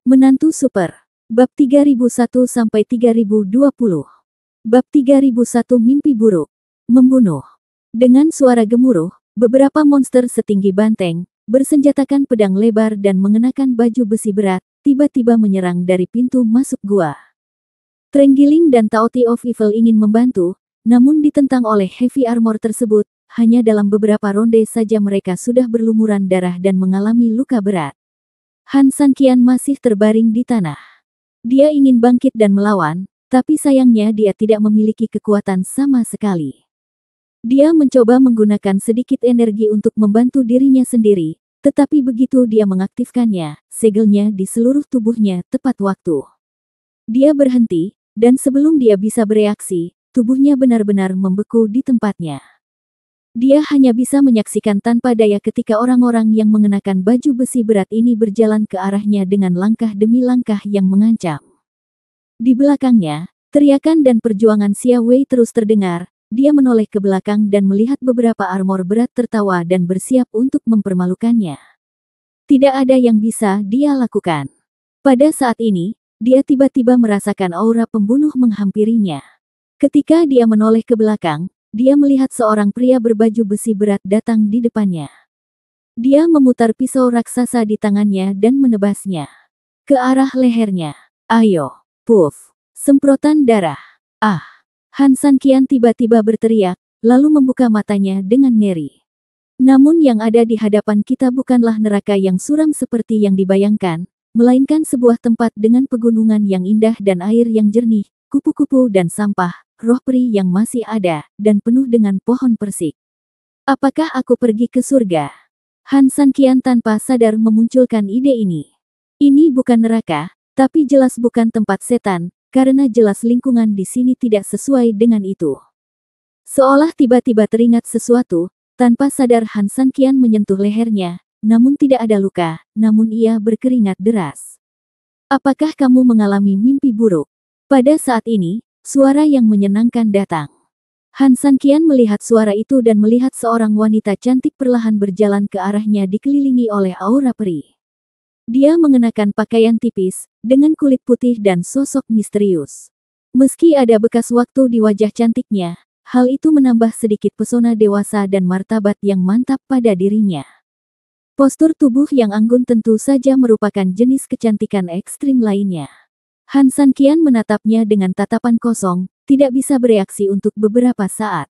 Menantu Super. Bab 3001-3020. Bab 3001 Mimpi Buruk. Membunuh. Dengan suara gemuruh, beberapa monster setinggi banteng, bersenjatakan pedang lebar dan mengenakan baju besi berat, tiba-tiba menyerang dari pintu masuk gua. Trenggiling dan Taoti of Evil ingin membantu, namun ditentang oleh heavy armor tersebut. Hanya dalam beberapa ronde saja mereka sudah berlumuran darah dan mengalami luka berat. Han Sanqian masih terbaring di tanah. Dia ingin bangkit dan melawan, tapi sayangnya dia tidak memiliki kekuatan sama sekali. Dia mencoba menggunakan sedikit energi untuk membantu dirinya sendiri, tetapi begitu dia mengaktifkannya, segelnya di seluruh tubuhnya tepat waktu. Dia berhenti, dan sebelum dia bisa bereaksi, tubuhnya benar-benar membeku di tempatnya. Dia hanya bisa menyaksikan tanpa daya ketika orang-orang yang mengenakan baju besi berat ini berjalan ke arahnya dengan langkah demi langkah yang mengancam. Di belakangnya, teriakan dan perjuangan Xia Wei terus terdengar. Dia menoleh ke belakang dan melihat beberapa armor berat tertawa dan bersiap untuk mempermalukannya. Tidak ada yang bisa dia lakukan. Pada saat ini, dia tiba-tiba merasakan aura pembunuh menghampirinya. Ketika dia menoleh ke belakang, dia melihat seorang pria berbaju besi berat datang di depannya. Dia memutar pisau raksasa di tangannya dan menebasnya ke arah lehernya. Ayo, puff, semprotan darah. Ah, Han Sanqian tiba-tiba berteriak, lalu membuka matanya dengan ngeri. Namun yang ada di hadapan kita bukanlah neraka yang suram seperti yang dibayangkan, melainkan sebuah tempat dengan pegunungan yang indah dan air yang jernih, kupu-kupu dan sampah, roh peri yang masih ada, dan penuh dengan pohon persik. Apakah aku pergi ke surga? Han Sanqian tanpa sadar memunculkan ide ini. Ini bukan neraka, tapi jelas bukan tempat setan, karena jelas lingkungan di sini tidak sesuai dengan itu. Seolah tiba-tiba teringat sesuatu, tanpa sadar Han Sanqian menyentuh lehernya, namun tidak ada luka, namun ia berkeringat deras. Apakah kamu mengalami mimpi buruk? Pada saat ini, suara yang menyenangkan datang. Han Sanqian melihat suara itu dan melihat seorang wanita cantik perlahan berjalan ke arahnya dikelilingi oleh aura peri. Dia mengenakan pakaian tipis, dengan kulit putih dan sosok misterius. Meski ada bekas waktu di wajah cantiknya, hal itu menambah sedikit pesona dewasa dan martabat yang mantap pada dirinya. Postur tubuh yang anggun tentu saja merupakan jenis kecantikan ekstrim lainnya. Han Sanqian menatapnya dengan tatapan kosong, tidak bisa bereaksi untuk beberapa saat.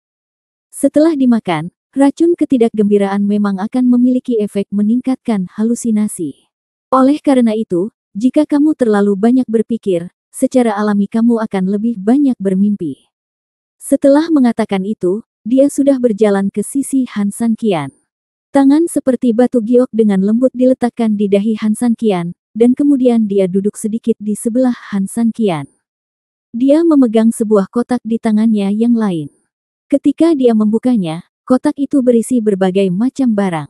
Setelah dimakan, racun ketidakgembiraan memang akan memiliki efek meningkatkan halusinasi. Oleh karena itu, jika kamu terlalu banyak berpikir, secara alami kamu akan lebih banyak bermimpi. Setelah mengatakan itu, dia sudah berjalan ke sisi Han Sanqian. Tangan seperti batu giok dengan lembut diletakkan di dahi Han Sanqian, dan kemudian dia duduk sedikit di sebelah Han Sanqian. Dia memegang sebuah kotak di tangannya yang lain. Ketika dia membukanya, kotak itu berisi berbagai macam barang.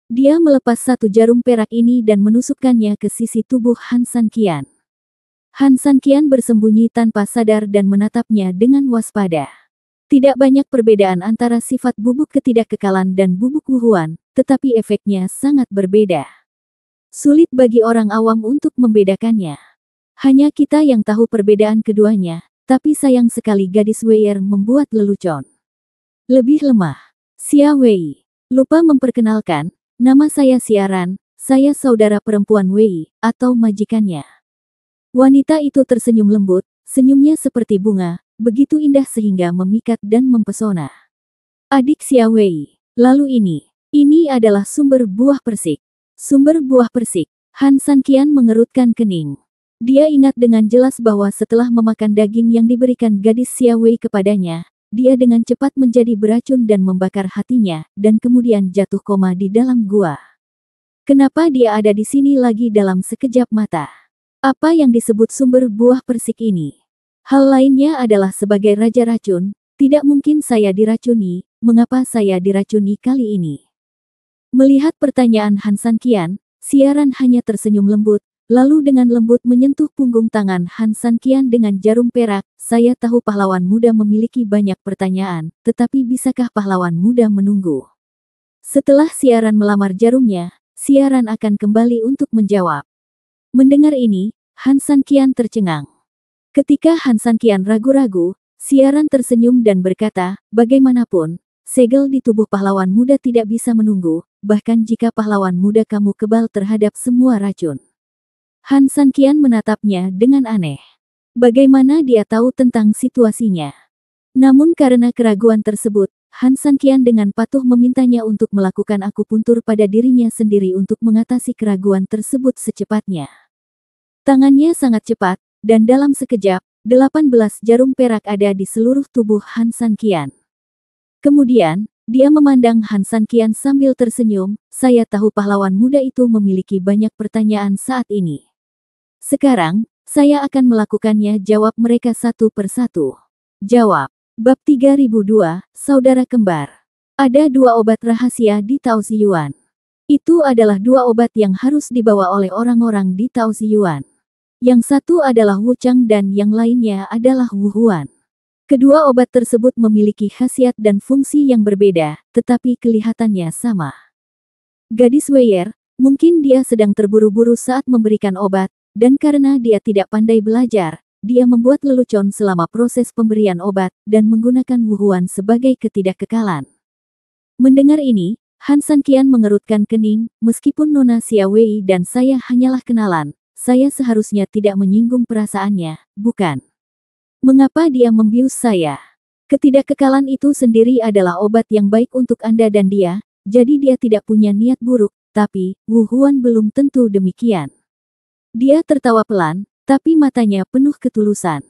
Dia melepas satu jarum perak ini dan menusukkannya ke sisi tubuh Han Sanqian. Han Sanqian bersembunyi tanpa sadar dan menatapnya dengan waspada. Tidak banyak perbedaan antara sifat bubuk ketidakkekalan dan bubuk wuhuan, tetapi efeknya sangat berbeda. Sulit bagi orang awam untuk membedakannya. Hanya kita yang tahu perbedaan keduanya, tapi sayang sekali gadis Weier membuat lelucon. Lebih lemah. Xia Wei. Lupa memperkenalkan, nama saya Xiaran, saya saudara perempuan Wei, atau majikannya. Wanita itu tersenyum lembut, senyumnya seperti bunga, begitu indah sehingga memikat dan mempesona. Adik Xia Wei. Lalu ini adalah sumber buah persik. Sumber buah persik. Han Sanqian mengerutkan kening. Dia ingat dengan jelas bahwa setelah memakan daging yang diberikan gadis Xia Wei kepadanya, dia dengan cepat menjadi beracun dan membakar hatinya, dan kemudian jatuh koma di dalam gua. Kenapa dia ada di sini lagi dalam sekejap mata? Apa yang disebut sumber buah persik ini? Hal lainnya adalah sebagai raja racun, tidak mungkin saya diracuni, mengapa saya diracuni kali ini? Melihat pertanyaan Han Sanqian, Xiaran hanya tersenyum lembut, lalu dengan lembut menyentuh punggung tangan Han Sanqian dengan jarum perak. Saya tahu pahlawan muda memiliki banyak pertanyaan, tetapi bisakah pahlawan muda menunggu? Setelah Xiaran melamar jarumnya, Xiaran akan kembali untuk menjawab. Mendengar ini, Han San Qian tercengang. Ketika Han San Qian ragu-ragu, Siaran tersenyum dan berkata, bagaimanapun, segel di tubuh pahlawan muda tidak bisa menunggu, bahkan jika pahlawan muda kamu kebal terhadap semua racun. Han San Qian menatapnya dengan aneh. Bagaimana dia tahu tentang situasinya? Namun karena keraguan tersebut, Han San Qian dengan patuh memintanya untuk melakukan akupuntur pada dirinya sendiri untuk mengatasi keraguan tersebut secepatnya. Tangannya sangat cepat, dan dalam sekejap, 18 jarum perak ada di seluruh tubuh Han San Qian. Kemudian, dia memandang Han San Qian sambil tersenyum, saya tahu pahlawan muda itu memiliki banyak pertanyaan saat ini. Sekarang, saya akan melakukannya, jawab mereka satu persatu. Jawab. Bab 3002, Saudara Kembar. Ada 2 obat rahasia di Tao Ziyuan. Itu adalah 2 obat yang harus dibawa oleh orang-orang di Tao Ziyuan. Yang satu adalah Wu Chang dan yang lainnya adalah Wu Huan. Kedua obat tersebut memiliki khasiat dan fungsi yang berbeda, tetapi kelihatannya sama. Gadis Weyer, mungkin dia sedang terburu-buru saat memberikan obat, dan karena dia tidak pandai belajar, dia membuat lelucon selama proses pemberian obat, dan menggunakan Wu Huan sebagai ketidakkekalan. Mendengar ini, Han San Qian mengerutkan kening, meskipun Nona Xia Wei dan saya hanyalah kenalan, saya seharusnya tidak menyinggung perasaannya, bukan? Mengapa dia membius saya? Ketidakkekalan itu sendiri adalah obat yang baik untuk Anda dan dia, jadi dia tidak punya niat buruk, tapi Wu Huan belum tentu demikian. Dia tertawa pelan, tapi matanya penuh ketulusan.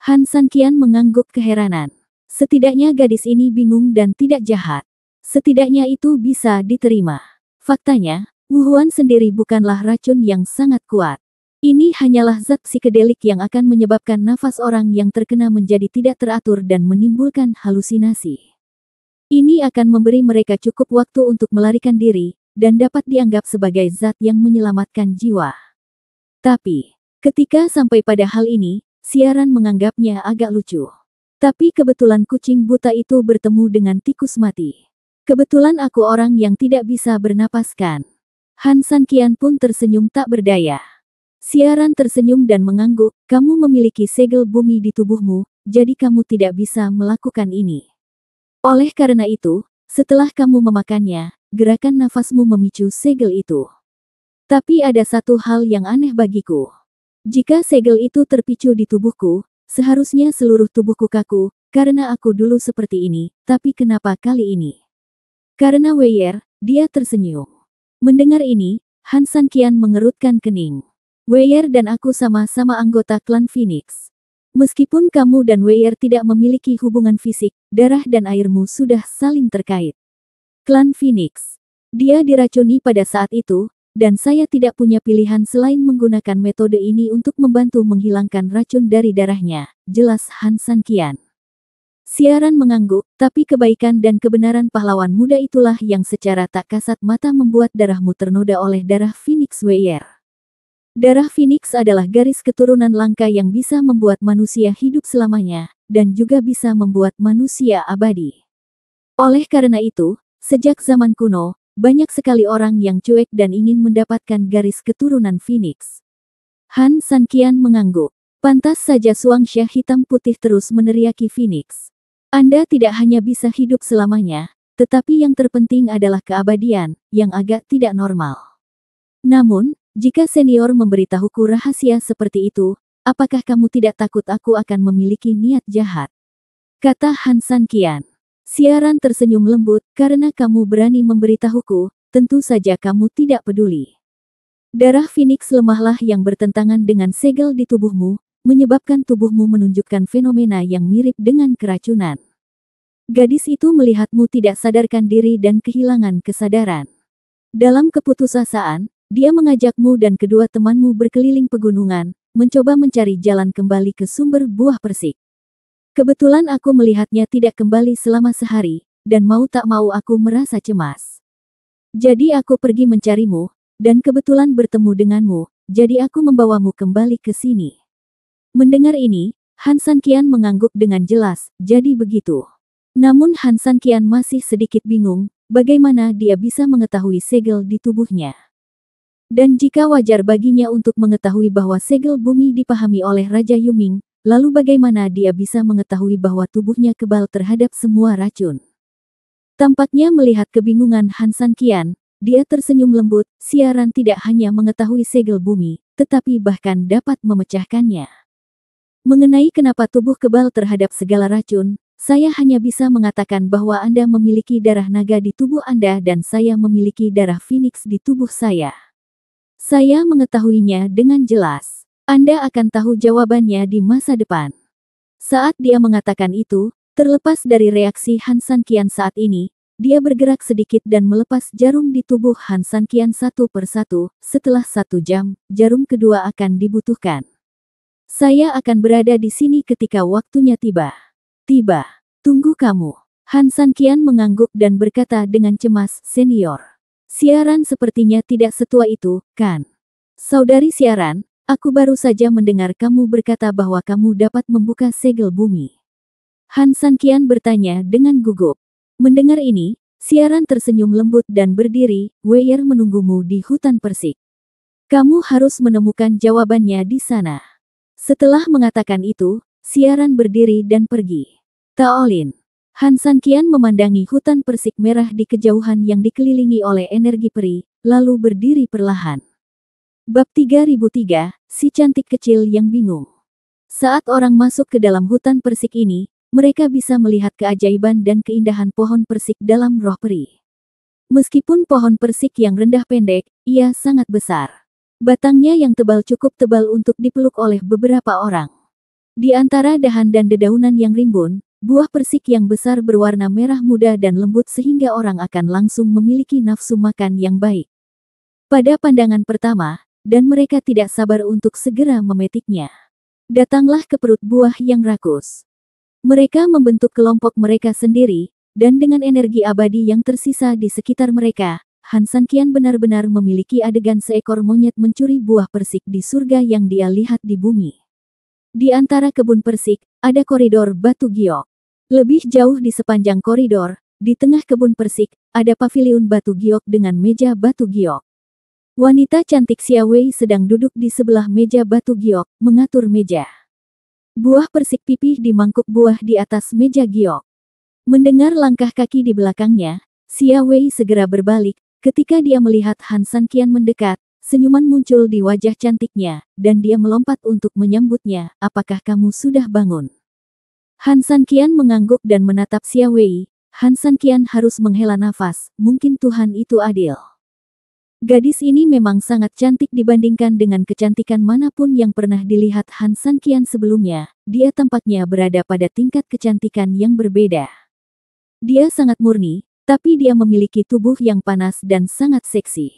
Han San Qian mengangguk keheranan. Setidaknya gadis ini bingung dan tidak jahat. Setidaknya itu bisa diterima. Faktanya, Wu Huan sendiri bukanlah racun yang sangat kuat. Ini hanyalah zat psikedelik yang akan menyebabkan nafas orang yang terkena menjadi tidak teratur dan menimbulkan halusinasi. Ini akan memberi mereka cukup waktu untuk melarikan diri, dan dapat dianggap sebagai zat yang menyelamatkan jiwa. Tapi, ketika sampai pada hal ini, Siaran menganggapnya agak lucu. Tapi kebetulan kucing buta itu bertemu dengan tikus mati. Kebetulan aku orang yang tidak bisa bernapaskan. Han San Qian pun tersenyum tak berdaya. Siaran tersenyum dan mengangguk, kamu memiliki segel bumi di tubuhmu, jadi kamu tidak bisa melakukan ini. Oleh karena itu, setelah kamu memakannya, gerakan nafasmu memicu segel itu. Tapi ada satu hal yang aneh bagiku. Jika segel itu terpicu di tubuhku, seharusnya seluruh tubuhku kaku, karena aku dulu seperti ini, tapi kenapa kali ini? Karena Weyer, dia tersenyum. Mendengar ini, Han San Qian mengerutkan kening. Weyer dan aku sama-sama anggota klan Phoenix. Meskipun kamu dan Weyer tidak memiliki hubungan fisik, darah dan airmu sudah saling terkait. Klan Phoenix. Dia diracuni pada saat itu, dan saya tidak punya pilihan selain menggunakan metode ini untuk membantu menghilangkan racun dari darahnya, jelas Han San Qian. Siaran mengangguk, tapi kebaikan dan kebenaran pahlawan muda itulah yang secara tak kasat mata membuat darahmu ternoda oleh darah Phoenix Weyer. Darah Phoenix adalah garis keturunan langka yang bisa membuat manusia hidup selamanya, dan juga bisa membuat manusia abadi. Oleh karena itu, sejak zaman kuno, banyak sekali orang yang cuek dan ingin mendapatkan garis keturunan Phoenix. Han San Qian mengangguk. Pantas saja Suangsha hitam putih terus meneriaki Phoenix. Anda tidak hanya bisa hidup selamanya, tetapi yang terpenting adalah keabadian, yang agak tidak normal. Namun, jika senior memberitahuku rahasia seperti itu, apakah kamu tidak takut aku akan memiliki niat jahat? Kata Han San Qian. Siaran tersenyum lembut, karena kamu berani memberitahuku, tentu saja kamu tidak peduli. Darah Phoenix lemahlah yang bertentangan dengan segel di tubuhmu, menyebabkan tubuhmu menunjukkan fenomena yang mirip dengan keracunan. Gadis itu melihatmu tidak sadarkan diri dan kehilangan kesadaran. Dalam keputusasaan, dia mengajakmu dan kedua temanmu berkeliling pegunungan, mencoba mencari jalan kembali ke sumber buah persik. Kebetulan aku melihatnya tidak kembali selama sehari, dan mau tak mau aku merasa cemas. Jadi aku pergi mencarimu, dan kebetulan bertemu denganmu, jadi aku membawamu kembali ke sini. Mendengar ini, Han San Qian mengangguk dengan jelas, jadi begitu. Namun Han San Qian masih sedikit bingung, bagaimana dia bisa mengetahui segel di tubuhnya. Dan jika wajar baginya untuk mengetahui bahwa segel bumi dipahami oleh Raja Yuming, lalu bagaimana dia bisa mengetahui bahwa tubuhnya kebal terhadap semua racun? Tampaknya melihat kebingungan Han San Qian, dia tersenyum lembut, siaran tidak hanya mengetahui segel bumi, tetapi bahkan dapat memecahkannya. Mengenai kenapa tubuh kebal terhadap segala racun, saya hanya bisa mengatakan bahwa Anda memiliki darah naga di tubuh Anda dan saya memiliki darah Phoenix di tubuh saya. Saya mengetahuinya dengan jelas. Anda akan tahu jawabannya di masa depan. Saat dia mengatakan itu, terlepas dari reaksi Han San Qian saat ini, dia bergerak sedikit dan melepas jarum di tubuh Han San Qian satu persatu. Setelah 1 jam, jarum kedua akan dibutuhkan. Saya akan berada di sini ketika waktunya tiba. Tiba. Tunggu kamu. Han San Qian mengangguk dan berkata dengan cemas, senior. Siaran sepertinya tidak setua itu, kan? Saudari siaran, aku baru saja mendengar kamu berkata bahwa kamu dapat membuka segel bumi. Han San Qian bertanya dengan gugup. Mendengar ini, siaran tersenyum lembut dan berdiri, Wei menunggumu di hutan persik. Kamu harus menemukan jawabannya di sana. Setelah mengatakan itu, siaran berdiri dan pergi. Taolin. Han San Qian memandangi hutan persik merah di kejauhan yang dikelilingi oleh energi peri, lalu berdiri perlahan. Bab 3003, si cantik kecil yang bingung. Saat orang masuk ke dalam hutan persik ini, mereka bisa melihat keajaiban dan keindahan pohon persik dalam roh peri. Meskipun pohon persik yang rendah pendek, ia sangat besar. Batangnya yang tebal cukup tebal untuk dipeluk oleh beberapa orang. Di antara dahan dan dedaunan yang rimbun, buah persik yang besar berwarna merah muda dan lembut sehingga orang akan langsung memiliki nafsu makan yang baik. Pada pandangan pertama, dan mereka tidak sabar untuk segera memetiknya. Datanglah ke perut buah yang rakus. Mereka membentuk kelompok mereka sendiri, dan dengan energi abadi yang tersisa di sekitar mereka, Han San Qian benar-benar memiliki adegan seekor monyet mencuri buah persik di surga yang dia lihat di bumi. Di antara kebun persik, ada koridor batu giok. Lebih jauh di sepanjang koridor, di tengah kebun persik, ada paviliun batu giok dengan meja batu giok. Wanita cantik Xia Wei sedang duduk di sebelah meja batu giok, mengatur meja. Buah persik pipih di mangkuk buah di atas meja giok. Mendengar langkah kaki di belakangnya, Xia Wei segera berbalik. Ketika dia melihat Han San Qian mendekat, senyuman muncul di wajah cantiknya, dan dia melompat untuk menyambutnya. Apakah kamu sudah bangun? Han San Qian mengangguk dan menatap Xia Wei. Han San Qian harus menghela nafas, mungkin Tuhan itu adil. Gadis ini memang sangat cantik dibandingkan dengan kecantikan manapun yang pernah dilihat Han San Qian sebelumnya. Dia tampaknya berada pada tingkat kecantikan yang berbeda. Dia sangat murni, tapi dia memiliki tubuh yang panas dan sangat seksi.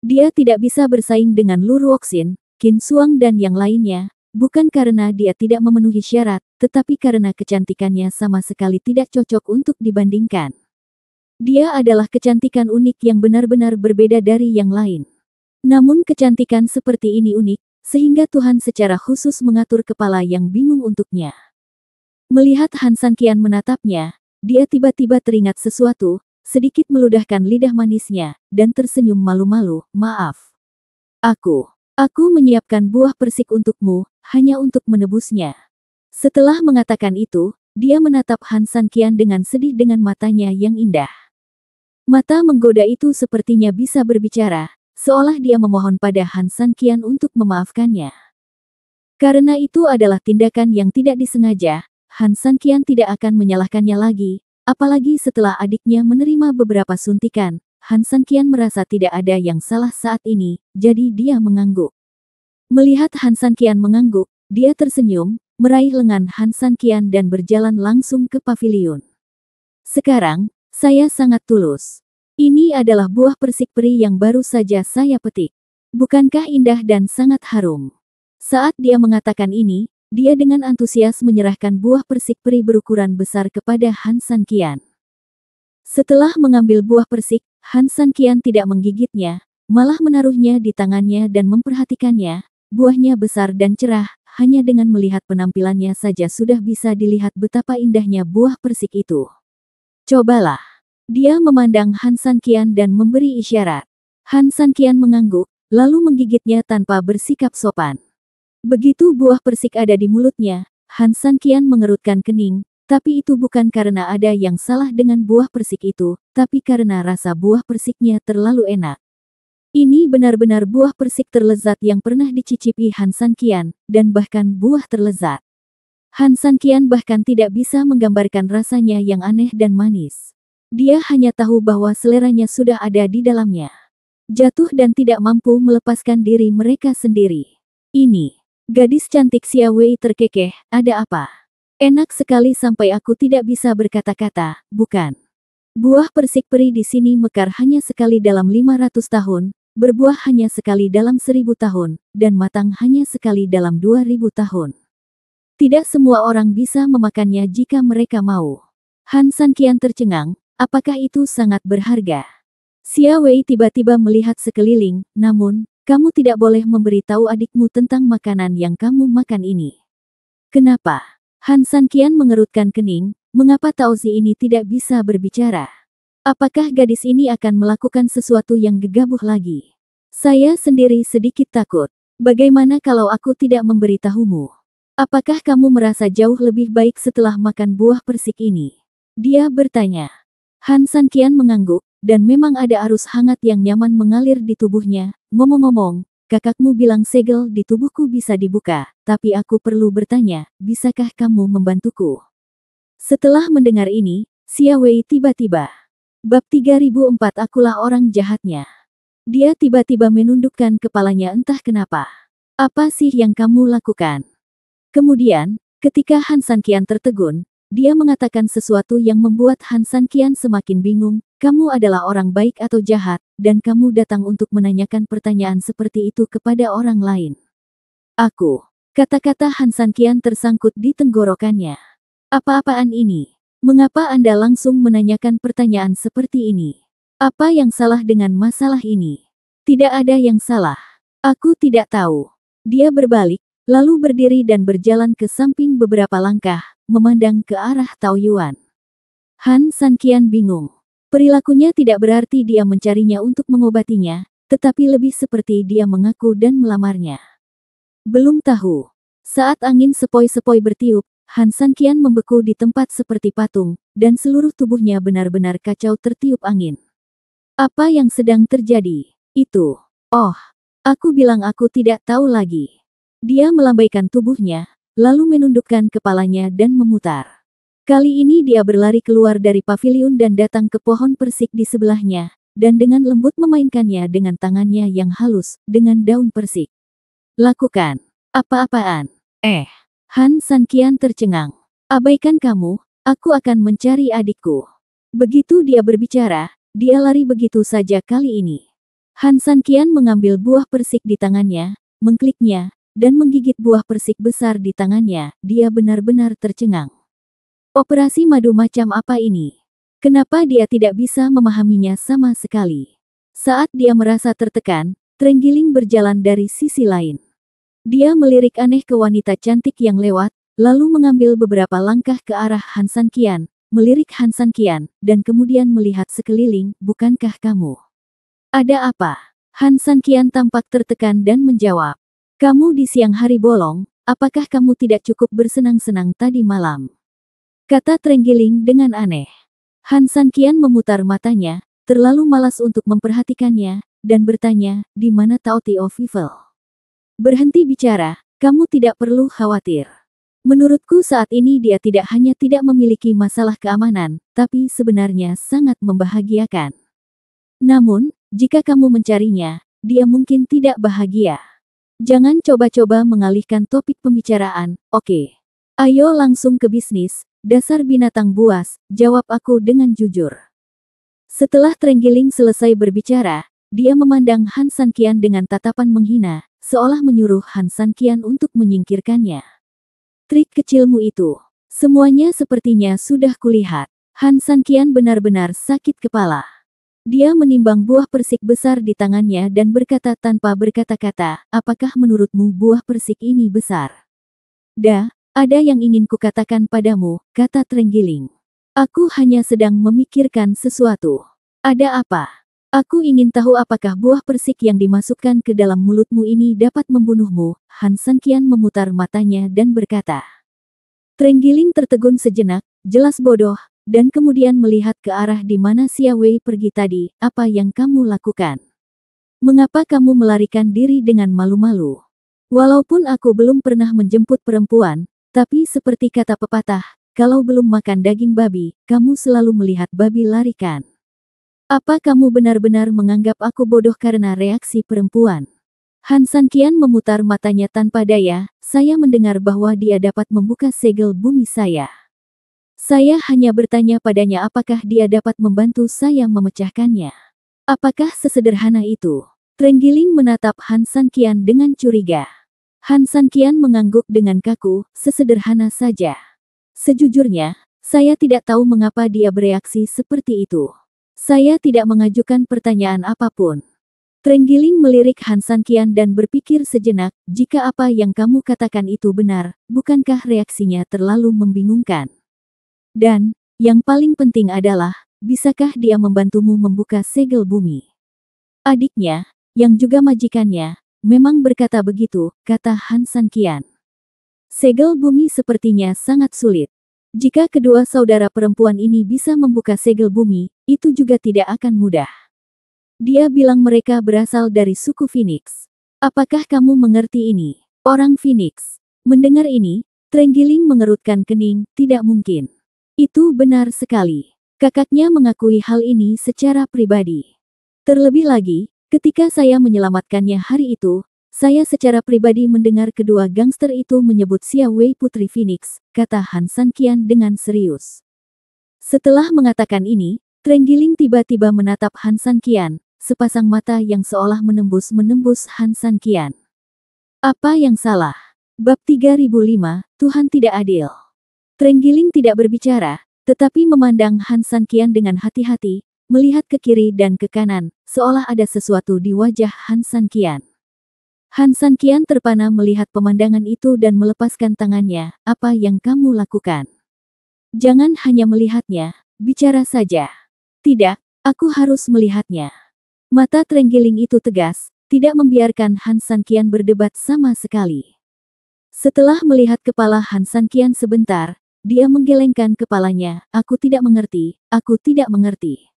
Dia tidak bisa bersaing dengan Lu Ruoxin, Qin Xuang dan yang lainnya, bukan karena dia tidak memenuhi syarat, tetapi karena kecantikannya sama sekali tidak cocok untuk dibandingkan. Dia adalah kecantikan unik yang benar-benar berbeda dari yang lain. Namun kecantikan seperti ini unik, sehingga Tuhan secara khusus mengatur kepala yang bingung untuknya. Melihat Han San Qian menatapnya, dia tiba-tiba teringat sesuatu, sedikit meludahkan lidah manisnya, dan tersenyum malu-malu, maaf. Aku menyiapkan buah persik untukmu, hanya untuk menebusnya. Setelah mengatakan itu, dia menatap Han San Qian dengan sedih dengan matanya yang indah. Mata menggoda itu sepertinya bisa berbicara, seolah dia memohon pada Han San Qian untuk memaafkannya. Karena itu adalah tindakan yang tidak disengaja, Han San Qian tidak akan menyalahkannya lagi, apalagi setelah adiknya menerima beberapa suntikan. Han San Qian merasa tidak ada yang salah saat ini, jadi dia mengangguk. Melihat Han San Qian mengangguk, dia tersenyum, meraih lengan Han San Qian dan berjalan langsung ke paviliun. Sekarang, saya sangat tulus. Ini adalah buah persik peri yang baru saja saya petik. Bukankah indah dan sangat harum? Saat dia mengatakan ini, dia dengan antusias menyerahkan buah persik peri berukuran besar kepada Han San Qian. Setelah mengambil buah persik, Han San Qian tidak menggigitnya, malah menaruhnya di tangannya dan memperhatikannya. Buahnya besar dan cerah, hanya dengan melihat penampilannya saja sudah bisa dilihat betapa indahnya buah persik itu. Cobalah. Dia memandang Han San Qian dan memberi isyarat. Han San Qian mengangguk, lalu menggigitnya tanpa bersikap sopan. Begitu buah persik ada di mulutnya, Han San Qian mengerutkan kening, tapi itu bukan karena ada yang salah dengan buah persik itu, tapi karena rasa buah persiknya terlalu enak. Ini benar-benar buah persik terlezat yang pernah dicicipi Han San Qian, dan bahkan buah terlezat. Han San Qian bahkan tidak bisa menggambarkan rasanya yang aneh dan manis. Dia hanya tahu bahwa seleranya sudah ada di dalamnya. Jatuh dan tidak mampu melepaskan diri mereka sendiri. Ini, gadis cantik Xia Wei terkekeh, ada apa? Enak sekali sampai aku tidak bisa berkata-kata, bukan? Buah persik peri di sini mekar hanya sekali dalam 500 tahun, berbuah hanya sekali dalam 1000 tahun, dan matang hanya sekali dalam 2000 tahun. Tidak semua orang bisa memakannya jika mereka mau. Han San Qian tercengang, apakah itu sangat berharga? Xia Wei tiba-tiba melihat sekeliling, namun, kamu tidak boleh memberitahu adikmu tentang makanan yang kamu makan ini. Kenapa? Han San Qian mengerutkan kening, mengapa Taozi ini tidak bisa berbicara? Apakah gadis ini akan melakukan sesuatu yang gegabah lagi? Saya sendiri sedikit takut. Bagaimana kalau aku tidak memberitahumu? Apakah kamu merasa jauh lebih baik setelah makan buah persik ini? Dia bertanya. Han San Qian mengangguk, dan memang ada arus hangat yang nyaman mengalir di tubuhnya. Ngomong-ngomong, kakakmu bilang segel di tubuhku bisa dibuka, tapi aku perlu bertanya, bisakah kamu membantuku? Setelah mendengar ini, Xia Wei tiba-tiba. Bab 3004 akulah orang jahatnya. Dia tiba-tiba menundukkan kepalanya entah kenapa. Apa sih yang kamu lakukan? Kemudian, ketika Han San Qian tertegun, dia mengatakan sesuatu yang membuat Han San Qian semakin bingung, kamu adalah orang baik atau jahat, dan kamu datang untuk menanyakan pertanyaan seperti itu kepada orang lain. Aku. Kata-kata Han San Qian tersangkut di tenggorokannya. Apa-apaan ini? Mengapa Anda langsung menanyakan pertanyaan seperti ini? Apa yang salah dengan masalah ini? Tidak ada yang salah. Aku tidak tahu. Dia berbalik, lalu berdiri dan berjalan ke samping beberapa langkah, memandang ke arah Tao Yuan. Han San Qian bingung. Perilakunya tidak berarti dia mencarinya untuk mengobatinya, tetapi lebih seperti dia mengaku dan melamarnya. Belum tahu. Saat angin sepoi-sepoi bertiup, Han San Qian membeku di tempat seperti patung, dan seluruh tubuhnya benar-benar kacau tertiup angin. Apa yang sedang terjadi? Itu. Oh, aku bilang aku tidak tahu lagi. Dia melambaikan tubuhnya, lalu menundukkan kepalanya dan memutar. Kali ini dia berlari keluar dari paviliun dan datang ke pohon persik di sebelahnya, dan dengan lembut memainkannya dengan tangannya yang halus, dengan daun persik. Lakukan. Apa-apaan? Han San Qian tercengang. Abaikan kamu, aku akan mencari adikku. Begitu dia berbicara, dia lari begitu saja kali ini. Han San Qian mengambil buah persik di tangannya, mengkliknya, dan menggigit buah persik besar di tangannya. Dia benar-benar tercengang. Operasi madu macam apa ini? Kenapa dia tidak bisa memahaminya sama sekali? Saat dia merasa tertekan, Trenggiling berjalan dari sisi lain. Dia melirik aneh ke wanita cantik yang lewat, lalu mengambil beberapa langkah ke arah Han San Qian, melirik Han San Qian, dan kemudian melihat sekeliling, bukankah kamu? Ada apa? Han San Qian tampak tertekan dan menjawab. Kamu di siang hari bolong, apakah kamu tidak cukup bersenang-senang tadi malam? Kata Trenggiling dengan aneh. Han San Qian memutar matanya, terlalu malas untuk memperhatikannya, dan bertanya, di mana Tao Tio Vivel? Berhenti bicara, kamu tidak perlu khawatir. Menurutku saat ini dia tidak hanya tidak memiliki masalah keamanan, tapi sebenarnya sangat membahagiakan. Namun, jika kamu mencarinya, dia mungkin tidak bahagia. Jangan coba-coba mengalihkan topik pembicaraan, oke? Ayo langsung ke bisnis, dasar binatang buas, jawab aku dengan jujur. Setelah Trenggiling selesai berbicara, dia memandang Han San Qian dengan tatapan menghina, seolah menyuruh Han San Qian untuk menyingkirkannya. Trik kecilmu itu. Semuanya sepertinya sudah kulihat. Han San Qian benar-benar sakit kepala. Dia menimbang buah persik besar di tangannya dan berkata tanpa berkata-kata, apakah menurutmu buah persik ini besar? Ada yang ingin kukatakan padamu, kata Trenggiling. Aku hanya sedang memikirkan sesuatu. Ada apa? Aku ingin tahu apakah buah persik yang dimasukkan ke dalam mulutmu ini dapat membunuhmu. Han Sanqian memutar matanya dan berkata. Trenggiling tertegun sejenak, jelas bodoh, dan kemudian melihat ke arah di mana Xia Wei pergi tadi. Apa yang kamu lakukan? Mengapa kamu melarikan diri dengan malu-malu? Walaupun aku belum pernah menjemput perempuan, tapi seperti kata pepatah, kalau belum makan daging babi, kamu selalu melihat babi larikan. Apa kamu benar-benar menganggap aku bodoh karena reaksi perempuan? Han Sanqian memutar matanya tanpa daya, saya mendengar bahwa dia dapat membuka segel bumi saya. Saya hanya bertanya padanya apakah dia dapat membantu saya memecahkannya. Apakah sesederhana itu? Trenggiling menatap Han Sanqian dengan curiga. Han Sanqian mengangguk dengan kaku, sesederhana saja. Sejujurnya, saya tidak tahu mengapa dia bereaksi seperti itu. Saya tidak mengajukan pertanyaan apapun. Trenggiling melirik Han Sanqian dan berpikir sejenak, jika apa yang kamu katakan itu benar, bukankah reaksinya terlalu membingungkan? Dan, yang paling penting adalah, bisakah dia membantumu membuka segel bumi? Adiknya, yang juga majikannya, memang berkata begitu, kata Han Sanqian. Segel bumi sepertinya sangat sulit. Jika kedua saudara perempuan ini bisa membuka segel bumi, itu juga tidak akan mudah. Dia bilang mereka berasal dari suku Phoenix. Apakah kamu mengerti ini? Orang Phoenix. Mendengar ini, Trenggiling mengerutkan kening, tidak mungkin. Itu benar sekali. Kakaknya mengakui hal ini secara pribadi. Terlebih lagi, ketika saya menyelamatkannya hari itu, saya secara pribadi mendengar kedua gangster itu menyebut Xia Wei Putri Phoenix, kata Han Sanqian dengan serius. Setelah mengatakan ini, Trenggiling tiba-tiba menatap Han Sanqian, sepasang mata yang seolah menembus Han Sanqian. Apa yang salah? Bab 3005, Tuhan tidak adil. Trenggiling tidak berbicara, tetapi memandang Han Sanqian dengan hati-hati, melihat ke kiri dan ke kanan, seolah ada sesuatu di wajah Han Sanqian. Han Sanqian terpana melihat pemandangan itu dan melepaskan tangannya. Apa yang kamu lakukan? Jangan hanya melihatnya, bicara saja. Tidak, aku harus melihatnya. Mata Trenggiling itu tegas, tidak membiarkan Han Sanqian berdebat sama sekali. Setelah melihat kepala Han Sanqian sebentar, dia menggelengkan kepalanya. Aku tidak mengerti, aku tidak mengerti.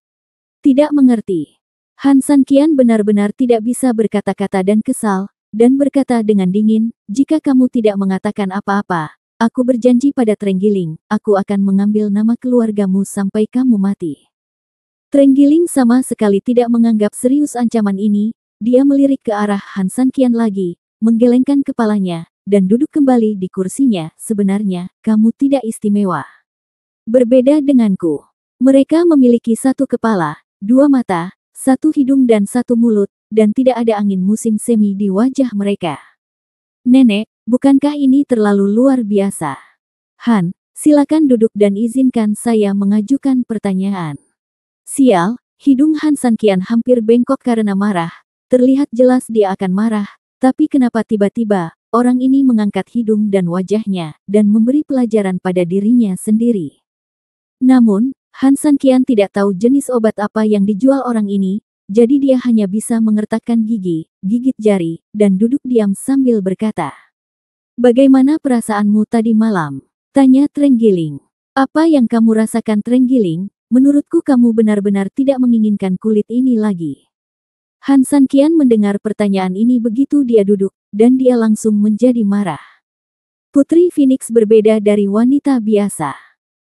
Tidak mengerti. Han Sanqian benar-benar tidak bisa berkata-kata dan kesal, dan berkata dengan dingin, jika kamu tidak mengatakan apa-apa, aku berjanji pada Trenggiling, aku akan mengambil nama keluargamu sampai kamu mati. Trenggiling sama sekali tidak menganggap serius ancaman ini, dia melirik ke arah Han Sanqian lagi, menggelengkan kepalanya, dan duduk kembali di kursinya. Sebenarnya, kamu tidak istimewa. Berbeda denganku. Mereka memiliki satu kepala, dua mata, satu hidung dan satu mulut, dan tidak ada angin musim semi di wajah mereka. Nenek, bukankah ini terlalu luar biasa? Han, silakan duduk dan izinkan saya mengajukan pertanyaan. Sial, hidung Han Sanqian hampir bengkok karena marah. Terlihat jelas dia akan marah, tapi kenapa tiba-tiba orang ini mengangkat hidung dan wajahnya, dan memberi pelajaran pada dirinya sendiri. Namun, Han Sanqian tidak tahu jenis obat apa yang dijual orang ini, jadi dia hanya bisa mengertakkan gigi, gigit jari, dan duduk diam sambil berkata. Bagaimana perasaanmu tadi malam? Tanya Trenggiling. Apa yang kamu rasakan Trenggiling? Menurutku kamu benar-benar tidak menginginkan kulit ini lagi. Han Sanqian mendengar pertanyaan ini begitu dia duduk, dan dia langsung menjadi marah. Putri Phoenix berbeda dari wanita biasa.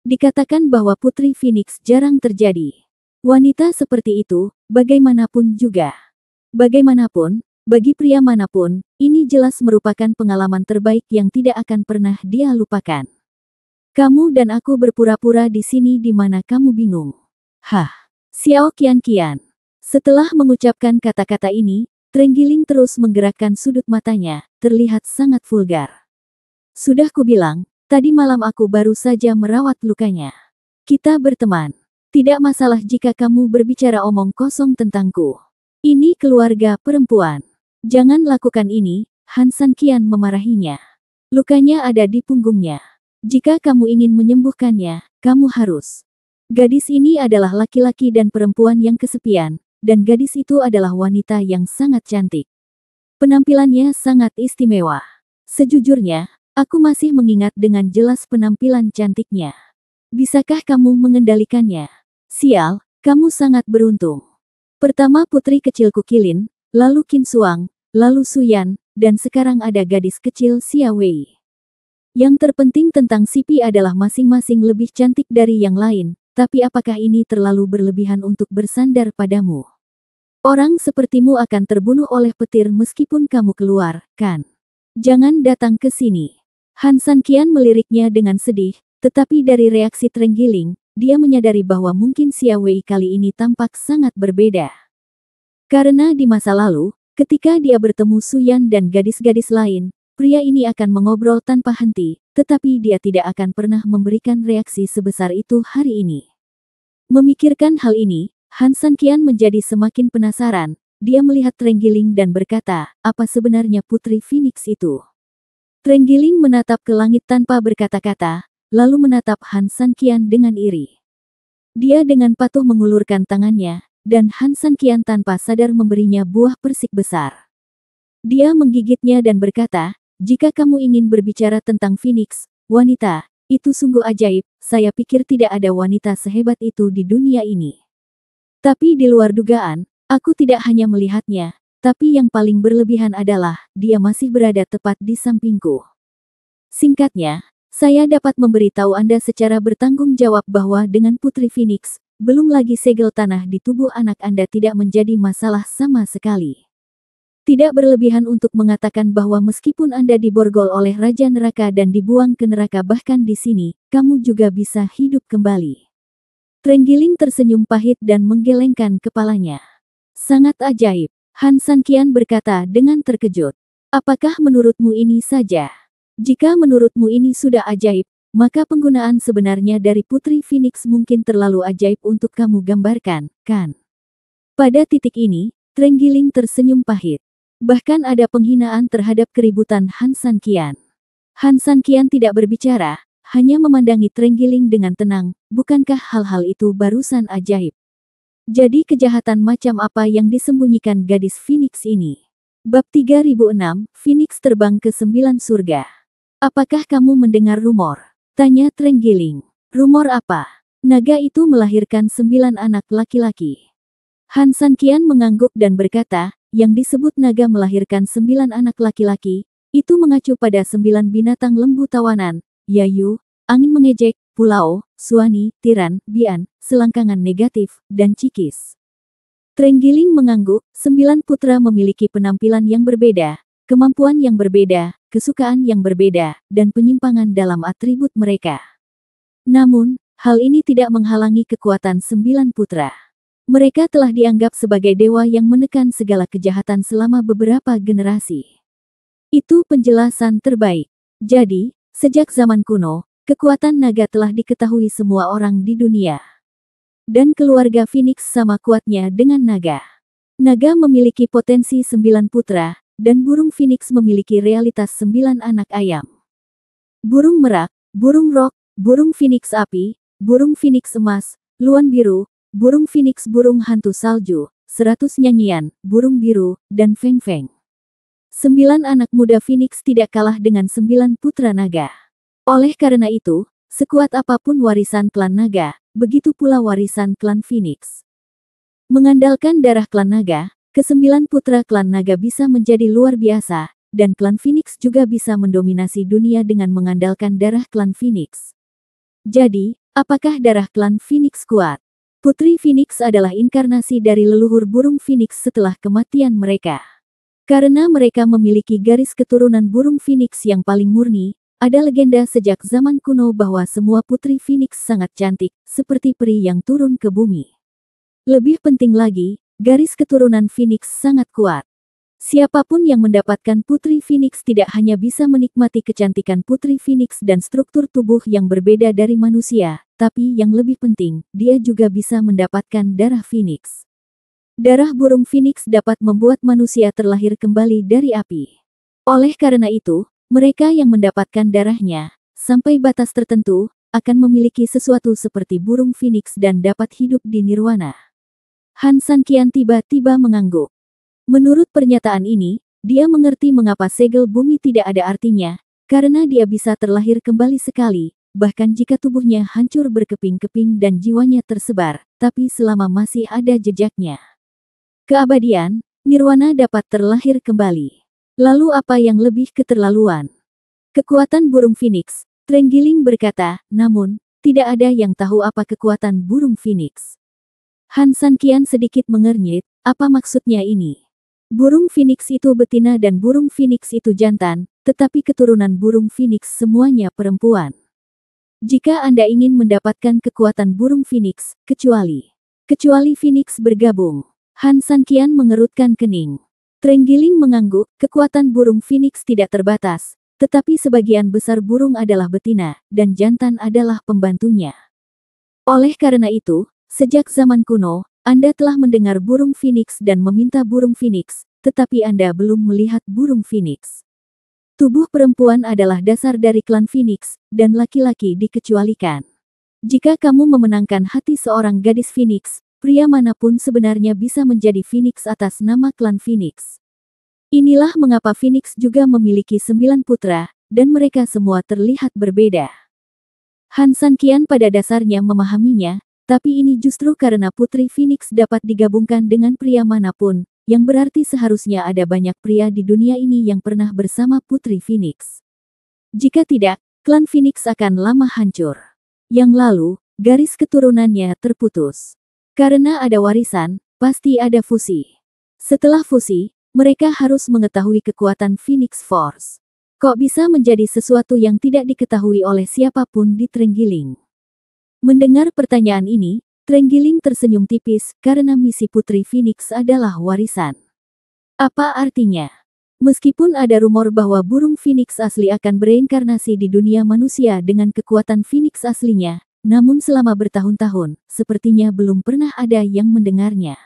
Dikatakan bahwa Putri Phoenix jarang terjadi. Wanita seperti itu, bagaimanapun juga. Bagaimanapun, bagi pria manapun, ini jelas merupakan pengalaman terbaik yang tidak akan pernah dia lupakan. Kamu dan aku berpura-pura di sini di mana kamu bingung. Hah, Xiao Qian. Setelah mengucapkan kata-kata ini, Trenggiling terus menggerakkan sudut matanya, terlihat sangat vulgar. Sudah kubilang, tadi malam aku baru saja merawat lukanya. Kita berteman. Tidak masalah jika kamu berbicara omong kosong tentangku. Ini keluarga perempuan. Jangan lakukan ini, Han Sanqian memarahinya. Lukanya ada di punggungnya. Jika kamu ingin menyembuhkannya, kamu harus. Gadis ini adalah laki-laki dan perempuan yang kesepian, dan gadis itu adalah wanita yang sangat cantik. Penampilannya sangat istimewa. Sejujurnya, aku masih mengingat dengan jelas penampilan cantiknya. Bisakah kamu mengendalikannya? Sial, kamu sangat beruntung. Pertama putri kecil Kukilin, lalu Qin Suang, lalu Suyan, dan sekarang ada gadis kecil Xia Wei. Yang terpenting tentang Sipi adalah masing-masing lebih cantik dari yang lain, tapi apakah ini terlalu berlebihan untuk bersandar padamu? Orang sepertimu akan terbunuh oleh petir meskipun kamu keluar, kan? Jangan datang ke sini. Han Sanqian meliriknya dengan sedih, tetapi dari reaksi Trenggiling, dia menyadari bahwa mungkin Xia Wei kali ini tampak sangat berbeda. Karena di masa lalu, ketika dia bertemu Suyan dan gadis-gadis lain, pria ini akan mengobrol tanpa henti, tetapi dia tidak akan pernah memberikan reaksi sebesar itu hari ini. Memikirkan hal ini, Han Sanqian menjadi semakin penasaran. Dia melihat Trenggiling dan berkata, apa sebenarnya Putri Phoenix itu? Trenggiling menatap ke langit tanpa berkata-kata, lalu menatap Han Sanqian dengan iri. Dia dengan patuh mengulurkan tangannya, dan Han Sanqian tanpa sadar memberinya buah persik besar. Dia menggigitnya dan berkata, jika kamu ingin berbicara tentang Phoenix, wanita, itu sungguh ajaib, saya pikir tidak ada wanita sehebat itu di dunia ini. Tapi di luar dugaan, aku tidak hanya melihatnya, tapi yang paling berlebihan adalah, dia masih berada tepat di sampingku. Singkatnya, saya dapat memberitahu Anda secara bertanggung jawab bahwa dengan Putri Phoenix, belum lagi segel tanah di tubuh anak Anda tidak menjadi masalah sama sekali. Tidak berlebihan untuk mengatakan bahwa meskipun Anda diborgol oleh Raja Neraka dan dibuang ke neraka bahkan di sini, kamu juga bisa hidup kembali. Trenggiling tersenyum pahit dan menggelengkan kepalanya. Sangat ajaib, Han Sanqian berkata dengan terkejut. Apakah menurutmu ini saja? Jika menurutmu ini sudah ajaib, maka penggunaan sebenarnya dari Putri Phoenix mungkin terlalu ajaib untuk kamu gambarkan, kan? Pada titik ini, Trenggiling tersenyum pahit. Bahkan ada penghinaan terhadap keributan Han Sanqian. Han Sanqian tidak berbicara, hanya memandangi Trenggiling dengan tenang, bukankah hal-hal itu barusan ajaib? Jadi kejahatan macam apa yang disembunyikan gadis Phoenix ini? Bab 3006, Phoenix terbang ke 9 surga. Apakah kamu mendengar rumor? Tanya Trenggiling. Rumor apa? Naga itu melahirkan 9 anak laki-laki. Han Sanqian mengangguk dan berkata, yang disebut naga melahirkan 9 anak laki-laki, itu mengacu pada 9 binatang lembu tawanan, Yayu, angin mengejek, pulau, Suani, tiran, bian, selangkangan negatif, dan cikis. Trenggiling mengangguk, 9 putra memiliki penampilan yang berbeda, kemampuan yang berbeda, kesukaan yang berbeda, dan penyimpangan dalam atribut mereka. Namun, hal ini tidak menghalangi kekuatan 9 putra. Mereka telah dianggap sebagai dewa yang menekan segala kejahatan selama beberapa generasi. Itu penjelasan terbaik. Jadi, sejak zaman kuno, kekuatan naga telah diketahui semua orang di dunia. Dan keluarga Phoenix sama kuatnya dengan naga. Naga memiliki potensi 9 putra, dan burung Phoenix memiliki realitas 9 anak ayam. Burung merak, burung rok, burung Phoenix api, burung Phoenix emas, luan biru, burung Phoenix burung hantu salju, 100 nyanyian, burung biru, dan Feng Feng. 9 anak muda Phoenix tidak kalah dengan 9 putra naga. Oleh karena itu, sekuat apapun warisan klan naga, begitu pula warisan klan Phoenix. Mengandalkan darah klan naga, ke-9 putra klan naga bisa menjadi luar biasa, dan klan Phoenix juga bisa mendominasi dunia dengan mengandalkan darah klan Phoenix. Jadi, apakah darah klan Phoenix kuat? Putri Phoenix adalah inkarnasi dari leluhur burung Phoenix setelah kematian mereka. Karena mereka memiliki garis keturunan burung Phoenix yang paling murni, ada legenda sejak zaman kuno bahwa semua putri Phoenix sangat cantik, seperti peri yang turun ke bumi. Lebih penting lagi, garis keturunan Phoenix sangat kuat. Siapapun yang mendapatkan Putri Phoenix tidak hanya bisa menikmati kecantikan Putri Phoenix dan struktur tubuh yang berbeda dari manusia, tapi yang lebih penting, dia juga bisa mendapatkan darah Phoenix. Darah burung Phoenix dapat membuat manusia terlahir kembali dari api. Oleh karena itu, mereka yang mendapatkan darahnya, sampai batas tertentu, akan memiliki sesuatu seperti burung Phoenix dan dapat hidup di nirwana. Han Sanqian tiba-tiba mengangguk. Menurut pernyataan ini, dia mengerti mengapa segel bumi tidak ada artinya, karena dia bisa terlahir kembali sekali, bahkan jika tubuhnya hancur berkeping-keping dan jiwanya tersebar, tapi selama masih ada jejaknya. Keabadian, nirwana dapat terlahir kembali. Lalu apa yang lebih keterlaluan? Kekuatan burung phoenix, Trenggiling berkata, namun, tidak ada yang tahu apa kekuatan burung phoenix. Han Sanqian sedikit mengernyit, apa maksudnya ini? Burung phoenix itu betina dan burung phoenix itu jantan, tetapi keturunan burung phoenix semuanya perempuan. Jika Anda ingin mendapatkan kekuatan burung phoenix, kecuali phoenix bergabung. Han Sanqian mengerutkan kening. Trenggiling mengangguk, kekuatan burung phoenix tidak terbatas, tetapi sebagian besar burung adalah betina, dan jantan adalah pembantunya. Oleh karena itu, sejak zaman kuno, Anda telah mendengar burung phoenix dan meminta burung phoenix, tetapi Anda belum melihat burung phoenix. Tubuh perempuan adalah dasar dari klan phoenix, dan laki-laki dikecualikan. Jika kamu memenangkan hati seorang gadis phoenix, pria manapun sebenarnya bisa menjadi phoenix atas nama klan phoenix. Inilah mengapa phoenix juga memiliki 9 putra, dan mereka semua terlihat berbeda. Han Sanqian pada dasarnya memahaminya, tapi ini justru karena putri phoenix dapat digabungkan dengan pria manapun, yang berarti seharusnya ada banyak pria di dunia ini yang pernah bersama putri phoenix. Jika tidak, klan phoenix akan lama hancur. Yang lalu, garis keturunannya terputus. Karena ada warisan, pasti ada fusi. Setelah fusi, mereka harus mengetahui kekuatan Phoenix Force. Kok bisa menjadi sesuatu yang tidak diketahui oleh siapapun di Trenggiling? Mendengar pertanyaan ini, Trenggiling tersenyum tipis karena misi Putri Phoenix adalah warisan. Apa artinya? Meskipun ada rumor bahwa burung Phoenix asli akan bereinkarnasi di dunia manusia dengan kekuatan Phoenix aslinya, namun selama bertahun-tahun, sepertinya belum pernah ada yang mendengarnya.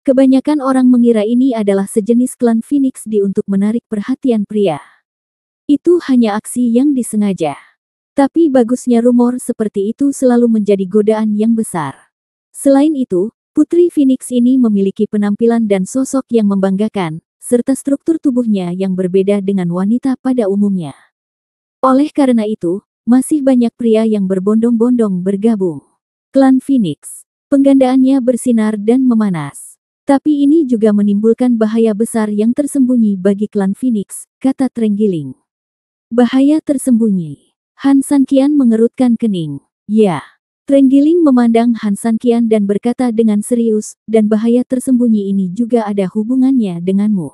Kebanyakan orang mengira ini adalah sejenis klan Phoenix untuk menarik perhatian pria. Itu hanya aksi yang disengaja. Tapi bagusnya rumor seperti itu selalu menjadi godaan yang besar. Selain itu, Putri Phoenix ini memiliki penampilan dan sosok yang membanggakan, serta struktur tubuhnya yang berbeda dengan wanita pada umumnya. Oleh karena itu, masih banyak pria yang berbondong-bondong bergabung. Klan Phoenix, penggandaannya bersinar dan memanas. Tapi ini juga menimbulkan bahaya besar yang tersembunyi bagi klan Phoenix, kata Trenggiling. Bahaya tersembunyi. Han Sanqian mengerutkan kening. Ya. Trenggiling memandang Han Sanqian dan berkata dengan serius, dan bahaya tersembunyi ini juga ada hubungannya denganmu.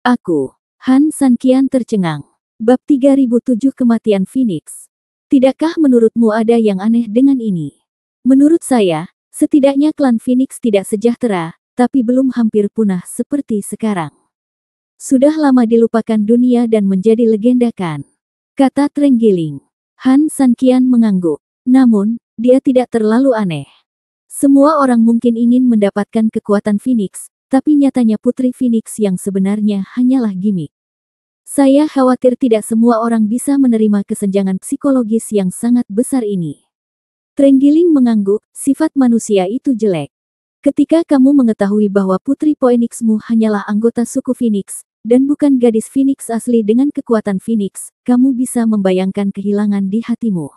Aku. Han Sanqian tercengang. Bab 3007 Kematian Phoenix. Tidakkah menurutmu ada yang aneh dengan ini? Menurut saya, setidaknya klan Phoenix tidak sejahtera, tapi belum hampir punah seperti sekarang. Sudah lama dilupakan dunia dan menjadi legenda kan? Kata Trenggiling. Han Sanqian mengangguk. Namun, dia tidak terlalu aneh. Semua orang mungkin ingin mendapatkan kekuatan Phoenix, tapi nyatanya Putri Phoenix yang sebenarnya hanyalah gimmick. Saya khawatir tidak semua orang bisa menerima kesenjangan psikologis yang sangat besar ini. Trenggiling mengangguk, sifat manusia itu jelek. Ketika kamu mengetahui bahwa Putri Phoenixmu hanyalah anggota suku Phoenix, dan bukan gadis Phoenix asli dengan kekuatan Phoenix, kamu bisa membayangkan kehilangan di hatimu.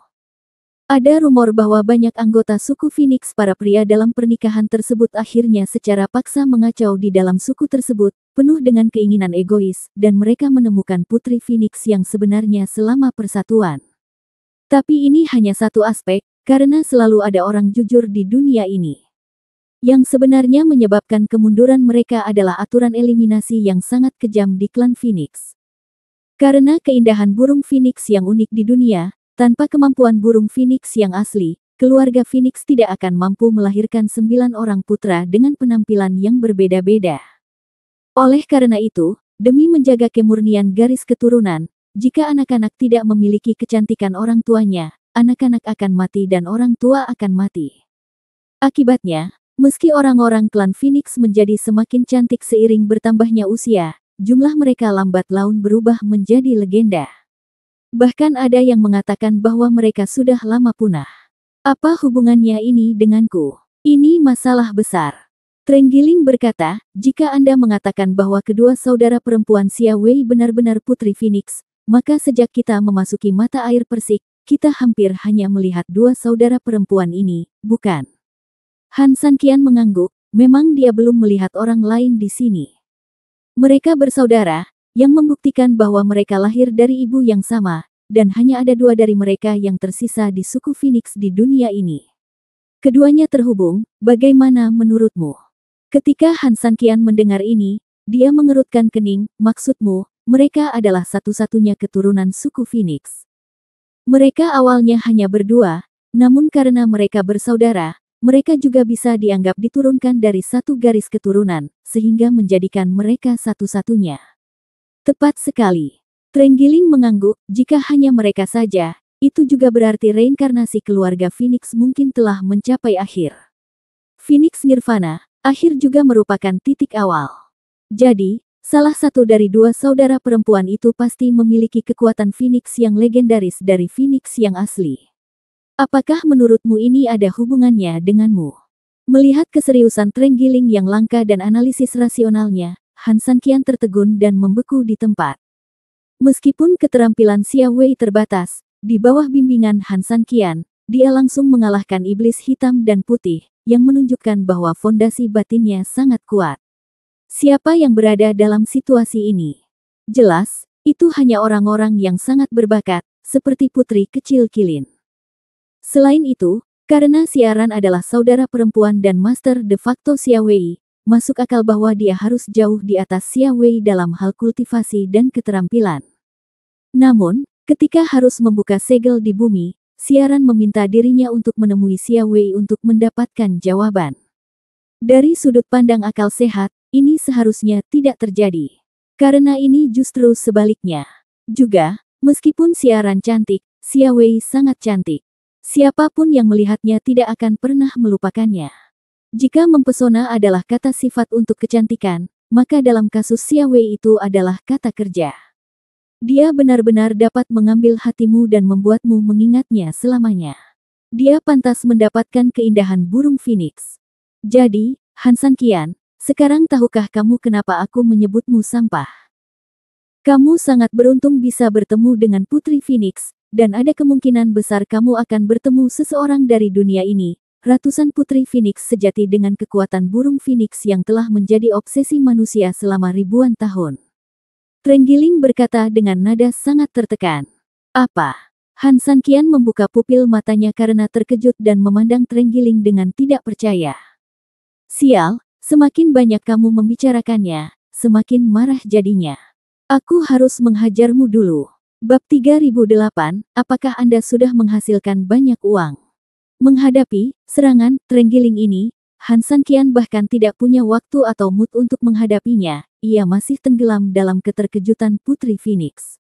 Ada rumor bahwa banyak anggota suku Phoenix para pria dalam pernikahan tersebut akhirnya secara paksa mengacau di dalam suku tersebut, penuh dengan keinginan egois, dan mereka menemukan Putri Phoenix yang sebenarnya selama persatuan. Tapi ini hanya satu aspek, karena selalu ada orang jujur di dunia ini. Yang sebenarnya menyebabkan kemunduran mereka adalah aturan eliminasi yang sangat kejam di klan Phoenix. Karena keindahan burung Phoenix yang unik di dunia, tanpa kemampuan burung Phoenix yang asli, keluarga Phoenix tidak akan mampu melahirkan 9 orang putra dengan penampilan yang berbeda-beda. Oleh karena itu, demi menjaga kemurnian garis keturunan, jika anak-anak tidak memiliki kecantikan orang tuanya, anak-anak akan mati dan orang tua akan mati. Akibatnya, meski orang-orang klan Phoenix menjadi semakin cantik seiring bertambahnya usia, jumlah mereka lambat laun berubah menjadi legenda. Bahkan ada yang mengatakan bahwa mereka sudah lama punah. Apa hubungannya ini denganku? Ini masalah besar. Trenggiling berkata, jika Anda mengatakan bahwa kedua saudara perempuan Xia Wei benar-benar Putri Phoenix, maka sejak kita memasuki mata air Persik, kita hampir hanya melihat dua saudara perempuan ini, bukan? Han Sanqian mengangguk, memang dia belum melihat orang lain di sini. Mereka bersaudara, yang membuktikan bahwa mereka lahir dari ibu yang sama, dan hanya ada dua dari mereka yang tersisa di suku Phoenix di dunia ini. Keduanya terhubung, bagaimana menurutmu? Ketika Han Sanqian mendengar ini, dia mengerutkan kening, maksudmu, mereka adalah satu-satunya keturunan suku Phoenix. Mereka awalnya hanya berdua, namun karena mereka bersaudara, mereka juga bisa dianggap diturunkan dari satu garis keturunan, sehingga menjadikan mereka satu-satunya. Tepat sekali. Trenggiling mengangguk, jika hanya mereka saja, itu juga berarti reinkarnasi keluarga Phoenix mungkin telah mencapai akhir. Phoenix Nirvana, akhir juga merupakan titik awal. Jadi, salah satu dari dua saudara perempuan itu pasti memiliki kekuatan Phoenix yang legendaris dari Phoenix yang asli. Apakah menurutmu ini ada hubungannya denganmu? Melihat keseriusan Trenggiling yang langka dan analisis rasionalnya, Han Sanqian tertegun dan membeku di tempat. Meskipun keterampilan Xia Wei terbatas, di bawah bimbingan Han Sanqian, dia langsung mengalahkan iblis hitam dan putih, yang menunjukkan bahwa fondasi batinnya sangat kuat. Siapa yang berada dalam situasi ini? Jelas, itu hanya orang-orang yang sangat berbakat, seperti putri kecil Qilin. Selain itu, karena Xiaran adalah saudara perempuan dan master de facto Xia Wei, masuk akal bahwa dia harus jauh di atas Xia Wei dalam hal kultivasi dan keterampilan. Namun, ketika harus membuka segel di bumi, Xiaran meminta dirinya untuk menemui Xia Wei untuk mendapatkan jawaban. Dari sudut pandang akal sehat, ini seharusnya tidak terjadi. Karena ini justru sebaliknya. Juga, meskipun Xiaran cantik, Xia Wei sangat cantik. Siapapun yang melihatnya tidak akan pernah melupakannya. Jika mempesona adalah kata sifat untuk kecantikan, maka dalam kasus Xia Wei itu adalah kata kerja. Dia benar-benar dapat mengambil hatimu dan membuatmu mengingatnya selamanya. Dia pantas mendapatkan keindahan burung Phoenix. Jadi, Han Sanqian, sekarang tahukah kamu kenapa aku menyebutmu sampah? Kamu sangat beruntung bisa bertemu dengan Putri Phoenix, dan ada kemungkinan besar kamu akan bertemu seseorang dari dunia ini, ratusan Putri Phoenix sejati dengan kekuatan burung Phoenix yang telah menjadi obsesi manusia selama ribuan tahun. Trenggiling berkata dengan nada sangat tertekan. Apa? Han Sanqian membuka pupil matanya karena terkejut dan memandang Trenggiling dengan tidak percaya. Sial, semakin banyak kamu membicarakannya, semakin marah jadinya. Aku harus menghajarmu dulu. Bab 3008, apakah Anda sudah menghasilkan banyak uang? Menghadapi serangan Trenggiling ini, Han Sanqian bahkan tidak punya waktu atau mood untuk menghadapinya, ia masih tenggelam dalam keterkejutan Putri Phoenix.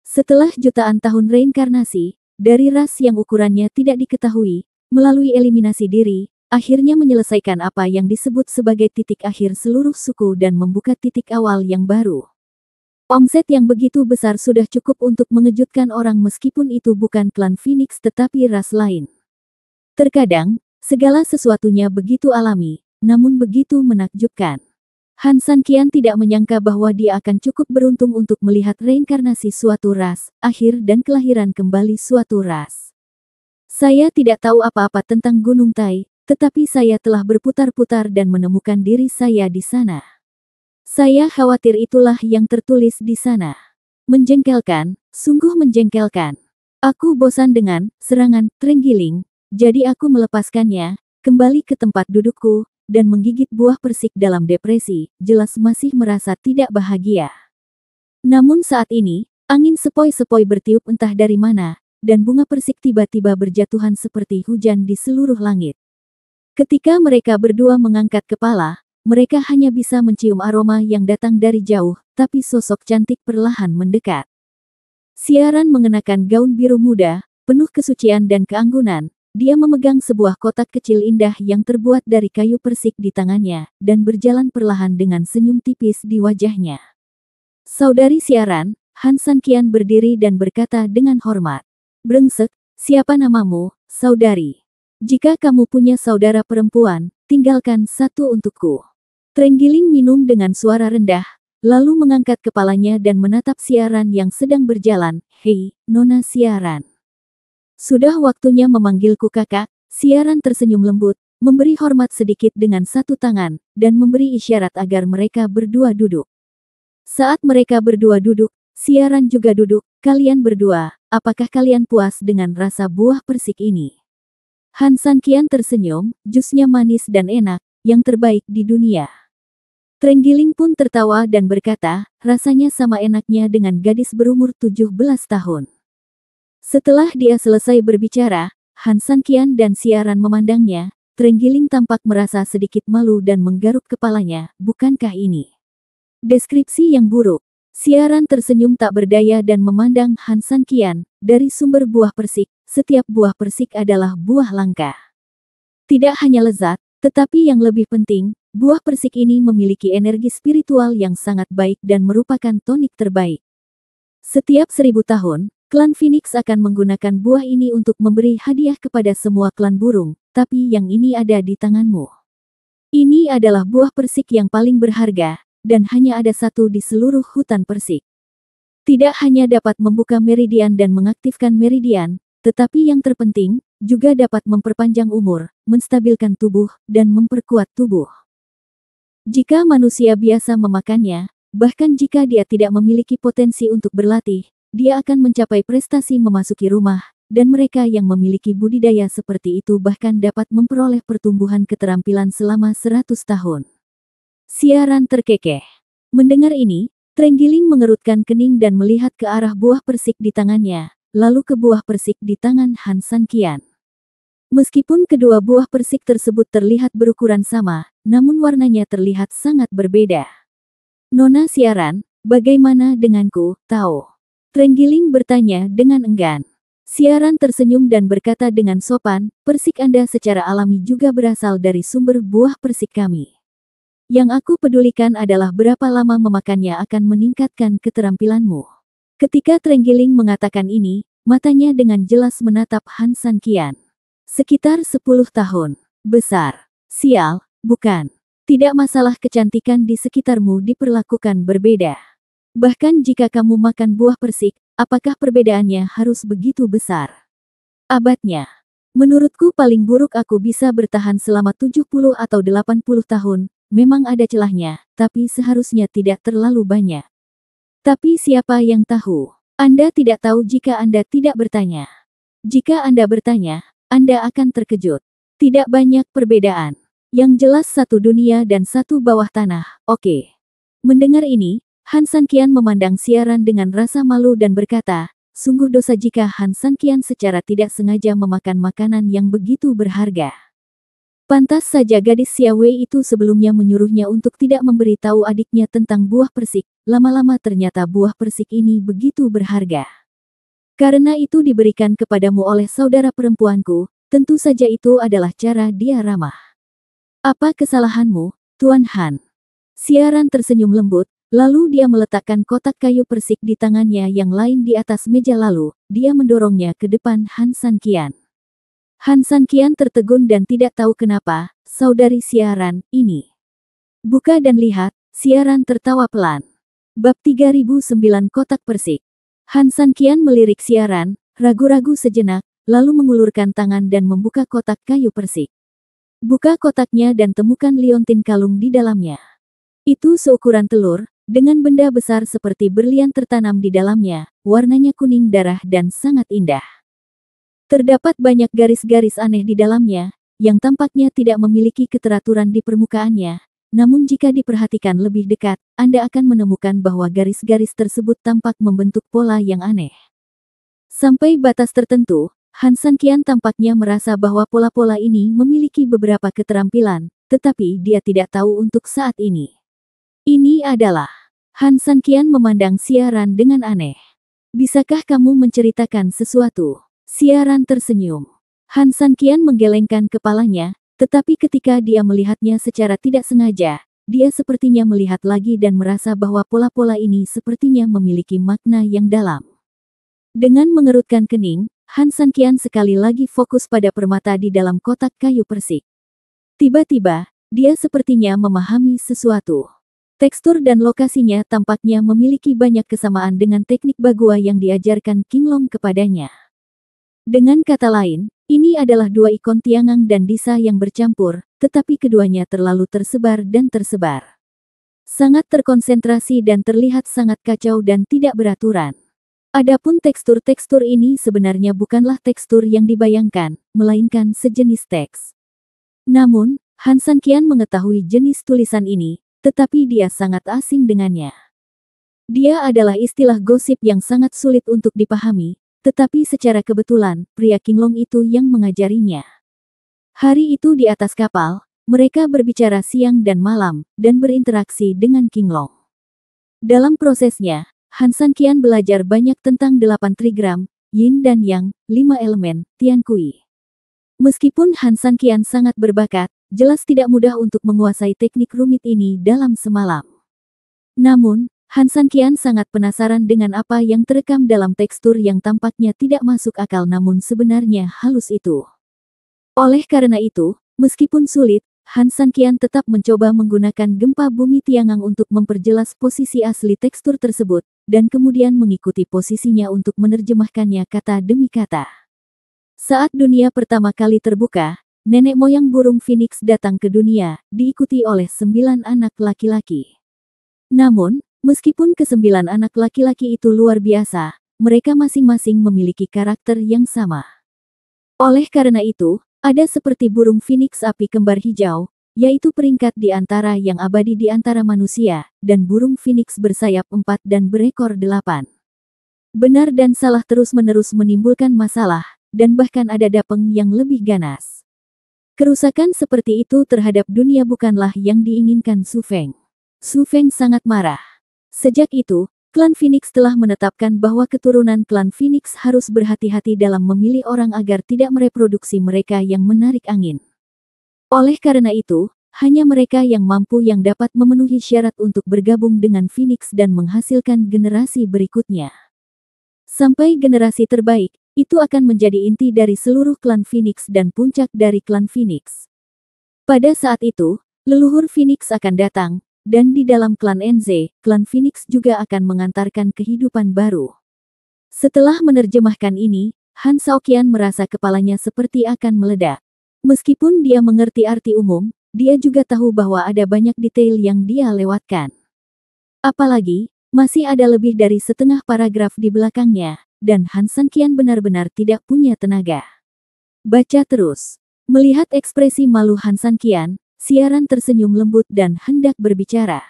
Setelah jutaan tahun reinkarnasi, dari ras yang ukurannya tidak diketahui, melalui eliminasi diri, akhirnya menyelesaikan apa yang disebut sebagai titik akhir seluruh suku dan membuka titik awal yang baru. Omset yang begitu besar sudah cukup untuk mengejutkan orang meskipun itu bukan klan Phoenix tetapi ras lain. Terkadang, segala sesuatunya begitu alami, namun begitu menakjubkan. Han Sanqian tidak menyangka bahwa dia akan cukup beruntung untuk melihat reinkarnasi suatu ras, akhir dan kelahiran kembali suatu ras. Saya tidak tahu apa-apa tentang Gunung Tai, tetapi saya telah berputar-putar dan menemukan diri saya di sana. Saya khawatir itulah yang tertulis di sana. Menjengkelkan, sungguh menjengkelkan. Aku bosan dengan serangan Trenggiling, jadi aku melepaskannya, kembali ke tempat dudukku, dan menggigit buah persik dalam depresi, jelas masih merasa tidak bahagia. Namun saat ini, angin sepoi-sepoi bertiup entah dari mana, dan bunga persik tiba-tiba berjatuhan seperti hujan di seluruh langit. Ketika mereka berdua mengangkat kepala, mereka hanya bisa mencium aroma yang datang dari jauh, tapi sosok cantik perlahan mendekat. Xiaran mengenakan gaun biru muda, penuh kesucian dan keanggunan. Dia memegang sebuah kotak kecil indah yang terbuat dari kayu persik di tangannya, dan berjalan perlahan dengan senyum tipis di wajahnya. Saudari Xiaran, Han Sanqian berdiri dan berkata dengan hormat. Brengsek, siapa namamu, saudari? Jika kamu punya saudara perempuan, tinggalkan satu untukku. Trenggiling minum dengan suara rendah, lalu mengangkat kepalanya dan menatap Siaran yang sedang berjalan. Hei, Nona Siaran. Sudah waktunya memanggilku kakak. Siaran tersenyum lembut, memberi hormat sedikit dengan satu tangan, dan memberi isyarat agar mereka berdua duduk. Saat mereka berdua duduk, Siaran juga duduk. Kalian berdua, apakah kalian puas dengan rasa buah persik ini? Han Sanqian tersenyum, jusnya manis dan enak, yang terbaik di dunia. Trenggiling pun tertawa dan berkata, rasanya sama enaknya dengan gadis berumur 17 tahun. Setelah dia selesai berbicara, Han Sanqian dan Siaran memandangnya. Trenggiling tampak merasa sedikit malu dan menggaruk kepalanya. Bukankah ini deskripsi yang buruk? Siaran tersenyum tak berdaya dan memandang Han Sanqian. Dari sumber buah persik, setiap buah persik adalah buah langka. Tidak hanya lezat, tetapi yang lebih penting, buah persik ini memiliki energi spiritual yang sangat baik dan merupakan tonik terbaik. Setiap 1000 tahun, klan Phoenix akan menggunakan buah ini untuk memberi hadiah kepada semua klan burung, tapi yang ini ada di tanganmu. Ini adalah buah persik yang paling berharga, dan hanya ada satu di seluruh hutan persik. Tidak hanya dapat membuka meridian dan mengaktifkan meridian, tetapi yang terpenting, juga dapat memperpanjang umur, menstabilkan tubuh, dan memperkuat tubuh. Jika manusia biasa memakannya, bahkan jika dia tidak memiliki potensi untuk berlatih, dia akan mencapai prestasi memasuki rumah, dan mereka yang memiliki budidaya seperti itu bahkan dapat memperoleh pertumbuhan keterampilan selama 100 tahun. Siaran terkekeh. Mendengar ini, Trenggiling mengerutkan kening dan melihat ke arah buah persik di tangannya, lalu ke buah persik di tangan Han Sanqian. Meskipun kedua buah persik tersebut terlihat berukuran sama, namun warnanya terlihat sangat berbeda. Nona Siaran, bagaimana denganku, tahu? Trenggiling bertanya dengan enggan. Siaran tersenyum dan berkata dengan sopan, persik Anda secara alami juga berasal dari sumber buah persik kami. Yang aku pedulikan adalah berapa lama memakannya akan meningkatkan keterampilanmu. Ketika Trenggiling mengatakan ini, matanya dengan jelas menatap Han Sanqian. Sekitar 10 tahun. Besar. Sial, bukan. Tidak masalah kecantikan di sekitarmu diperlakukan berbeda. Bahkan jika kamu makan buah persik, apakah perbedaannya harus begitu besar? Abadnya. Menurutku paling buruk aku bisa bertahan selama 70 atau 80 tahun, memang ada celahnya, tapi seharusnya tidak terlalu banyak. Tapi siapa yang tahu? Anda tidak tahu jika Anda tidak bertanya. Jika Anda bertanya, Anda akan terkejut. Tidak banyak perbedaan. Yang jelas satu dunia dan satu bawah tanah, oke. Mendengar ini, Han Sanqian memandang Siaran dengan rasa malu dan berkata, sungguh dosa jika Han Sanqian secara tidak sengaja memakan makanan yang begitu berharga. Pantas saja gadis Xiaowei itu sebelumnya menyuruhnya untuk tidak memberitahu adiknya tentang buah persik, lama-lama ternyata buah persik ini begitu berharga. Karena itu diberikan kepadamu oleh saudara perempuanku, tentu saja itu adalah cara dia ramah. Apa kesalahanmu, Tuan Han? Siaran tersenyum lembut, lalu dia meletakkan kotak kayu persik di tangannya yang lain di atas meja lalu, dia mendorongnya ke depan Han Sanqian. Han Sanqian tertegun dan tidak tahu kenapa, saudari Siaran, ini. Buka dan lihat, Siaran tertawa pelan. Bab 3009 kotak persik. Han Sanqian melirik Siaran, ragu-ragu sejenak, lalu mengulurkan tangan dan membuka kotak kayu persik. Buka kotaknya dan temukan liontin kalung di dalamnya. Itu seukuran telur, dengan benda besar seperti berlian tertanam di dalamnya, warnanya kuning darah dan sangat indah. Terdapat banyak garis-garis aneh di dalamnya, yang tampaknya tidak memiliki keteraturan di permukaannya, namun jika diperhatikan lebih dekat, Anda akan menemukan bahwa garis-garis tersebut tampak membentuk pola yang aneh. Sampai batas tertentu, Han Sanqian tampaknya merasa bahwa pola-pola ini memiliki beberapa keterampilan, tetapi dia tidak tahu untuk saat ini. Ini adalah. Han Sanqian memandang Siaran dengan aneh. Bisakah kamu menceritakan sesuatu? Siaran tersenyum. Han Sanqian menggelengkan kepalanya, tetapi ketika dia melihatnya secara tidak sengaja, dia sepertinya melihat lagi dan merasa bahwa pola-pola ini sepertinya memiliki makna yang dalam. Dengan mengerutkan kening, Han Sanqian sekali lagi fokus pada permata di dalam kotak kayu persik. Tiba-tiba, dia sepertinya memahami sesuatu. Tekstur dan lokasinya tampaknya memiliki banyak kesamaan dengan teknik bagua yang diajarkan King Long kepadanya. Dengan kata lain, ini adalah dua ikon Tiangang dan Disa yang bercampur, tetapi keduanya terlalu tersebar dan tersebar. Sangat terkonsentrasi dan terlihat sangat kacau dan tidak beraturan. Adapun tekstur-tekstur ini sebenarnya bukanlah tekstur yang dibayangkan, melainkan sejenis teks. Namun, Han Sanqian mengetahui jenis tulisan ini, tetapi dia sangat asing dengannya. Dia adalah istilah gosip yang sangat sulit untuk dipahami, tetapi secara kebetulan, pria King Long itu yang mengajarinya. Hari itu di atas kapal, mereka berbicara siang dan malam, dan berinteraksi dengan King Long. Dalam prosesnya, Han Sanqian belajar banyak tentang 8 trigram, Yin dan Yang, 5 elemen, Tian Kui. Meskipun Han Sanqian sangat berbakat, jelas tidak mudah untuk menguasai teknik rumit ini dalam semalam. Namun, Han Sanqian sangat penasaran dengan apa yang terekam dalam tekstur yang tampaknya tidak masuk akal namun sebenarnya halus itu. Oleh karena itu, meskipun sulit, Han Sanqian tetap mencoba menggunakan gempa bumi Tiangang untuk memperjelas posisi asli tekstur tersebut, dan kemudian mengikuti posisinya untuk menerjemahkannya kata demi kata. Saat dunia pertama kali terbuka, nenek moyang burung phoenix datang ke dunia, diikuti oleh 9 anak laki-laki. Namun, meskipun ke-9 anak laki-laki itu luar biasa, mereka masing-masing memiliki karakter yang sama. Oleh karena itu, ada seperti burung phoenix api kembar hijau, yaitu peringkat di antara yang abadi di antara manusia, dan burung phoenix bersayap 4 dan berekor 8. Benar dan salah terus-menerus menimbulkan masalah, dan bahkan ada dapeng yang lebih ganas. Kerusakan seperti itu terhadap dunia bukanlah yang diinginkan Su Feng. Su Feng sangat marah. Sejak itu, klan Phoenix telah menetapkan bahwa keturunan klan Phoenix harus berhati-hati dalam memilih orang agar tidak mereproduksi mereka yang menarik angin. Oleh karena itu, hanya mereka yang mampu yang dapat memenuhi syarat untuk bergabung dengan Phoenix dan menghasilkan generasi berikutnya. Sampai generasi terbaik, itu akan menjadi inti dari seluruh klan Phoenix dan puncak dari klan Phoenix. Pada saat itu, leluhur Phoenix akan datang, dan di dalam klan NZ, klan Phoenix juga akan mengantarkan kehidupan baru. Setelah menerjemahkan ini, Han Shaoqian merasa kepalanya seperti akan meledak. Meskipun dia mengerti arti umum, dia juga tahu bahwa ada banyak detail yang dia lewatkan. Apalagi, masih ada lebih dari setengah paragraf di belakangnya, dan Han Sanqian benar-benar tidak punya tenaga. Baca terus. Melihat ekspresi malu Han Sanqian, Siaran tersenyum lembut dan hendak berbicara.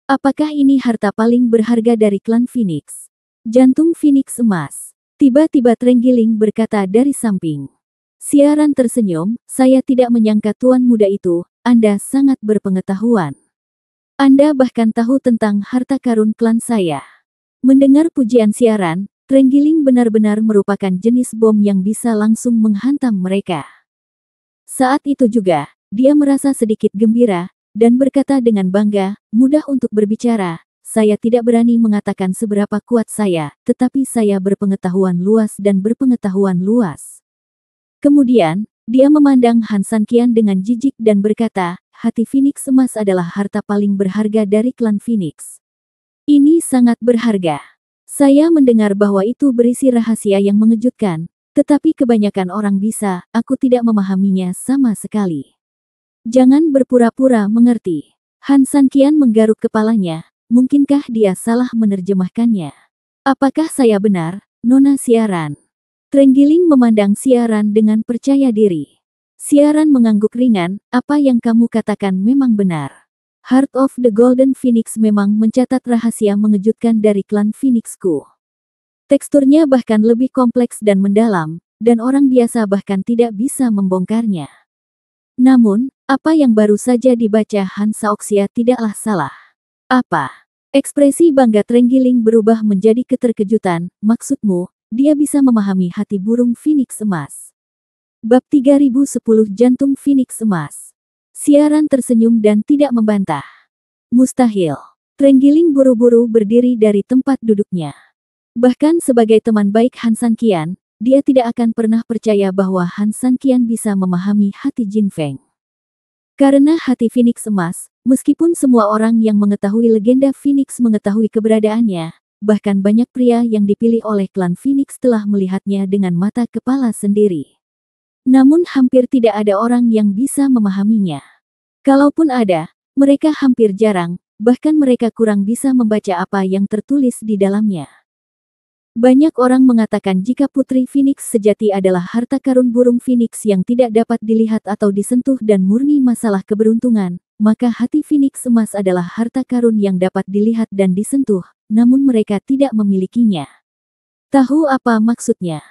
Apakah ini harta paling berharga dari klan Phoenix? Jantung Phoenix emas. Tiba-tiba Trenggiling berkata dari samping. Siaran tersenyum, saya tidak menyangka tuan muda itu, Anda sangat berpengetahuan. Anda bahkan tahu tentang harta karun klan saya. Mendengar pujian Siaran, Trenggiling benar-benar merupakan jenis bom yang bisa langsung menghantam mereka. Saat itu juga, dia merasa sedikit gembira, dan berkata dengan bangga, mudah untuk berbicara, saya tidak berani mengatakan seberapa kuat saya, tetapi saya berpengetahuan luas dan berpengetahuan luas. Kemudian, dia memandang Han Sanqian dengan jijik dan berkata, hati Phoenix emas adalah harta paling berharga dari klan Phoenix. Ini sangat berharga. Saya mendengar bahwa itu berisi rahasia yang mengejutkan, tetapi kebanyakan orang bisa, aku tidak memahaminya sama sekali. Jangan berpura-pura mengerti. Han Sanqian menggaruk kepalanya, mungkinkah dia salah menerjemahkannya? Apakah saya benar, Nona Siaran? Trenggiling memandang Siaran dengan percaya diri. Siaran mengangguk ringan, apa yang kamu katakan memang benar. Heart of the Golden Phoenix memang mencatat rahasia mengejutkan dari klan Phoenixku. Teksturnya bahkan lebih kompleks dan mendalam, dan orang biasa bahkan tidak bisa membongkarnya. Namun, apa yang baru saja dibaca Han Shaoxia tidaklah salah. Apa? Ekspresi bangga Trenggiling berubah menjadi keterkejutan, maksudmu, dia bisa memahami hati burung Phoenix emas. Bab 3010 Jantung Phoenix Emas. Siaran tersenyum dan tidak membantah. Mustahil. Trenggiling buru-buru berdiri dari tempat duduknya. Bahkan sebagai teman baik Han Sanqian, dia tidak akan pernah percaya bahwa Han Sanqian bisa memahami hati Jin Feng. Karena hati Phoenix emas, meskipun semua orang yang mengetahui legenda Phoenix mengetahui keberadaannya, bahkan banyak pria yang dipilih oleh klan Phoenix telah melihatnya dengan mata kepala sendiri. Namun hampir tidak ada orang yang bisa memahaminya. Kalaupun ada, mereka hampir jarang, bahkan mereka kurang bisa membaca apa yang tertulis di dalamnya. Banyak orang mengatakan jika Putri Phoenix sejati adalah harta karun burung Phoenix yang tidak dapat dilihat atau disentuh dan murni masalah keberuntungan, maka hati Phoenix emas adalah harta karun yang dapat dilihat dan disentuh, namun mereka tidak memilikinya. Tahu apa maksudnya?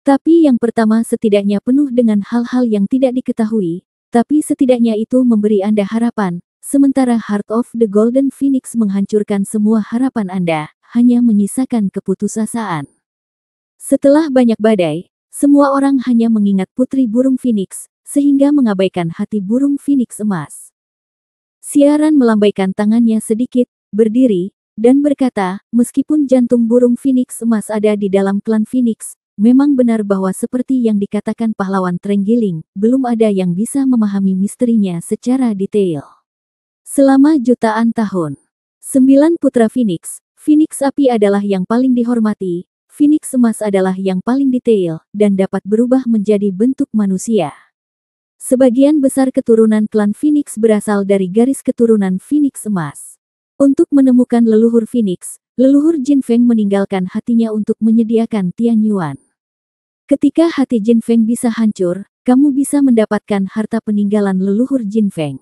Tapi yang pertama setidaknya penuh dengan hal-hal yang tidak diketahui, tapi setidaknya itu memberi Anda harapan, sementara Heart of the Golden Phoenix menghancurkan semua harapan Anda, hanya menyisakan keputusasaan. Setelah banyak badai, semua orang hanya mengingat Putri Burung Phoenix, sehingga mengabaikan hati Burung Phoenix emas. Siaran melambaikan tangannya sedikit, berdiri, dan berkata, meskipun jantung Burung Phoenix emas ada di dalam klan Phoenix, memang benar bahwa seperti yang dikatakan pahlawan Trenggiling, belum ada yang bisa memahami misterinya secara detail. Selama jutaan tahun, 9 putra Phoenix, Phoenix api adalah yang paling dihormati, Phoenix emas adalah yang paling detail, dan dapat berubah menjadi bentuk manusia. Sebagian besar keturunan klan Phoenix berasal dari garis keturunan Phoenix emas. Untuk menemukan leluhur Phoenix, leluhur Jin Feng meninggalkan hatinya untuk menyediakan Tian Yuan. Ketika hati Jin Feng bisa hancur, kamu bisa mendapatkan harta peninggalan leluhur Jin Feng.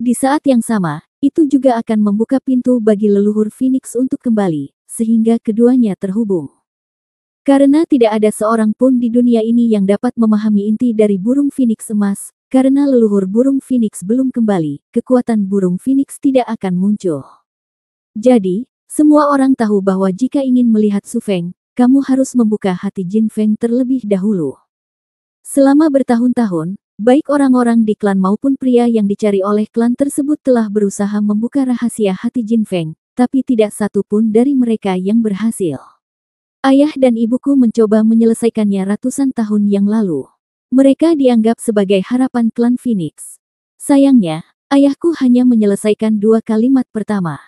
Di saat yang sama, itu juga akan membuka pintu bagi leluhur Phoenix untuk kembali, sehingga keduanya terhubung. Karena tidak ada seorang pun di dunia ini yang dapat memahami inti dari burung Phoenix emas, karena leluhur burung Phoenix belum kembali, kekuatan burung Phoenix tidak akan muncul. Jadi, semua orang tahu bahwa jika ingin melihat Su Feng, kamu harus membuka hati Jin Feng terlebih dahulu. Selama bertahun-tahun, baik orang-orang di klan maupun pria yang dicari oleh klan tersebut telah berusaha membuka rahasia hati Jin Feng, tapi tidak satu pun dari mereka yang berhasil. Ayah dan ibuku mencoba menyelesaikannya ratusan tahun yang lalu. Mereka dianggap sebagai harapan klan Phoenix. Sayangnya, ayahku hanya menyelesaikan 2 kalimat pertama.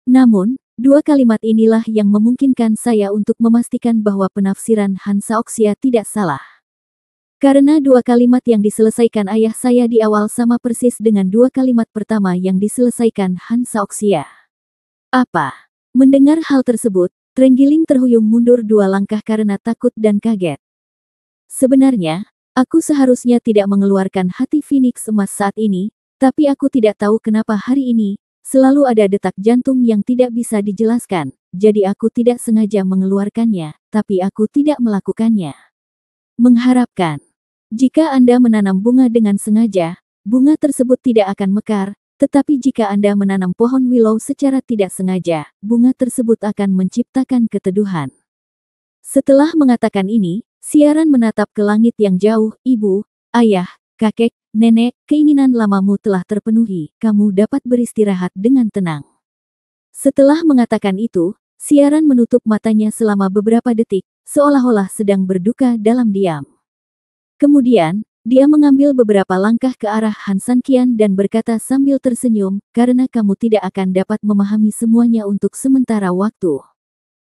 Namun, 2 kalimat inilah yang memungkinkan saya untuk memastikan bahwa penafsiran Han Shaoxia tidak salah. Karena 2 kalimat yang diselesaikan ayah saya di awal sama persis dengan 2 kalimat pertama yang diselesaikan Han Shaoxia. Apa? Mendengar hal tersebut, Trenggiling terhuyung mundur 2 langkah karena takut dan kaget. Sebenarnya, aku seharusnya tidak mengeluarkan hati Phoenix emas saat ini, tapi aku tidak tahu kenapa hari ini, selalu ada detak jantung yang tidak bisa dijelaskan, jadi aku tidak sengaja mengeluarkannya, tapi aku tidak melakukannya. Mengharapkan. Jika Anda menanam bunga dengan sengaja, bunga tersebut tidak akan mekar, tetapi jika Anda menanam pohon willow secara tidak sengaja, bunga tersebut akan menciptakan keteduhan. Setelah mengatakan ini, siaran menatap ke langit yang jauh, ibu, ayah, kakek, nenek, keinginan lamamu telah terpenuhi, kamu dapat beristirahat dengan tenang. Setelah mengatakan itu, siaran menutup matanya selama beberapa detik, seolah-olah sedang berduka dalam diam. Kemudian, dia mengambil beberapa langkah ke arah Han Sanqian dan berkata sambil tersenyum, karena kamu tidak akan dapat memahami semuanya untuk sementara waktu.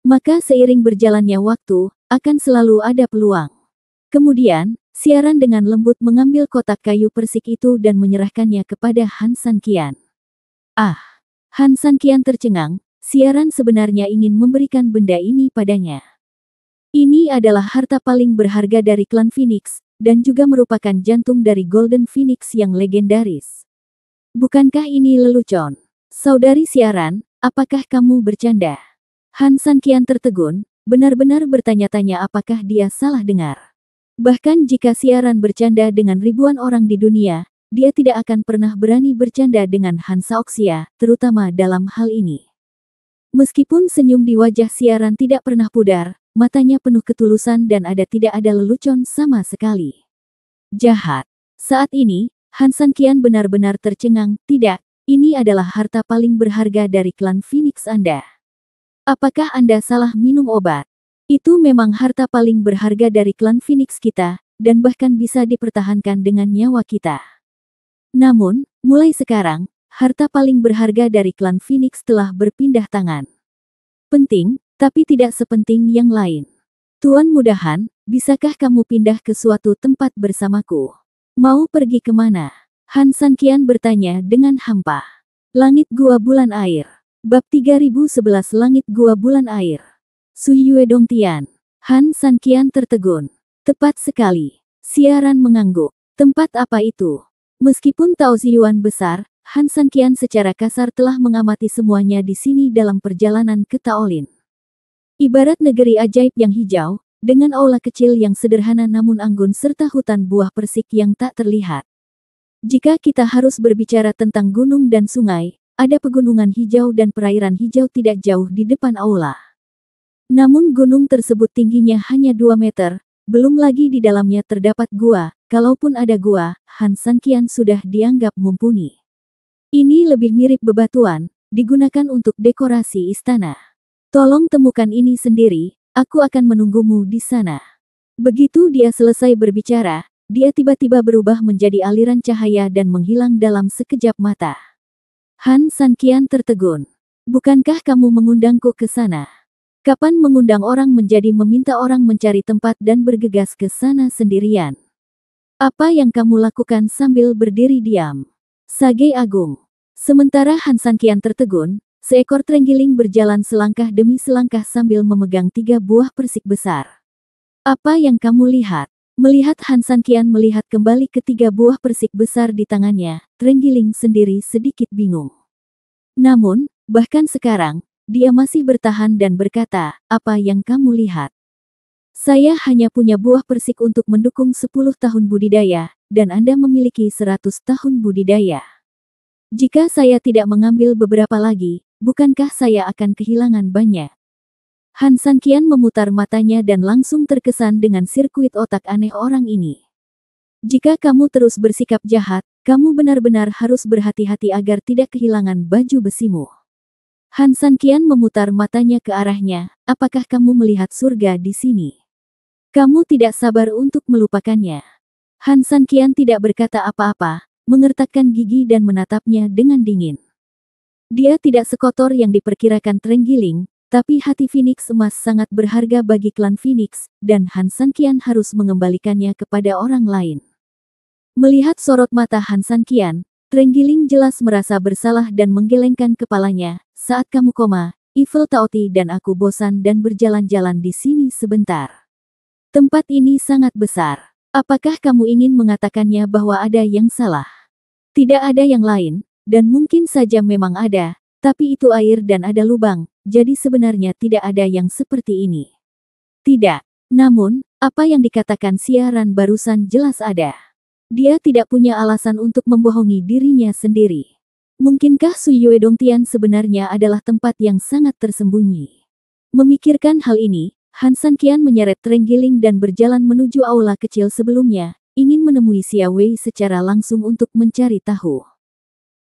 Maka seiring berjalannya waktu, akan selalu ada peluang. Kemudian, siaran dengan lembut mengambil kotak kayu persik itu dan menyerahkannya kepada Han Sanqian. Ah! Han Sanqian tercengang, siaran sebenarnya ingin memberikan benda ini padanya. Ini adalah harta paling berharga dari klan Phoenix, dan juga merupakan jantung dari Golden Phoenix yang legendaris. Bukankah ini lelucon? Saudari siaran, apakah kamu bercanda? Han Sanqian tertegun, benar-benar bertanya-tanya apakah dia salah dengar. Bahkan jika siaran bercanda dengan ribuan orang di dunia, dia tidak akan pernah berani bercanda dengan Han Shaoxia, terutama dalam hal ini. Meskipun senyum di wajah siaran tidak pernah pudar, matanya penuh ketulusan dan tidak ada lelucon sama sekali. Jahat. Saat ini, Han Sanqian benar-benar tercengang, tidak, ini adalah harta paling berharga dari klan Phoenix Anda. Apakah Anda salah minum obat? Itu memang harta paling berharga dari klan Phoenix kita, dan bahkan bisa dipertahankan dengan nyawa kita. Namun, mulai sekarang, harta paling berharga dari klan Phoenix telah berpindah tangan. Penting, tapi tidak sepenting yang lain. Tuan Mudahan, bisakah kamu pindah ke suatu tempat bersamaku? Mau pergi kemana? Han Sanqian bertanya dengan hampa. Langit Gua Bulan Air. Bab 3011 Langit Gua Bulan Air. Suyue Dongtian. Han Sanqian tertegun. Tepat sekali. Siaran mengangguk. Tempat apa itu? Meskipun Tao Ziyuan besar, Han Sanqian secara kasar telah mengamati semuanya di sini dalam perjalanan ke Taolin. Ibarat negeri ajaib yang hijau, dengan aula kecil yang sederhana namun anggun serta hutan buah persik yang tak terlihat. Jika kita harus berbicara tentang gunung dan sungai, ada pegunungan hijau dan perairan hijau tidak jauh di depan aula. Namun gunung tersebut tingginya hanya 2 meter, belum lagi di dalamnya terdapat gua, kalaupun ada gua, Han Sanqian sudah dianggap mumpuni. Ini lebih mirip bebatuan, digunakan untuk dekorasi istana. Tolong temukan ini sendiri, aku akan menunggumu di sana. Begitu dia selesai berbicara, dia tiba-tiba berubah menjadi aliran cahaya dan menghilang dalam sekejap mata. Han Sanqian tertegun. Bukankah kamu mengundangku ke sana? Kapan mengundang orang menjadi meminta orang mencari tempat dan bergegas ke sana sendirian? Apa yang kamu lakukan sambil berdiri diam? Sage Agung. Sementara Han Sanqian tertegun, seekor terenggiling berjalan selangkah demi selangkah sambil memegang 3 buah persik besar. Apa yang kamu lihat? Melihat Han Sanqian melihat kembali ke 3 buah persik besar di tangannya, terenggiling sendiri sedikit bingung. Namun, bahkan sekarang, dia masih bertahan dan berkata, apa yang kamu lihat? Saya hanya punya buah persik untuk mendukung 10 tahun budidaya, dan Anda memiliki 100 tahun budidaya. Jika saya tidak mengambil beberapa lagi, bukankah saya akan kehilangan banyak? Han Sanqian memutar matanya dan langsung terkesan dengan sirkuit otak aneh orang ini. Jika kamu terus bersikap jahat, kamu benar-benar harus berhati-hati agar tidak kehilangan baju besimu. Han Sanqian memutar matanya ke arahnya, apakah kamu melihat surga di sini? Kamu tidak sabar untuk melupakannya. Han Sanqian tidak berkata apa-apa, mengertakkan gigi dan menatapnya dengan dingin. Dia tidak sekotor yang diperkirakan terenggiling, tapi hati Phoenix emas sangat berharga bagi klan Phoenix, dan Han Sanqian harus mengembalikannya kepada orang lain. Melihat sorot mata Han Sanqian, terenggiling jelas merasa bersalah dan menggelengkan kepalanya. Saat kamu koma, Evil Taoti dan aku bosan dan berjalan-jalan di sini sebentar. Tempat ini sangat besar. Apakah kamu ingin mengatakannya bahwa ada yang salah? Tidak ada yang lain, dan mungkin saja memang ada, tapi itu air dan ada lubang, jadi sebenarnya tidak ada yang seperti ini. Tidak. Namun, apa yang dikatakan siaran barusan jelas ada. Dia tidak punya alasan untuk membohongi dirinya sendiri. Mungkinkah Suyue Dongtian sebenarnya adalah tempat yang sangat tersembunyi? Memikirkan hal ini, Han Sanqian menyeret terenggiling dan berjalan menuju aula kecil sebelumnya, ingin menemui Xia Wei secara langsung untuk mencari tahu.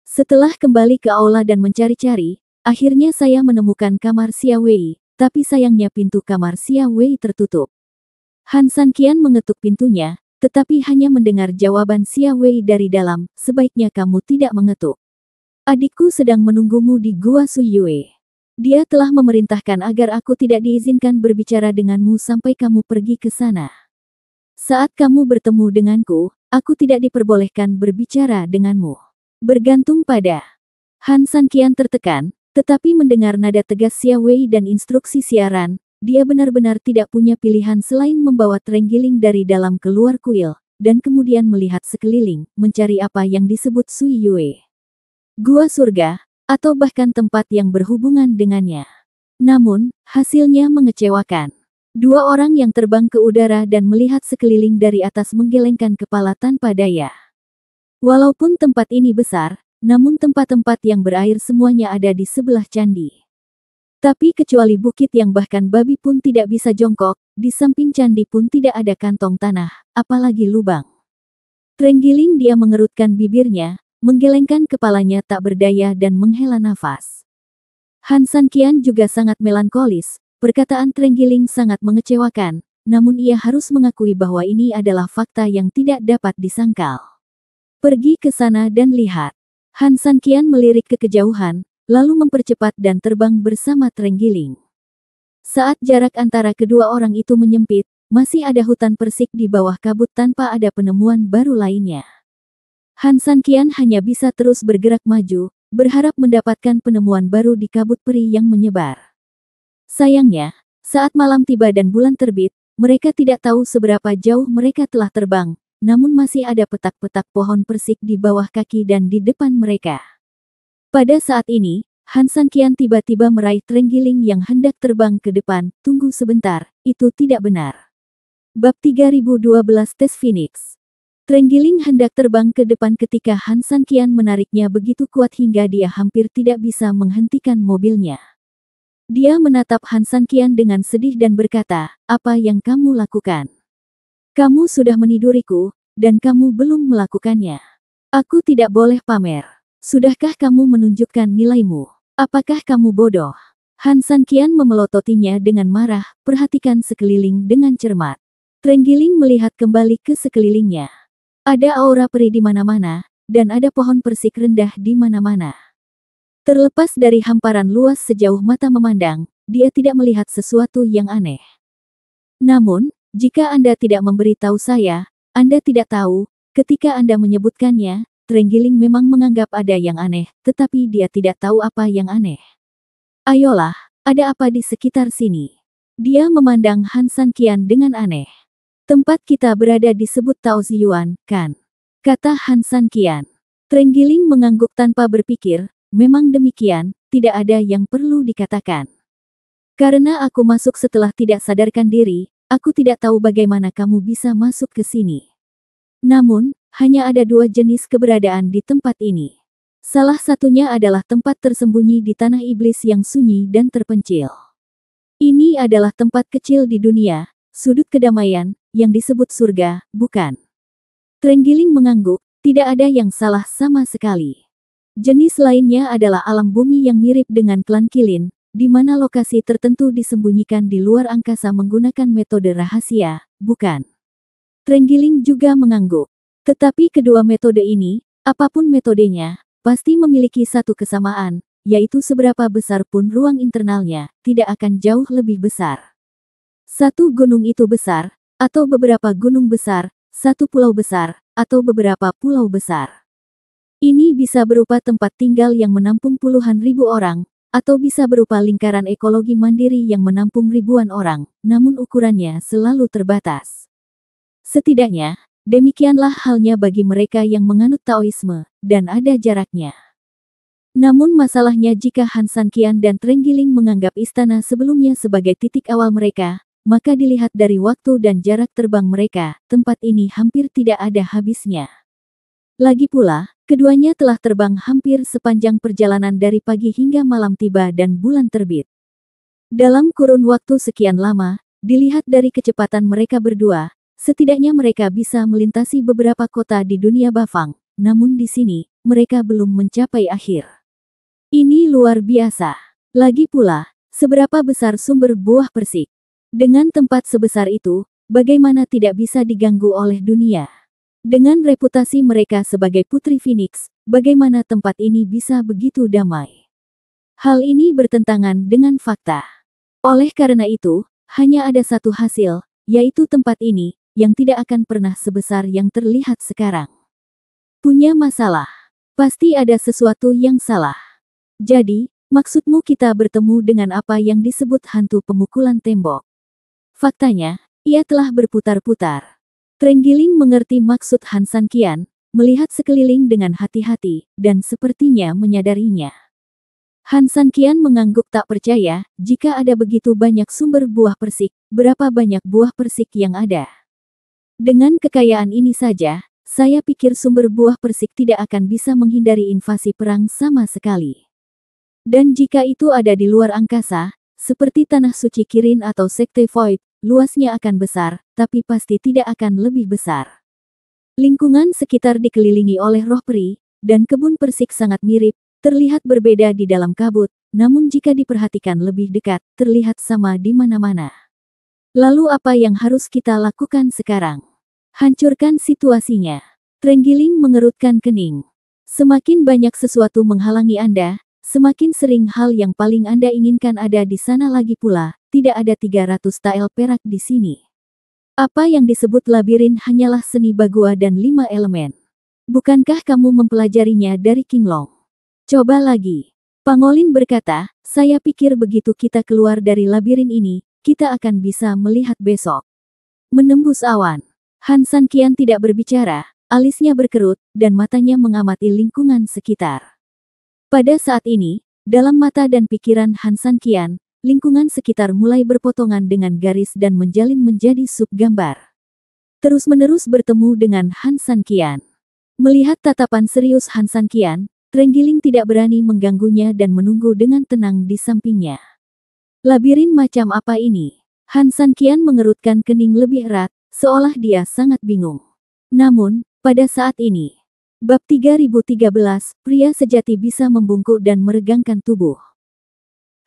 Setelah kembali ke aula dan mencari-cari, akhirnya saya menemukan kamar Xia Wei, tapi sayangnya pintu kamar Xia Wei tertutup. Han Sanqian mengetuk pintunya, tetapi hanya mendengar jawaban Xia Wei dari dalam, sebaiknya kamu tidak mengetuk. Adikku sedang menunggumu di Gua Suyue. Dia telah memerintahkan agar aku tidak diizinkan berbicara denganmu sampai kamu pergi ke sana. Saat kamu bertemu denganku, aku tidak diperbolehkan berbicara denganmu. Bergantung pada. Han Sanqian tertekan, tetapi mendengar nada tegas Xia Wei dan instruksi siaran, dia benar-benar tidak punya pilihan selain membawa terenggiling dari dalam keluar kuil, dan kemudian melihat sekeliling, mencari apa yang disebut Suyue. Gua surga, atau bahkan tempat yang berhubungan dengannya. Namun, hasilnya mengecewakan. 2 orang yang terbang ke udara dan melihat sekeliling dari atas menggelengkan kepala tanpa daya. Walaupun tempat ini besar, namun tempat-tempat yang berair semuanya ada di sebelah candi. Tapi kecuali bukit yang bahkan babi pun tidak bisa jongkok, di samping candi pun tidak ada kantong tanah, apalagi lubang. Terenggiling dia mengerutkan bibirnya, menggelengkan kepalanya tak berdaya dan menghela nafas. Han Sanqian juga sangat melankolis, perkataan Trenggiling sangat mengecewakan, namun ia harus mengakui bahwa ini adalah fakta yang tidak dapat disangkal. Pergi ke sana dan lihat. Han Sanqian melirik ke kejauhan, lalu mempercepat dan terbang bersama Trenggiling. Saat jarak antara kedua orang itu menyempit, masih ada hutan persik di bawah kabut tanpa ada penemuan baru lainnya. Han Sanqian hanya bisa terus bergerak maju, berharap mendapatkan penemuan baru di kabut peri yang menyebar. Sayangnya, saat malam tiba dan bulan terbit, mereka tidak tahu seberapa jauh mereka telah terbang, namun masih ada petak-petak pohon persik di bawah kaki dan di depan mereka. Pada saat ini, Han Sanqian tiba-tiba meraih Trenggiling yang hendak terbang ke depan. Tunggu sebentar, itu tidak benar. Bab 3012 Tes Phoenix. Trenggiling hendak terbang ke depan ketika Han Sanqian menariknya begitu kuat hingga dia hampir tidak bisa menghentikan mobilnya. Dia menatap Han Sanqian dengan sedih dan berkata, "Apa yang kamu lakukan? Kamu sudah meniduriku, dan kamu belum melakukannya. Aku tidak boleh pamer. Sudahkah kamu menunjukkan nilaimu? Apakah kamu bodoh?" Han Sanqian memelototinya dengan marah, perhatikan sekeliling dengan cermat. Trenggiling melihat kembali ke sekelilingnya. Ada aura peri di mana-mana, dan ada pohon persik rendah di mana-mana. Terlepas dari hamparan luas sejauh mata memandang, dia tidak melihat sesuatu yang aneh. Namun, jika Anda tidak memberitahu saya, Anda tidak tahu, ketika Anda menyebutkannya, Trenggiling memang menganggap ada yang aneh, tetapi dia tidak tahu apa yang aneh. Ayolah, ada apa di sekitar sini? Dia memandang Han Sanqian dengan aneh. Tempat kita berada disebut Taoxiuan, kan? Kata Han Sanqian. Trenggiling mengangguk tanpa berpikir, memang demikian, tidak ada yang perlu dikatakan. Karena aku masuk setelah tidak sadarkan diri, aku tidak tahu bagaimana kamu bisa masuk ke sini. Namun, hanya ada dua jenis keberadaan di tempat ini. Salah satunya adalah tempat tersembunyi di tanah iblis yang sunyi dan terpencil. Ini adalah tempat kecil di dunia, sudut kedamaian, yang disebut surga, bukan? Trenggiling mengangguk, tidak ada yang salah sama sekali. Jenis lainnya adalah alam bumi yang mirip dengan klan Kilin, di mana lokasi tertentu disembunyikan di luar angkasa menggunakan metode rahasia, bukan? Trenggiling juga mengangguk. Tetapi kedua metode ini, apapun metodenya, pasti memiliki satu kesamaan, yaitu seberapa besar pun ruang internalnya, tidak akan jauh lebih besar. Satu gunung itu besar, atau beberapa gunung besar, satu pulau besar, atau beberapa pulau besar. Ini bisa berupa tempat tinggal yang menampung puluhan ribu orang, atau bisa berupa lingkaran ekologi mandiri yang menampung ribuan orang, namun ukurannya selalu terbatas. Setidaknya, demikianlah halnya bagi mereka yang menganut Taoisme, dan ada jaraknya. Namun masalahnya jika Han Sanqian dan Trenggiling menganggap istana sebelumnya sebagai titik awal mereka, maka dilihat dari waktu dan jarak terbang mereka, tempat ini hampir tidak ada habisnya. Lagi pula, keduanya telah terbang hampir sepanjang perjalanan dari pagi hingga malam tiba dan bulan terbit. Dalam kurun waktu sekian lama, dilihat dari kecepatan mereka berdua, setidaknya mereka bisa melintasi beberapa kota di dunia Bafang, namun di sini, mereka belum mencapai akhir. Ini luar biasa. Lagi pula, seberapa besar sumber buah persik? Dengan tempat sebesar itu, bagaimana tidak bisa diganggu oleh dunia? Dengan reputasi mereka sebagai Putri Phoenix, bagaimana tempat ini bisa begitu damai? Hal ini bertentangan dengan fakta. Oleh karena itu, hanya ada satu hasil, yaitu tempat ini, yang tidak akan pernah sebesar yang terlihat sekarang. Punya masalah. Pasti ada sesuatu yang salah. Jadi, maksudmu kita bertemu dengan apa yang disebut hantu pemukulan tembok? Faktanya, ia telah berputar-putar. Trenggiling mengerti maksud Han Sanqian, melihat sekeliling dengan hati-hati, dan sepertinya menyadarinya. Han Sanqian mengangguk tak percaya, jika ada begitu banyak sumber buah persik, berapa banyak buah persik yang ada? Dengan kekayaan ini saja, saya pikir sumber buah persik tidak akan bisa menghindari invasi perang sama sekali. Dan jika itu ada di luar angkasa, seperti Tanah Suci Kirin atau Sekte Void, luasnya akan besar, tapi pasti tidak akan lebih besar. Lingkungan sekitar dikelilingi oleh roh peri, dan kebun persik sangat mirip, terlihat berbeda di dalam kabut, namun jika diperhatikan lebih dekat, terlihat sama di mana-mana. Lalu apa yang harus kita lakukan sekarang? Hancurkan situasinya. Trenggiling mengerutkan kening. Semakin banyak sesuatu menghalangi Anda, semakin sering hal yang paling Anda inginkan ada di sana lagi pula, tidak ada 300 tael perak di sini. Apa yang disebut labirin hanyalah seni bagua dan 5 elemen. Bukankah kamu mempelajarinya dari King Long? Coba lagi. Pangolin berkata, saya pikir begitu kita keluar dari labirin ini, kita akan bisa melihat besok. Menembus awan. Han San Qian tidak berbicara, alisnya berkerut, dan matanya mengamati lingkungan sekitar. Pada saat ini, dalam mata dan pikiran Han San Qian, lingkungan sekitar mulai berpotongan dengan garis dan menjalin menjadi subgambar. Terus-menerus bertemu dengan Han San Qian. Melihat tatapan serius Han San Qian, Trenggiling tidak berani mengganggunya dan menunggu dengan tenang di sampingnya. Labirin macam apa ini? Han San Qian mengerutkan kening lebih erat, seolah dia sangat bingung. Namun, pada saat ini, bab 3013, pria sejati bisa membungkuk dan meregangkan tubuh.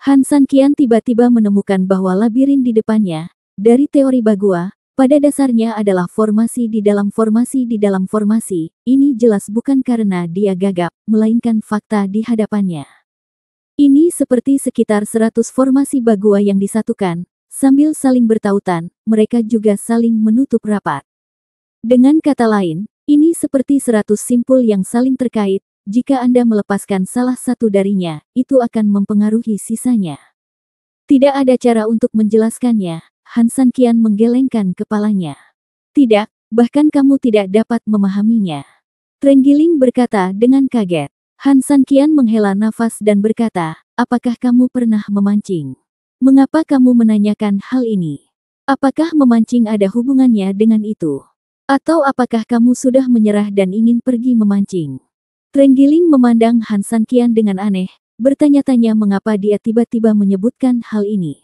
Han San Qian tiba-tiba menemukan bahwa labirin di depannya, dari teori Bagua, pada dasarnya adalah formasi di dalam formasi di dalam formasi. Ini jelas bukan karena dia gagap, melainkan fakta di hadapannya. Ini seperti sekitar 100 formasi Bagua yang disatukan, sambil saling bertautan, mereka juga saling menutup rapat. Dengan kata lain, ini seperti 100 simpul yang saling terkait, jika Anda melepaskan salah satu darinya, itu akan mempengaruhi sisanya. Tidak ada cara untuk menjelaskannya, Han San Qian menggelengkan kepalanya. Tidak, bahkan kamu tidak dapat memahaminya. Trenggiling berkata dengan kaget. Han San Qian menghela nafas dan berkata, apakah kamu pernah memancing? Mengapa kamu menanyakan hal ini? Apakah memancing ada hubungannya dengan itu? Atau apakah kamu sudah menyerah dan ingin pergi memancing? Trenggiling memandang Han San Qian dengan aneh, bertanya-tanya mengapa dia tiba-tiba menyebutkan hal ini.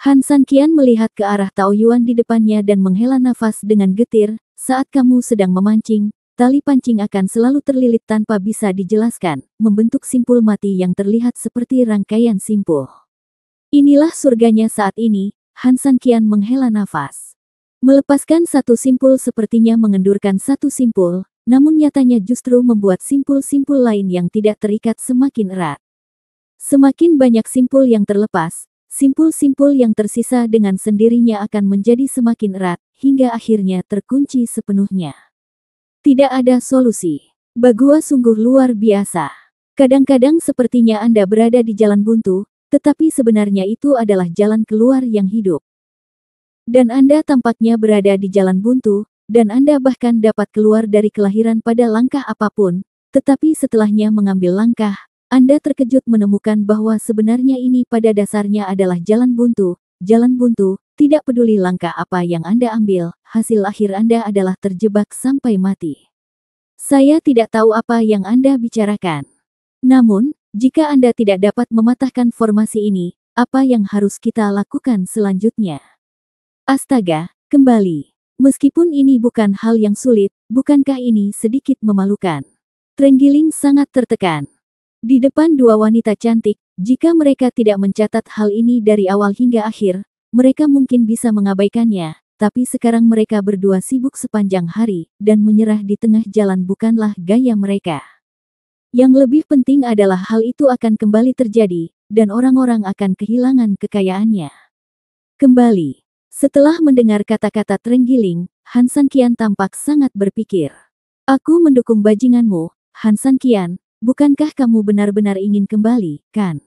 Han San Qian melihat ke arah Tao Yuan di depannya dan menghela nafas dengan getir, saat kamu sedang memancing, tali pancing akan selalu terlilit tanpa bisa dijelaskan, membentuk simpul mati yang terlihat seperti rangkaian simpul. Inilah surganya saat ini, Han San Qian menghela nafas. Melepaskan satu simpul sepertinya mengendurkan satu simpul, namun nyatanya justru membuat simpul-simpul lain yang tidak terikat semakin erat. Semakin banyak simpul yang terlepas, simpul-simpul yang tersisa dengan sendirinya akan menjadi semakin erat, hingga akhirnya terkunci sepenuhnya. Tidak ada solusi. Bagua sungguh luar biasa. Kadang-kadang sepertinya Anda berada di jalan buntu, tetapi sebenarnya itu adalah jalan keluar yang hidup. Dan Anda tampaknya berada di jalan buntu, dan Anda bahkan dapat keluar dari kelahiran pada langkah apapun, tetapi setelahnya mengambil langkah, Anda terkejut menemukan bahwa sebenarnya ini pada dasarnya adalah jalan buntu, tidak peduli langkah apa yang Anda ambil, hasil akhir Anda adalah terjebak sampai mati. Saya tidak tahu apa yang Anda bicarakan. Namun, jika Anda tidak dapat mematahkan formasi ini, apa yang harus kita lakukan selanjutnya? Astaga, kembali. Meskipun ini bukan hal yang sulit, bukankah ini sedikit memalukan? Trenggiling sangat tertekan. Di depan dua wanita cantik, jika mereka tidak mencatat hal ini dari awal hingga akhir, mereka mungkin bisa mengabaikannya, tapi sekarang mereka berdua sibuk sepanjang hari, dan menyerah di tengah jalan bukanlah gaya mereka. Yang lebih penting adalah hal itu akan kembali terjadi, dan orang-orang akan kehilangan kekayaannya. Kembali. Setelah mendengar kata-kata Trenggiling, Han San Qian tampak sangat berpikir. Aku mendukung bajinganmu, Han San Qian, bukankah kamu benar-benar ingin kembali, kan?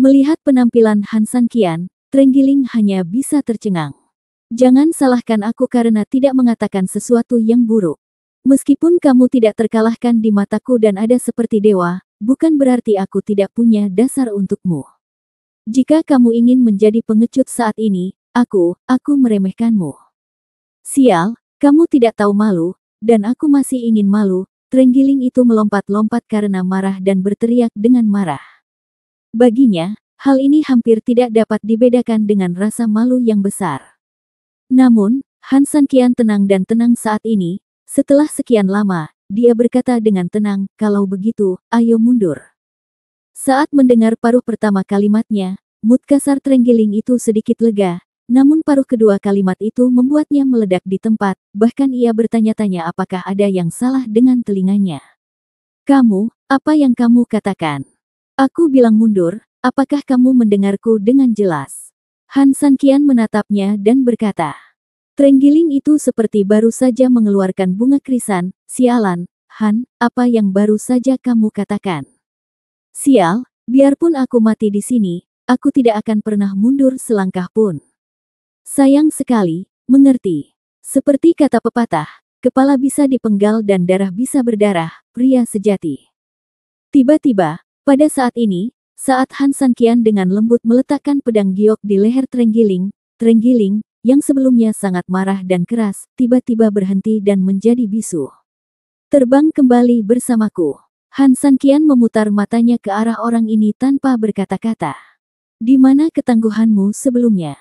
Melihat penampilan Han San Qian, Trenggiling hanya bisa tercengang. Jangan salahkan aku karena tidak mengatakan sesuatu yang buruk. Meskipun kamu tidak terkalahkan di mataku dan ada seperti dewa, bukan berarti aku tidak punya dasar untukmu. Jika kamu ingin menjadi pengecut saat ini, aku meremehkanmu. Sial, kamu tidak tahu malu, dan aku masih ingin malu. Trenggiling itu melompat-lompat karena marah dan berteriak dengan marah. Baginya, hal ini hampir tidak dapat dibedakan dengan rasa malu yang besar. Namun, Han San Qian tenang dan tenang saat ini. Setelah sekian lama, dia berkata dengan tenang, kalau begitu, ayo mundur. Saat mendengar paruh pertama kalimatnya, mood kasar Trenggiling itu sedikit lega, namun paruh kedua kalimat itu membuatnya meledak di tempat, bahkan ia bertanya-tanya apakah ada yang salah dengan telinganya. Kamu, apa yang kamu katakan? Aku bilang mundur, apakah kamu mendengarku dengan jelas? Han Sanqian menatapnya dan berkata. Trenggiling itu seperti baru saja mengeluarkan bunga krisan. Sialan, Han, apa yang baru saja kamu katakan? Sial, biarpun aku mati di sini, aku tidak akan pernah mundur selangkah pun. Sayang sekali, mengerti. Seperti kata pepatah, kepala bisa dipenggal dan darah bisa berdarah, pria sejati. Tiba-tiba, pada saat ini, saat Han Sanqian dengan lembut meletakkan pedang giok di leher Trenggiling, Trenggiling, yang sebelumnya sangat marah dan keras, tiba-tiba berhenti dan menjadi bisu. Terbang kembali bersamaku. Han Sanqian memutar matanya ke arah orang ini tanpa berkata-kata. Di mana ketangguhanmu sebelumnya?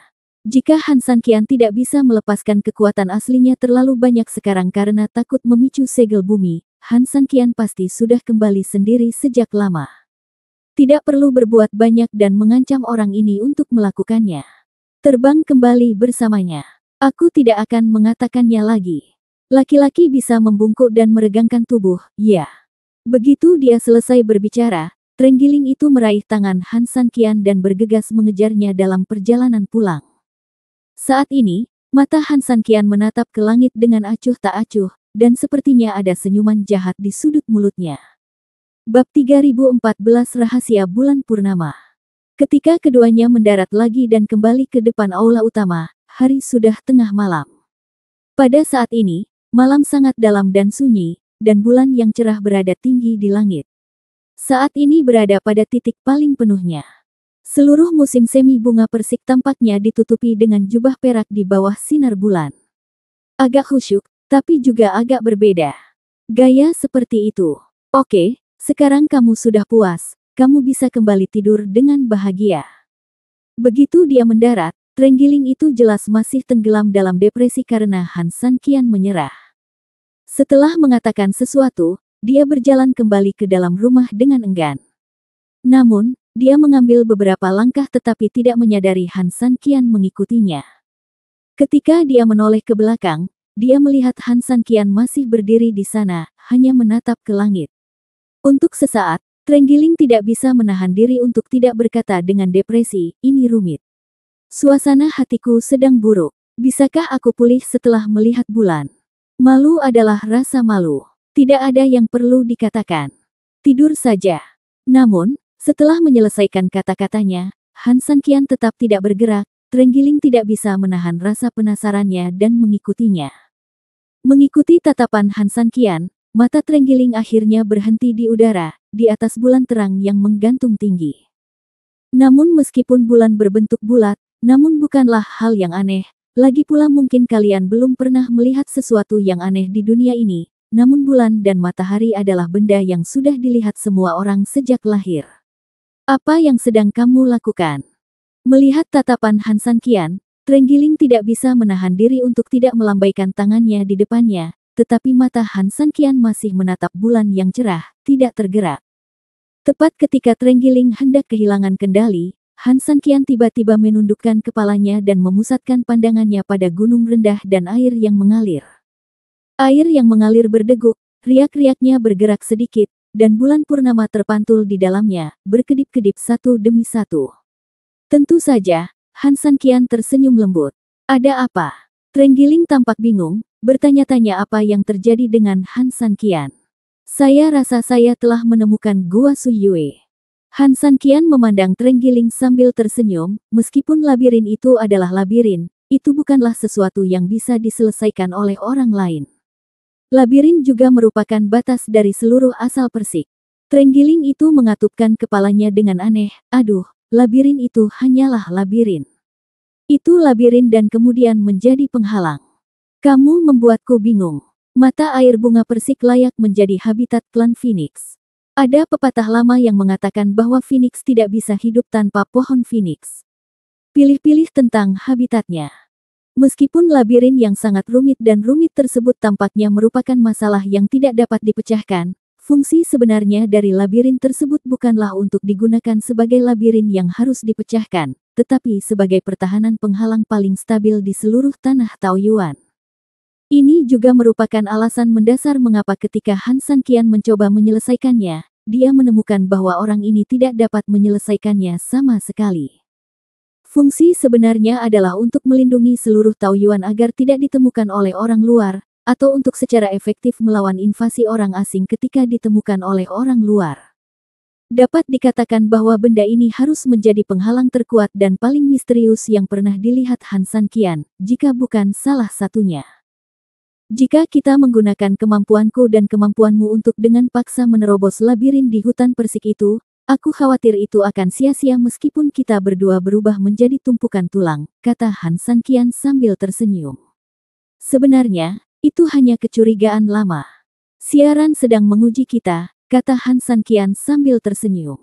Jika Han Sanqian tidak bisa melepaskan kekuatan aslinya terlalu banyak sekarang karena takut memicu segel bumi, Han Sanqian pasti sudah kembali sendiri sejak lama. Tidak perlu berbuat banyak dan mengancam orang ini untuk melakukannya. Terbang kembali bersamanya. Aku tidak akan mengatakannya lagi. Laki-laki bisa membungkuk dan meregangkan tubuh, ya. Begitu dia selesai berbicara, Trenggiling itu meraih tangan Han Sanqian dan bergegas mengejarnya dalam perjalanan pulang. Saat ini, mata Han Sanqian menatap ke langit dengan acuh tak acuh, dan sepertinya ada senyuman jahat di sudut mulutnya. Bab 3014 Rahasia Bulan Purnama. Ketika keduanya mendarat lagi dan kembali ke depan aula utama, hari sudah tengah malam. Pada saat ini, malam sangat dalam dan sunyi, dan bulan yang cerah berada tinggi di langit. Saat ini berada pada titik paling penuhnya. Seluruh musim semi bunga persik tampaknya ditutupi dengan jubah perak di bawah sinar bulan. Agak khusyuk, tapi juga agak berbeda. Gaya seperti itu. Oke, sekarang kamu sudah puas, kamu bisa kembali tidur dengan bahagia. Begitu dia mendarat, Trenggiling itu jelas masih tenggelam dalam depresi karena Han Sanqian menyerah. Setelah mengatakan sesuatu, dia berjalan kembali ke dalam rumah dengan enggan. Namun, dia mengambil beberapa langkah tetapi tidak menyadari Han Sanqian mengikutinya. Ketika dia menoleh ke belakang, dia melihat Han Sanqian masih berdiri di sana, hanya menatap ke langit. Untuk sesaat, Trenggiling tidak bisa menahan diri untuk tidak berkata dengan depresi, ini rumit. Suasana hatiku sedang buruk. Bisakah aku pulih setelah melihat bulan? Malu adalah rasa malu. Tidak ada yang perlu dikatakan. Tidur saja. Namun, setelah menyelesaikan kata-katanya, Han Sanqian tetap tidak bergerak. Trenggiling tidak bisa menahan rasa penasarannya dan mengikutinya. Mengikuti tatapan Han Sanqian, mata Trenggiling akhirnya berhenti di udara, di atas bulan terang yang menggantung tinggi. Namun meskipun bulan berbentuk bulat, namun bukanlah hal yang aneh. Lagi pula mungkin kalian belum pernah melihat sesuatu yang aneh di dunia ini, namun bulan dan matahari adalah benda yang sudah dilihat semua orang sejak lahir. Apa yang sedang kamu lakukan? Melihat tatapan Han Sanqian, Trenggiling tidak bisa menahan diri untuk tidak melambaikan tangannya di depannya, tetapi mata Han Sanqian masih menatap bulan yang cerah, tidak tergerak. Tepat ketika Trenggiling hendak kehilangan kendali, Han Sanqian tiba-tiba menundukkan kepalanya dan memusatkan pandangannya pada gunung rendah dan air yang mengalir. Air yang mengalir berdeguk, riak-riaknya bergerak sedikit, dan bulan purnama terpantul di dalamnya, berkedip-kedip satu demi satu. Tentu saja, Han Sanqian tersenyum lembut. Ada apa? Trenggiling tampak bingung, bertanya-tanya apa yang terjadi dengan Han Sanqian. Saya rasa saya telah menemukan Gua Suyue. Han Sanqian memandang Trenggiling sambil tersenyum, meskipun labirin itu adalah labirin, itu bukanlah sesuatu yang bisa diselesaikan oleh orang lain. Labirin juga merupakan batas dari seluruh asal persik. Trenggiling itu mengatupkan kepalanya dengan aneh, aduh, labirin itu hanyalah labirin. Itu labirin dan kemudian menjadi penghalang. Kamu membuatku bingung. Mata air bunga persik layak menjadi habitat klan Phoenix. Ada pepatah lama yang mengatakan bahwa Phoenix tidak bisa hidup tanpa pohon Phoenix. Pilih-pilih tentang habitatnya. Meskipun labirin yang sangat rumit dan rumit tersebut tampaknya merupakan masalah yang tidak dapat dipecahkan, Fungsi sebenarnya dari labirin tersebut bukanlah untuk digunakan sebagai labirin yang harus dipecahkan, tetapi sebagai pertahanan penghalang paling stabil di seluruh tanah Taoyuan. Ini juga merupakan alasan mendasar mengapa ketika Han Sanqian mencoba menyelesaikannya, dia menemukan bahwa orang ini tidak dapat menyelesaikannya sama sekali. Fungsi sebenarnya adalah untuk melindungi seluruh Taoyuan agar tidak ditemukan oleh orang luar, atau untuk secara efektif melawan invasi orang asing ketika ditemukan oleh orang luar. Dapat dikatakan bahwa benda ini harus menjadi penghalang terkuat dan paling misterius yang pernah dilihat Han Sanqian, jika bukan salah satunya. Jika kita menggunakan kemampuanku dan kemampuanmu untuk dengan paksa menerobos labirin di hutan persik itu, aku khawatir itu akan sia-sia meskipun kita berdua berubah menjadi tumpukan tulang, kata Han Sanqian sambil tersenyum. Sebenarnya, itu hanya kecurigaan lama. Siaran sedang menguji kita, kata Han Sanqian sambil tersenyum.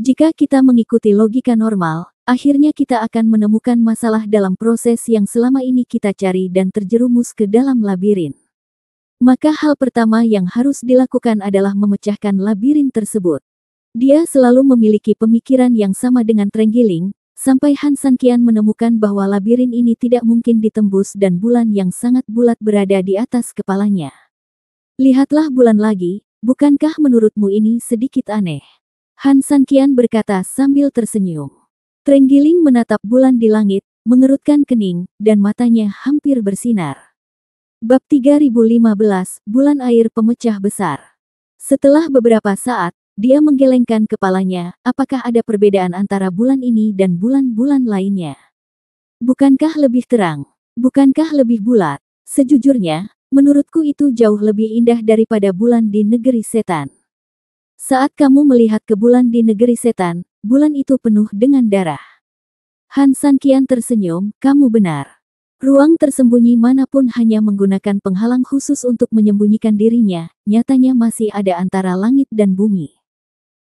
Jika kita mengikuti logika normal, akhirnya kita akan menemukan masalah dalam proses yang selama ini kita cari dan terjerumus ke dalam labirin. Maka hal pertama yang harus dilakukan adalah memecahkan labirin tersebut. Dia selalu memiliki pemikiran yang sama dengan Trenggiling, sampai Han Sanqian menemukan bahwa labirin ini tidak mungkin ditembus dan bulan yang sangat bulat berada di atas kepalanya. Lihatlah bulan lagi, bukankah menurutmu ini sedikit aneh? Han Sanqian berkata sambil tersenyum. Trenggiling menatap bulan di langit, mengerutkan kening, dan matanya hampir bersinar. Bab 3015, Bulan Air Pemecah Besar. Setelah beberapa saat, dia menggelengkan kepalanya, apakah ada perbedaan antara bulan ini dan bulan-bulan lainnya? Bukankah lebih terang? Bukankah lebih bulat? Sejujurnya, menurutku itu jauh lebih indah daripada bulan di negeri setan. Saat kamu melihat ke bulan di negeri setan, bulan itu penuh dengan darah. Han Sanqian tersenyum, kamu benar. Ruang tersembunyi manapun hanya menggunakan penghalang khusus untuk menyembunyikan dirinya, nyatanya masih ada antara langit dan bumi.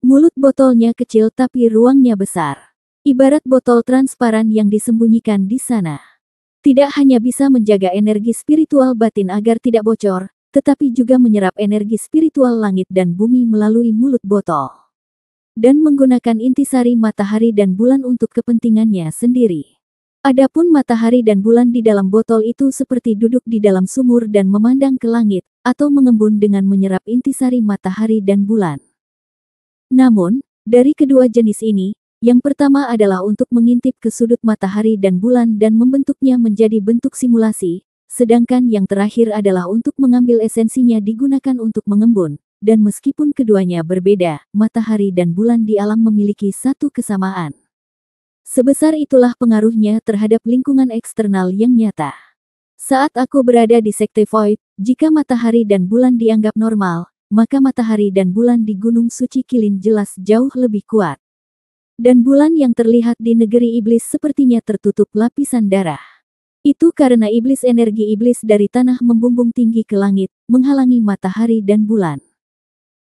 Mulut botolnya kecil tapi ruangnya besar. Ibarat botol transparan yang disembunyikan di sana. Tidak hanya bisa menjaga energi spiritual batin agar tidak bocor, tetapi juga menyerap energi spiritual langit dan bumi melalui mulut botol. Dan menggunakan intisari matahari dan bulan untuk kepentingannya sendiri. Adapun matahari dan bulan di dalam botol itu seperti duduk di dalam sumur dan memandang ke langit, atau mengembun dengan menyerap intisari matahari dan bulan. Namun, dari kedua jenis ini, yang pertama adalah untuk mengintip ke sudut matahari dan bulan dan membentuknya menjadi bentuk simulasi, sedangkan yang terakhir adalah untuk mengambil esensinya digunakan untuk mengembun, dan meskipun keduanya berbeda, matahari dan bulan di alam memiliki satu kesamaan. Sebesar itulah pengaruhnya terhadap lingkungan eksternal yang nyata. Saat aku berada di Sekte Void, jika matahari dan bulan dianggap normal, maka matahari dan bulan di Gunung Suci Kilin jelas jauh lebih kuat. Dan bulan yang terlihat di negeri iblis sepertinya tertutup lapisan darah. Itu karena energi iblis dari tanah membumbung tinggi ke langit, menghalangi matahari dan bulan.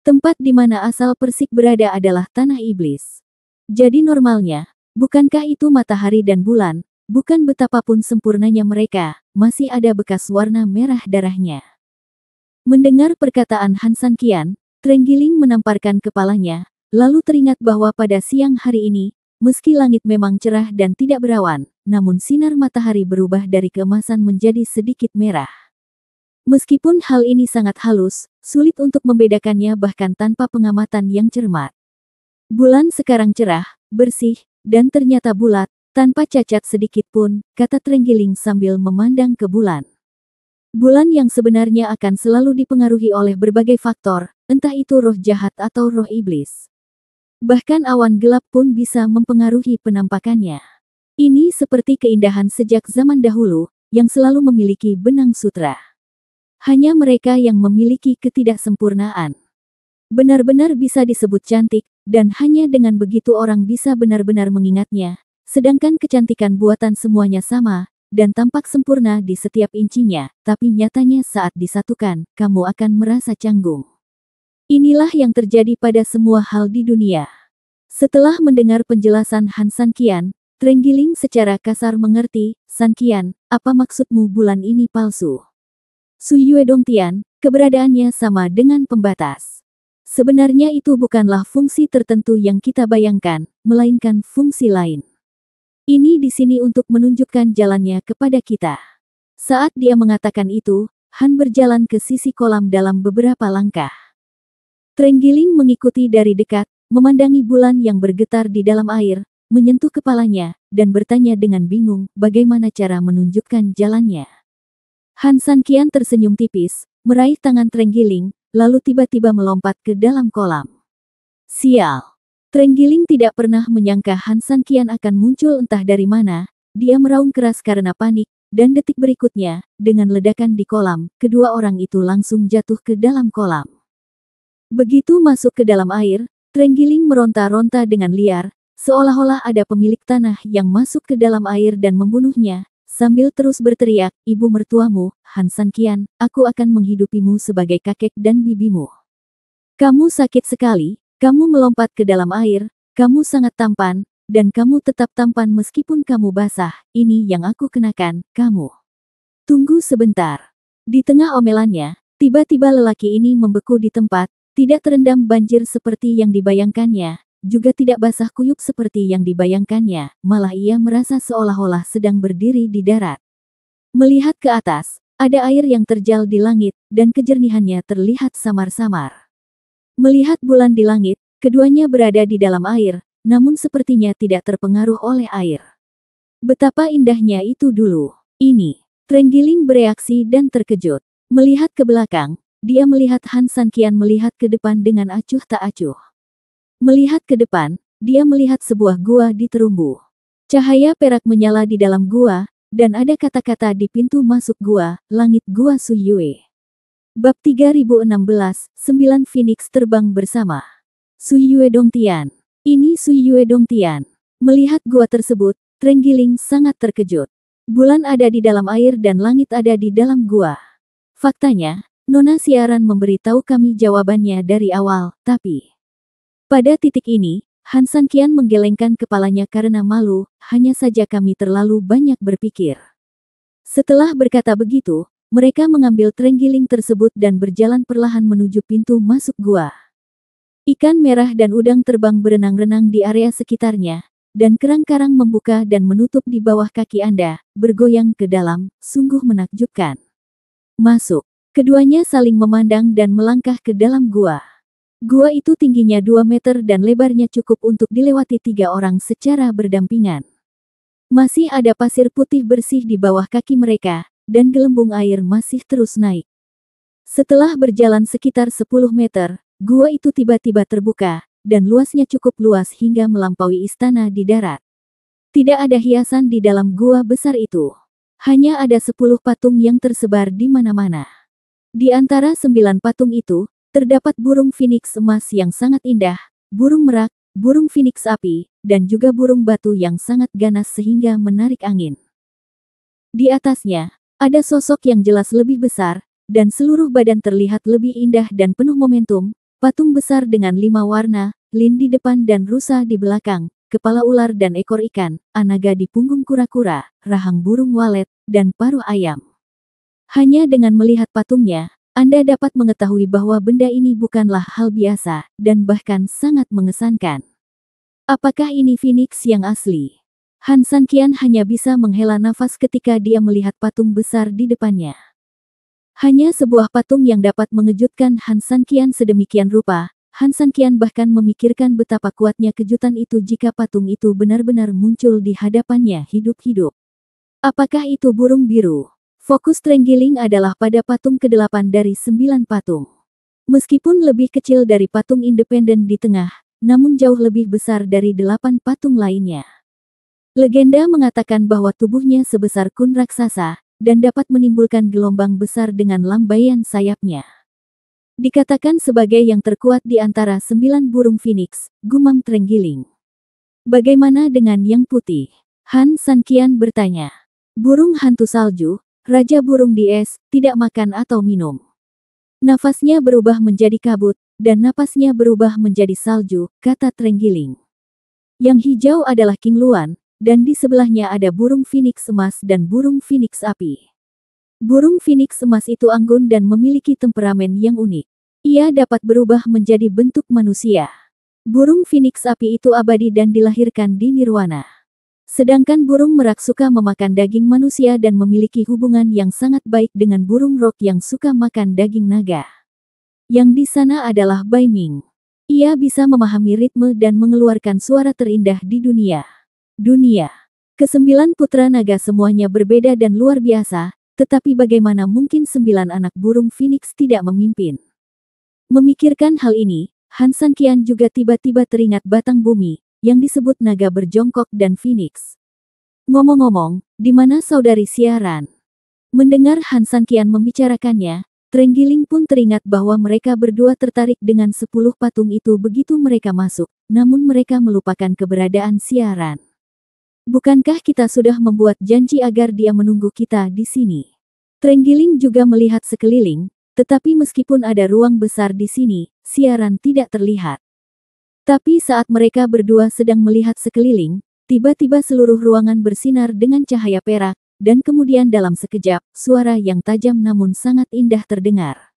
Tempat di mana asal Persik berada adalah tanah iblis. Jadi normalnya, bukankah itu matahari dan bulan, bukan betapapun sempurnanya mereka, masih ada bekas warna merah darahnya. Mendengar perkataan Han Sanqian, Trenggiling menamparkan kepalanya, lalu teringat bahwa pada siang hari ini, meski langit memang cerah dan tidak berawan, namun sinar matahari berubah dari keemasan menjadi sedikit merah. Meskipun hal ini sangat halus, sulit untuk membedakannya bahkan tanpa pengamatan yang cermat. Bulan sekarang cerah, bersih, dan ternyata bulat, tanpa cacat sedikit pun, kata Trenggiling sambil memandang ke bulan. Bulan yang sebenarnya akan selalu dipengaruhi oleh berbagai faktor, entah itu roh jahat atau roh iblis. Bahkan awan gelap pun bisa mempengaruhi penampakannya. Ini seperti keindahan sejak zaman dahulu, yang selalu memiliki benang sutra. Hanya mereka yang memiliki ketidaksempurnaan benar-benar bisa disebut cantik, dan hanya dengan begitu orang bisa benar-benar mengingatnya, sedangkan kecantikan buatan semuanya sama, dan tampak sempurna di setiap incinya, tapi nyatanya saat disatukan, kamu akan merasa canggung. Inilah yang terjadi pada semua hal di dunia. Setelah mendengar penjelasan Han Sanqian, Trenggiling secara kasar mengerti, Sanqian, apa maksudmu bulan ini palsu? Su Yue Dongtian, keberadaannya sama dengan pembatas. Sebenarnya itu bukanlah fungsi tertentu yang kita bayangkan, melainkan fungsi lain. Ini di sini untuk menunjukkan jalannya kepada kita. Saat dia mengatakan itu, Han berjalan ke sisi kolam dalam beberapa langkah. Trenggiling mengikuti dari dekat, memandangi bulan yang bergetar di dalam air, menyentuh kepalanya, dan bertanya dengan bingung bagaimana cara menunjukkan jalannya. Han Sanqian tersenyum tipis, meraih tangan Trenggiling, lalu tiba-tiba melompat ke dalam kolam. Sial! Trenggiling tidak pernah menyangka Han Sanqian akan muncul entah dari mana. Dia meraung keras karena panik, dan detik berikutnya, dengan ledakan di kolam, kedua orang itu langsung jatuh ke dalam kolam. Begitu masuk ke dalam air, Trenggiling meronta-ronta dengan liar, seolah-olah ada pemilik tanah yang masuk ke dalam air dan membunuhnya, sambil terus berteriak, "Ibu mertuamu, Han Sanqian, aku akan menghidupimu sebagai kakek dan bibimu. Kamu sakit sekali, kamu melompat ke dalam air, kamu sangat tampan, dan kamu tetap tampan meskipun kamu basah, ini yang aku kenakan, kamu." Tunggu sebentar. Di tengah omelannya, tiba-tiba lelaki ini membeku di tempat, tidak terendam banjir seperti yang dibayangkannya, juga tidak basah kuyup seperti yang dibayangkannya, malah ia merasa seolah-olah sedang berdiri di darat. Melihat ke atas, ada air yang terjal di langit, dan kejernihannya terlihat samar-samar. Melihat bulan di langit, keduanya berada di dalam air, namun sepertinya tidak terpengaruh oleh air. Betapa indahnya itu dulu. Ini. Trenggiling bereaksi dan terkejut. Melihat ke belakang, dia melihat Han Sanqian melihat ke depan dengan acuh tak acuh. Melihat ke depan, dia melihat sebuah gua di terumbu. Cahaya perak menyala di dalam gua, dan ada kata-kata di pintu masuk gua, langit gua Suyue. Bab 3016, 9 Phoenix terbang bersama. Suyue Dongtian. Ini Suyue Dongtian. Melihat gua tersebut, Trenggiling sangat terkejut. Bulan ada di dalam air dan langit ada di dalam gua. Faktanya, Nona siaran memberitahu kami jawabannya dari awal, tapi pada titik ini, Han Sanqian menggelengkan kepalanya karena malu, hanya saja kami terlalu banyak berpikir. Setelah berkata begitu, mereka mengambil Trenggiling tersebut dan berjalan perlahan menuju pintu masuk gua. Ikan merah dan udang terbang berenang-renang di area sekitarnya, dan kerang-karang membuka dan menutup di bawah kaki Anda, bergoyang ke dalam, sungguh menakjubkan. Masuk. Keduanya saling memandang dan melangkah ke dalam gua. Gua itu tingginya 2 meter dan lebarnya cukup untuk dilewati 3 orang secara berdampingan. Masih ada pasir putih bersih di bawah kaki mereka, dan gelembung air masih terus naik. Setelah berjalan sekitar 10 meter, gua itu tiba-tiba terbuka, dan luasnya cukup luas hingga melampaui istana di darat. Tidak ada hiasan di dalam gua besar itu. Hanya ada 10 patung yang tersebar di mana-mana. Di antara 9 patung itu, terdapat burung phoenix emas yang sangat indah, burung merak, burung phoenix api, dan juga burung batu yang sangat ganas sehingga menarik angin. Di atasnya, ada sosok yang jelas lebih besar, dan seluruh badan terlihat lebih indah dan penuh momentum, patung besar dengan 5 warna, lin di depan dan rusa di belakang, kepala ular dan ekor ikan, anaga di punggung kura-kura, rahang burung walet, dan paruh ayam. Hanya dengan melihat patungnya, Anda dapat mengetahui bahwa benda ini bukanlah hal biasa, dan bahkan sangat mengesankan. Apakah ini Phoenix yang asli? Han Sanqian hanya bisa menghela nafas ketika dia melihat patung besar di depannya. Hanya sebuah patung yang dapat mengejutkan Han Sanqian sedemikian rupa. Han Sanqian bahkan memikirkan betapa kuatnya kejutan itu jika patung itu benar-benar muncul di hadapannya hidup-hidup. Apakah itu burung biru? Fokus Trenggiling adalah pada patung ke-8 dari 9 patung. Meskipun lebih kecil dari patung independen di tengah, namun jauh lebih besar dari 8 patung lainnya. Legenda mengatakan bahwa tubuhnya sebesar kun raksasa, dan dapat menimbulkan gelombang besar dengan lambaian sayapnya. Dikatakan sebagai yang terkuat di antara 9 burung phoenix, gumam Trenggiling. Bagaimana dengan yang putih? Han Sanqian bertanya. Burung hantu salju, Raja burung di es, tidak makan atau minum. Nafasnya berubah menjadi kabut, dan napasnya berubah menjadi salju, kata Trenggiling. Yang hijau adalah King Luan, dan di sebelahnya ada burung phoenix emas dan burung phoenix api. Burung phoenix emas itu anggun dan memiliki temperamen yang unik. Ia dapat berubah menjadi bentuk manusia. Burung phoenix api itu abadi dan dilahirkan di nirwana. Sedangkan burung merak suka memakan daging manusia dan memiliki hubungan yang sangat baik dengan burung rock yang suka makan daging naga. Yang di sana adalah Bai Ming. Ia bisa memahami ritme dan mengeluarkan suara terindah di dunia. Kesembilan putra naga semuanya berbeda dan luar biasa, tetapi bagaimana mungkin 9 anak burung phoenix tidak memimpin? Memikirkan hal ini, Han San Qian juga tiba-tiba teringat batang bumi, yang disebut naga berjongkok dan phoenix. Ngomong-ngomong, di mana saudari Xiaran? Mendengar Han San Qian membicarakannya, Trenggiling pun teringat bahwa mereka berdua tertarik dengan 10 patung itu begitu mereka masuk, namun mereka melupakan keberadaan Xiaran. Bukankah kita sudah membuat janji agar dia menunggu kita di sini? Trenggiling juga melihat sekeliling, tetapi meskipun ada ruang besar di sini, Xiaran tidak terlihat. Tapi saat mereka berdua sedang melihat sekeliling, tiba-tiba seluruh ruangan bersinar dengan cahaya perak, dan kemudian dalam sekejap, suara yang tajam namun sangat indah terdengar.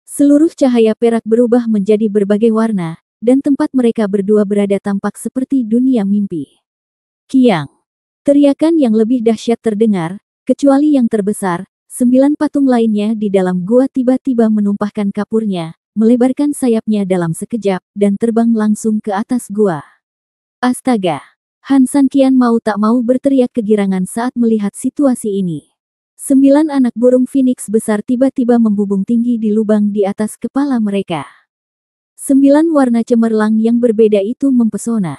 Seluruh cahaya perak berubah menjadi berbagai warna, dan tempat mereka berdua berada tampak seperti dunia mimpi. Kiang. Teriakan yang lebih dahsyat terdengar, kecuali yang terbesar, 9 patung lainnya di dalam gua tiba-tiba menumpahkan kapurnya, melebarkan sayapnya dalam sekejap, dan terbang langsung ke atas gua. Astaga! Han San Qian mau tak mau berteriak kegirangan saat melihat situasi ini. 9 anak burung phoenix besar tiba-tiba membubung tinggi di lubang di atas kepala mereka. 9 warna cemerlang yang berbeda itu mempesona.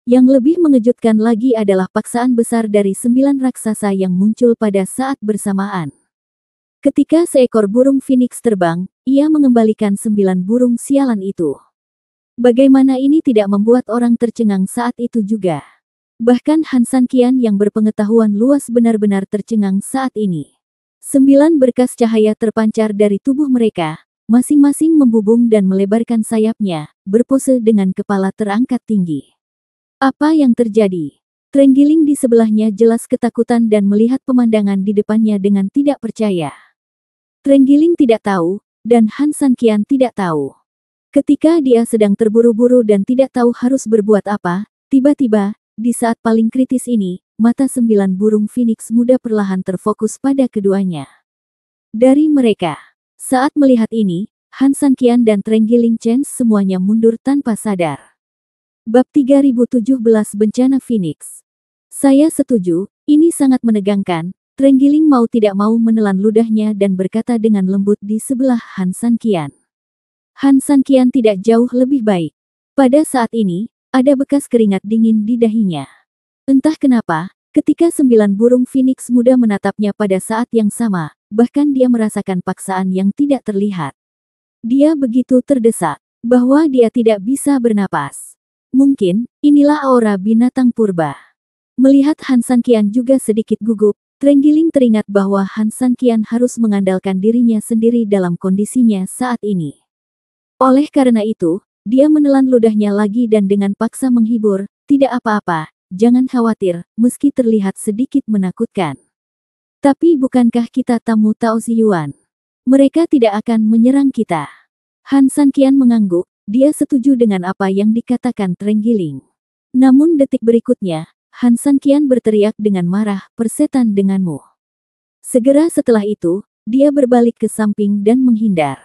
Yang lebih mengejutkan lagi adalah paksaan besar dari 9 raksasa yang muncul pada saat bersamaan. Ketika seekor burung phoenix terbang, ia mengembalikan 9 burung sialan itu. Bagaimana ini tidak membuat orang tercengang saat itu juga? Bahkan Han San Qian yang berpengetahuan luas benar-benar tercengang saat ini. 9 berkas cahaya terpancar dari tubuh mereka, masing-masing membubung dan melebarkan sayapnya, berpose dengan kepala terangkat tinggi. Apa yang terjadi? Trenggiling di sebelahnya jelas ketakutan dan melihat pemandangan di depannya dengan tidak percaya. Trenggiling tidak tahu, dan Han San Qian tidak tahu. Ketika dia sedang terburu-buru dan tidak tahu harus berbuat apa, tiba-tiba, di saat paling kritis ini, mata 9 burung phoenix muda perlahan terfokus pada keduanya. Dari mereka, saat melihat ini, Han San Qian dan Trenggiling Chen semuanya mundur tanpa sadar. Bab 3017 Bencana Phoenix. Saya setuju, ini sangat menegangkan. Trenggiling mau tidak mau menelan ludahnya dan berkata dengan lembut di sebelah Han San Qian. Han San Qian tidak jauh lebih baik. Pada saat ini, ada bekas keringat dingin di dahinya. Entah kenapa, ketika 9 burung phoenix muda menatapnya pada saat yang sama, bahkan dia merasakan paksaan yang tidak terlihat. Dia begitu terdesak, bahwa dia tidak bisa bernapas. Mungkin, inilah aura binatang purba. Melihat Han San Qian juga sedikit gugup, Trenggiling teringat bahwa Han San Qian harus mengandalkan dirinya sendiri dalam kondisinya saat ini. Oleh karena itu, dia menelan ludahnya lagi dan dengan paksa menghibur, tidak apa-apa, jangan khawatir, meski terlihat sedikit menakutkan. Tapi bukankah kita tamu Tao Ziyuan? Mereka tidak akan menyerang kita. Han San Qian mengangguk, dia setuju dengan apa yang dikatakan Trenggiling. Namun detik berikutnya, Han San Qian berteriak dengan marah, persetan denganmu. Segera setelah itu, dia berbalik ke samping dan menghindar.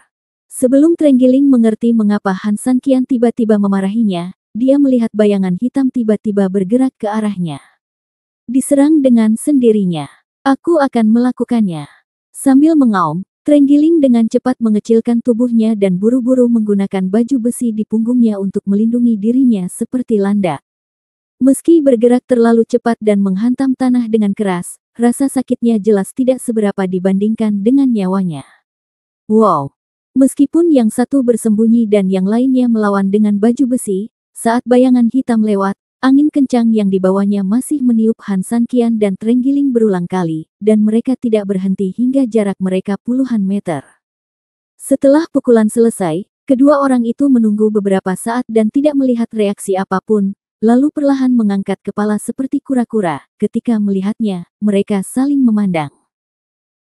Sebelum Trenggiling mengerti mengapa Han San Qian tiba-tiba memarahinya, dia melihat bayangan hitam tiba-tiba bergerak ke arahnya. Diserang dengan sendirinya. Aku akan melakukannya. Sambil mengaum, Trenggiling dengan cepat mengecilkan tubuhnya dan buru-buru menggunakan baju besi di punggungnya untuk melindungi dirinya seperti landak. Meski bergerak terlalu cepat dan menghantam tanah dengan keras, rasa sakitnya jelas tidak seberapa dibandingkan dengan nyawanya. Wow! Meskipun yang satu bersembunyi dan yang lainnya melawan dengan baju besi, saat bayangan hitam lewat, angin kencang yang dibawanya masih meniup Han San Qian dan Trenggiling berulang kali, dan mereka tidak berhenti hingga jarak mereka puluhan meter. Setelah pukulan selesai, kedua orang itu menunggu beberapa saat dan tidak melihat reaksi apapun, lalu perlahan mengangkat kepala seperti kura-kura. Ketika melihatnya, mereka saling memandang.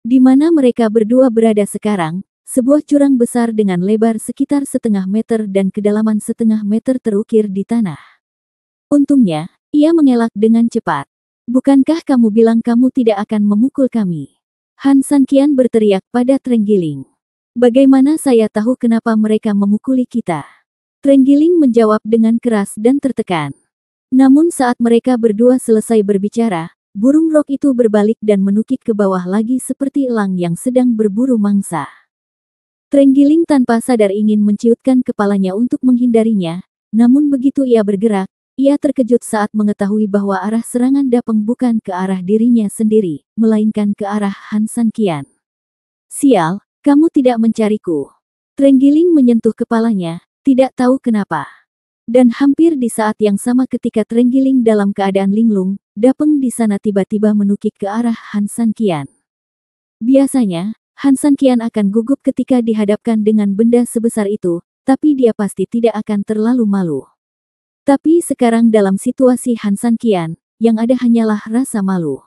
Di mana mereka berdua berada sekarang? sebuah jurang besar dengan lebar sekitar setengah meter dan kedalaman setengah meter terukir di tanah. Untungnya, ia mengelak dengan cepat. Bukankah kamu bilang kamu tidak akan memukul kami? Han Sanqian berteriak pada Trenggiling. Bagaimana saya tahu kenapa mereka memukuli kita? Trenggiling menjawab dengan keras dan tertekan. Namun saat mereka berdua selesai berbicara, burung rok itu berbalik dan menukik ke bawah lagi seperti elang yang sedang berburu mangsa. Trenggiling tanpa sadar ingin menciutkan kepalanya untuk menghindarinya, namun begitu ia bergerak, ia terkejut saat mengetahui bahwa arah serangan Dapeng bukan ke arah dirinya sendiri, melainkan ke arah Han Sanqian. Sial, kamu tidak mencariku. Trenggiling menyentuh kepalanya, tidak tahu kenapa. Dan hampir di saat yang sama ketika Trenggiling dalam keadaan linglung, Dapeng di sana tiba-tiba menukik ke arah Han Sanqian. Biasanya, Han Sanqian akan gugup ketika dihadapkan dengan benda sebesar itu, tapi dia pasti tidak akan terlalu malu. Tapi sekarang dalam situasi Han Sanqian, yang ada hanyalah rasa malu.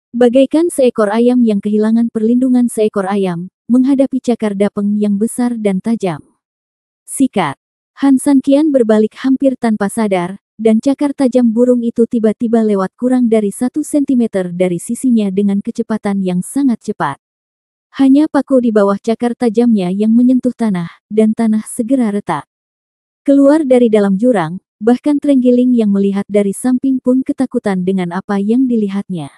Bagaikan seekor ayam yang kehilangan perlindungan seekor ayam, menghadapi cakar Dapeng yang besar dan tajam. Sikat. Han Sanqian berbalik hampir tanpa sadar, dan cakar tajam burung itu tiba-tiba lewat kurang dari 1 sentimeter dari sisinya dengan kecepatan yang sangat cepat. Hanya paku di bawah cakar tajamnya yang menyentuh tanah, dan tanah segera retak. Keluar dari dalam jurang, bahkan Trenggiling yang melihat dari samping pun ketakutan dengan apa yang dilihatnya.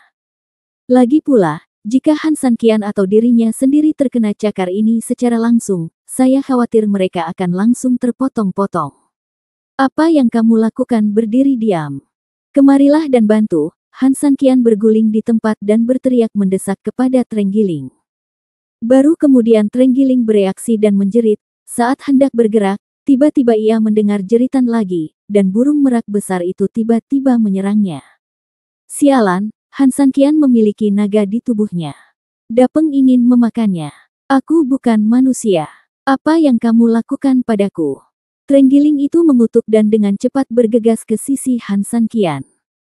Lagi pula, jika Han Sanqian atau dirinya sendiri terkena cakar ini secara langsung, saya khawatir mereka akan langsung terpotong-potong. Apa yang kamu lakukan? Berdiri diam. Kemarilah dan bantu. Han Sanqian berguling di tempat dan berteriak mendesak kepada Trenggiling. Baru kemudian Trenggiling bereaksi dan menjerit. Saat hendak bergerak, tiba-tiba ia mendengar jeritan lagi, dan burung merak besar itu tiba-tiba menyerangnya. Sialan, Han Sanqian memiliki naga di tubuhnya. Dapeng ingin memakannya. Aku bukan manusia. Apa yang kamu lakukan padaku? Trenggiling itu mengutuk dan dengan cepat bergegas ke sisi Han Sanqian.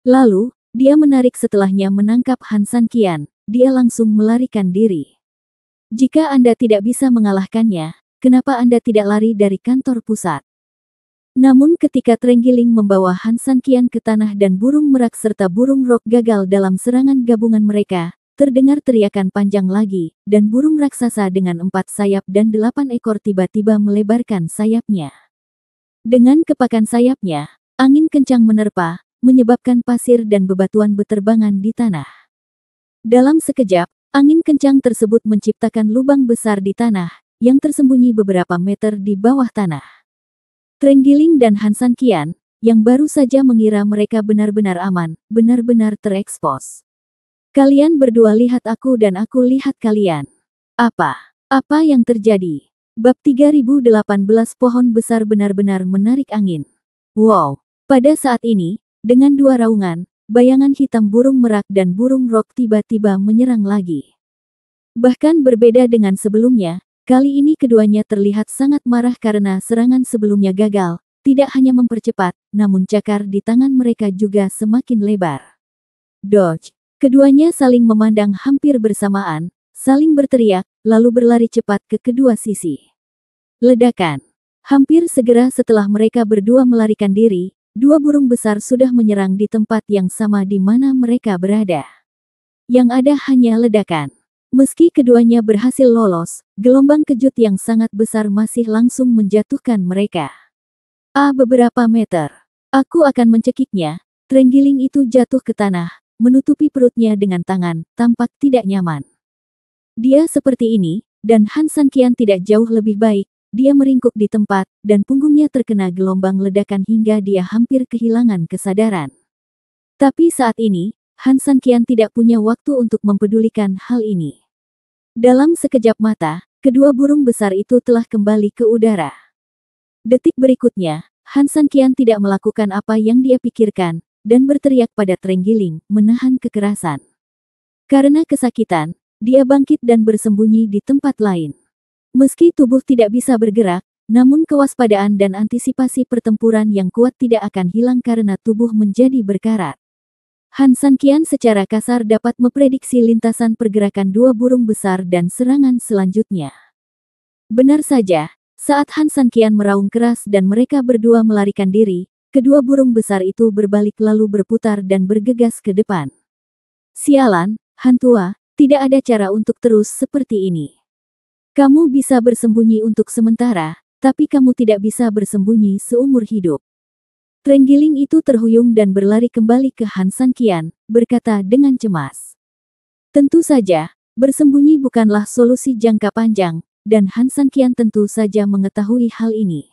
Lalu, dia menarik setelahnya menangkap Han Sanqian, dia langsung melarikan diri. Jika Anda tidak bisa mengalahkannya, kenapa Anda tidak lari dari kantor pusat? Namun ketika Trenggiling membawa Han Sanqian ke tanah dan burung merak serta burung rok gagal dalam serangan gabungan mereka, terdengar teriakan panjang lagi, dan burung raksasa dengan 4 sayap dan 8 ekor tiba-tiba melebarkan sayapnya. Dengan kepakan sayapnya, angin kencang menerpa, menyebabkan pasir dan bebatuan beterbangan di tanah. Dalam sekejap, angin kencang tersebut menciptakan lubang besar di tanah, yang tersembunyi beberapa meter di bawah tanah. Trenggiling dan Han Sanqian, yang baru saja mengira mereka benar-benar aman, benar-benar terekspos. Kalian berdua lihat aku dan aku lihat kalian. Apa yang terjadi? Bab 3018 pohon besar benar-benar menarik angin. Wow! Pada saat ini, dengan 2 raungan, bayangan hitam burung merak dan burung rok tiba-tiba menyerang lagi. Bahkan berbeda dengan sebelumnya, kali ini keduanya terlihat sangat marah karena serangan sebelumnya gagal, tidak hanya mempercepat, namun cakar di tangan mereka juga semakin lebar. Dodge! Keduanya saling memandang hampir bersamaan, saling berteriak, lalu berlari cepat ke kedua sisi. Ledakan. Hampir segera setelah mereka berdua melarikan diri, 2 burung besar sudah menyerang di tempat yang sama di mana mereka berada. Yang ada hanya ledakan. Meski keduanya berhasil lolos, gelombang kejut yang sangat besar masih langsung menjatuhkan mereka. Beberapa meter. Aku akan mencekiknya. Trenggiling itu jatuh ke tanah, menutupi perutnya dengan tangan, tampak tidak nyaman. Dia seperti ini, dan Han Sanqian tidak jauh lebih baik, dia meringkuk di tempat, dan punggungnya terkena gelombang ledakan hingga dia hampir kehilangan kesadaran. Tapi saat ini, Han Sanqian tidak punya waktu untuk mempedulikan hal ini. Dalam sekejap mata, kedua burung besar itu telah kembali ke udara. Detik berikutnya, Han Sanqian tidak melakukan apa yang dia pikirkan, dan berteriak pada Trenggiling, menahan kekerasan. Karena kesakitan, dia bangkit dan bersembunyi di tempat lain. Meski tubuh tidak bisa bergerak, namun kewaspadaan dan antisipasi pertempuran yang kuat tidak akan hilang karena tubuh menjadi berkarat. Han Sanqian secara kasar dapat memprediksi lintasan pergerakan 2 burung besar dan serangan selanjutnya. Benar saja, saat Han San Qian meraung keras dan mereka berdua melarikan diri, kedua burung besar itu berbalik lalu berputar dan bergegas ke depan. Sialan, Han tua, tidak ada cara untuk terus seperti ini. Kamu bisa bersembunyi untuk sementara, tapi kamu tidak bisa bersembunyi seumur hidup. Trenggiling itu terhuyung dan berlari kembali ke Han San Qian, berkata dengan cemas. Tentu saja, bersembunyi bukanlah solusi jangka panjang, dan Han San Qian tentu saja mengetahui hal ini.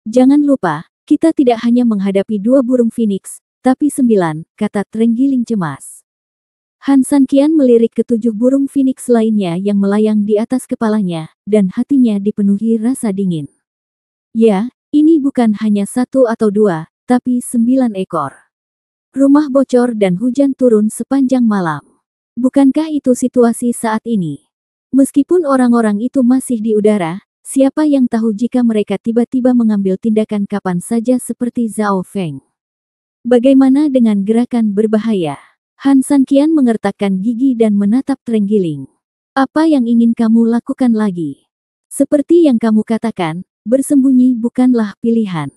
Jangan lupa, kita tidak hanya menghadapi 2 burung phoenix, tapi 9, kata Trenggiling cemas. Han San Qian melirik ke 7 burung phoenix lainnya yang melayang di atas kepalanya, dan hatinya dipenuhi rasa dingin. Ya, ini bukan hanya 1 atau 2, tapi 9 ekor. Rumah bocor dan hujan turun sepanjang malam. Bukankah itu situasi saat ini? Meskipun orang-orang itu masih di udara, siapa yang tahu jika mereka tiba-tiba mengambil tindakan kapan saja seperti Zhao Feng? Bagaimana dengan gerakan berbahaya? Han San Qian mengertakkan gigi dan menatap Trenggiling. Apa yang ingin kamu lakukan lagi? Seperti yang kamu katakan, bersembunyi bukanlah pilihan.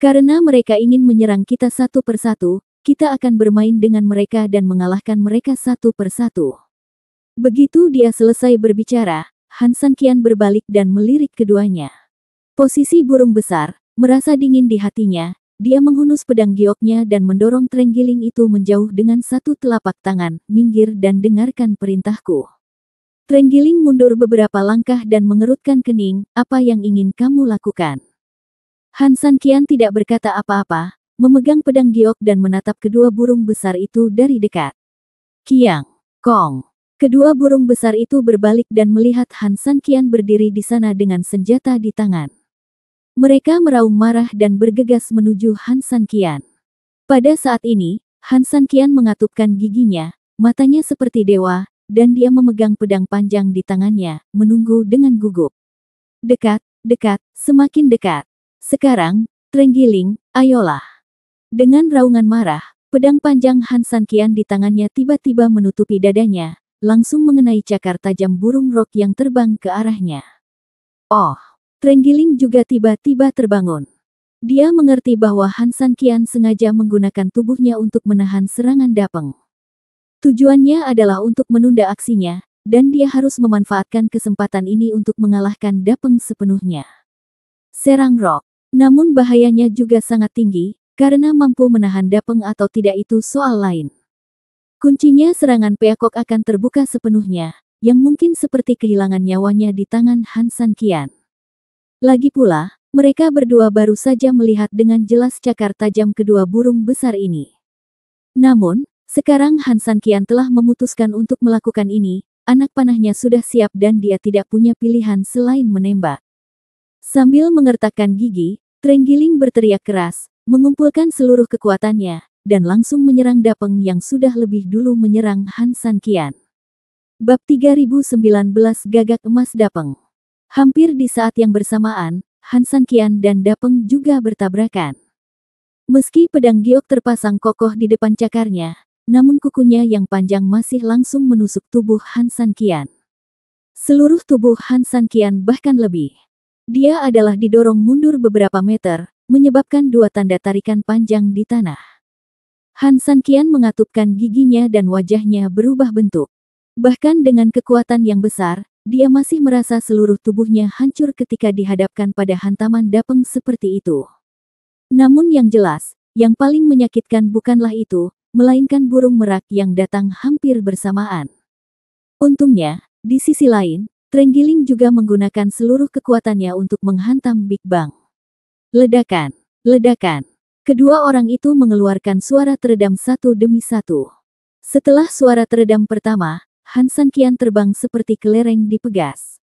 Karena mereka ingin menyerang kita satu persatu, kita akan bermain dengan mereka dan mengalahkan mereka satu persatu. Begitu dia selesai berbicara, Han San Qian berbalik dan melirik keduanya. Posisi burung besar, merasa dingin di hatinya, dia menghunus pedang gioknya dan mendorong Trenggiling itu menjauh dengan satu telapak tangan, minggir dan dengarkan perintahku. Trenggiling mundur beberapa langkah dan mengerutkan kening, apa yang ingin kamu lakukan? Han San Qian tidak berkata apa-apa, memegang pedang giok dan menatap kedua burung besar itu dari dekat. Kiang, Kong. Kedua burung besar itu berbalik dan melihat Han San Qian berdiri di sana dengan senjata di tangan. Mereka meraung marah dan bergegas menuju Han San Qian. Pada saat ini, Han San Qian mengatupkan giginya, matanya seperti dewa, dan dia memegang pedang panjang di tangannya, menunggu dengan gugup. Dekat, dekat, semakin dekat. Sekarang, Trenggiling, ayolah. Dengan raungan marah, pedang panjang Han San Qian di tangannya tiba-tiba menutupi dadanya, langsung mengenai cakar tajam burung rok yang terbang ke arahnya. Oh! Trenggiling juga tiba-tiba terbangun. Dia mengerti bahwa Han San Qian sengaja menggunakan tubuhnya untuk menahan serangan Dapeng. Tujuannya adalah untuk menunda aksinya, dan dia harus memanfaatkan kesempatan ini untuk mengalahkan Dapeng sepenuhnya. Serang Rock. Namun bahayanya juga sangat tinggi, karena mampu menahan Dapeng atau tidak itu soal lain. Kuncinya serangan Peacock akan terbuka sepenuhnya, yang mungkin seperti kehilangan nyawanya di tangan Han San Qian. Lagi pula, mereka berdua baru saja melihat dengan jelas cakar tajam kedua burung besar ini. Namun, sekarang Han San Qian telah memutuskan untuk melakukan ini, anak panahnya sudah siap dan dia tidak punya pilihan selain menembak. Sambil mengertakkan gigi, Trenggiling berteriak keras, mengumpulkan seluruh kekuatannya, dan langsung menyerang Dapeng yang sudah lebih dulu menyerang Han San Qian. Bab 3019 Gagak Emas Dapeng. Hampir di saat yang bersamaan, Han San Qian dan Dapeng juga bertabrakan. Meski pedang giok terpasang kokoh di depan cakarnya, namun kukunya yang panjang masih langsung menusuk tubuh Han San Qian. Seluruh tubuh Han San Qian bahkan lebih. Dia adalah didorong mundur beberapa meter, menyebabkan 2 tanda tarikan panjang di tanah. Han San Qian mengatupkan giginya dan wajahnya berubah bentuk. Bahkan dengan kekuatan yang besar, dia masih merasa seluruh tubuhnya hancur ketika dihadapkan pada hantaman Dapeng seperti itu. Namun yang jelas, yang paling menyakitkan bukanlah itu, melainkan burung merak yang datang hampir bersamaan. Untungnya, di sisi lain, Trenggiling juga menggunakan seluruh kekuatannya untuk menghantam Big Bang. Ledakan, ledakan. Kedua orang itu mengeluarkan suara teredam satu demi satu. Setelah suara teredam pertama, Han San Qian terbang seperti kelereng dipegas.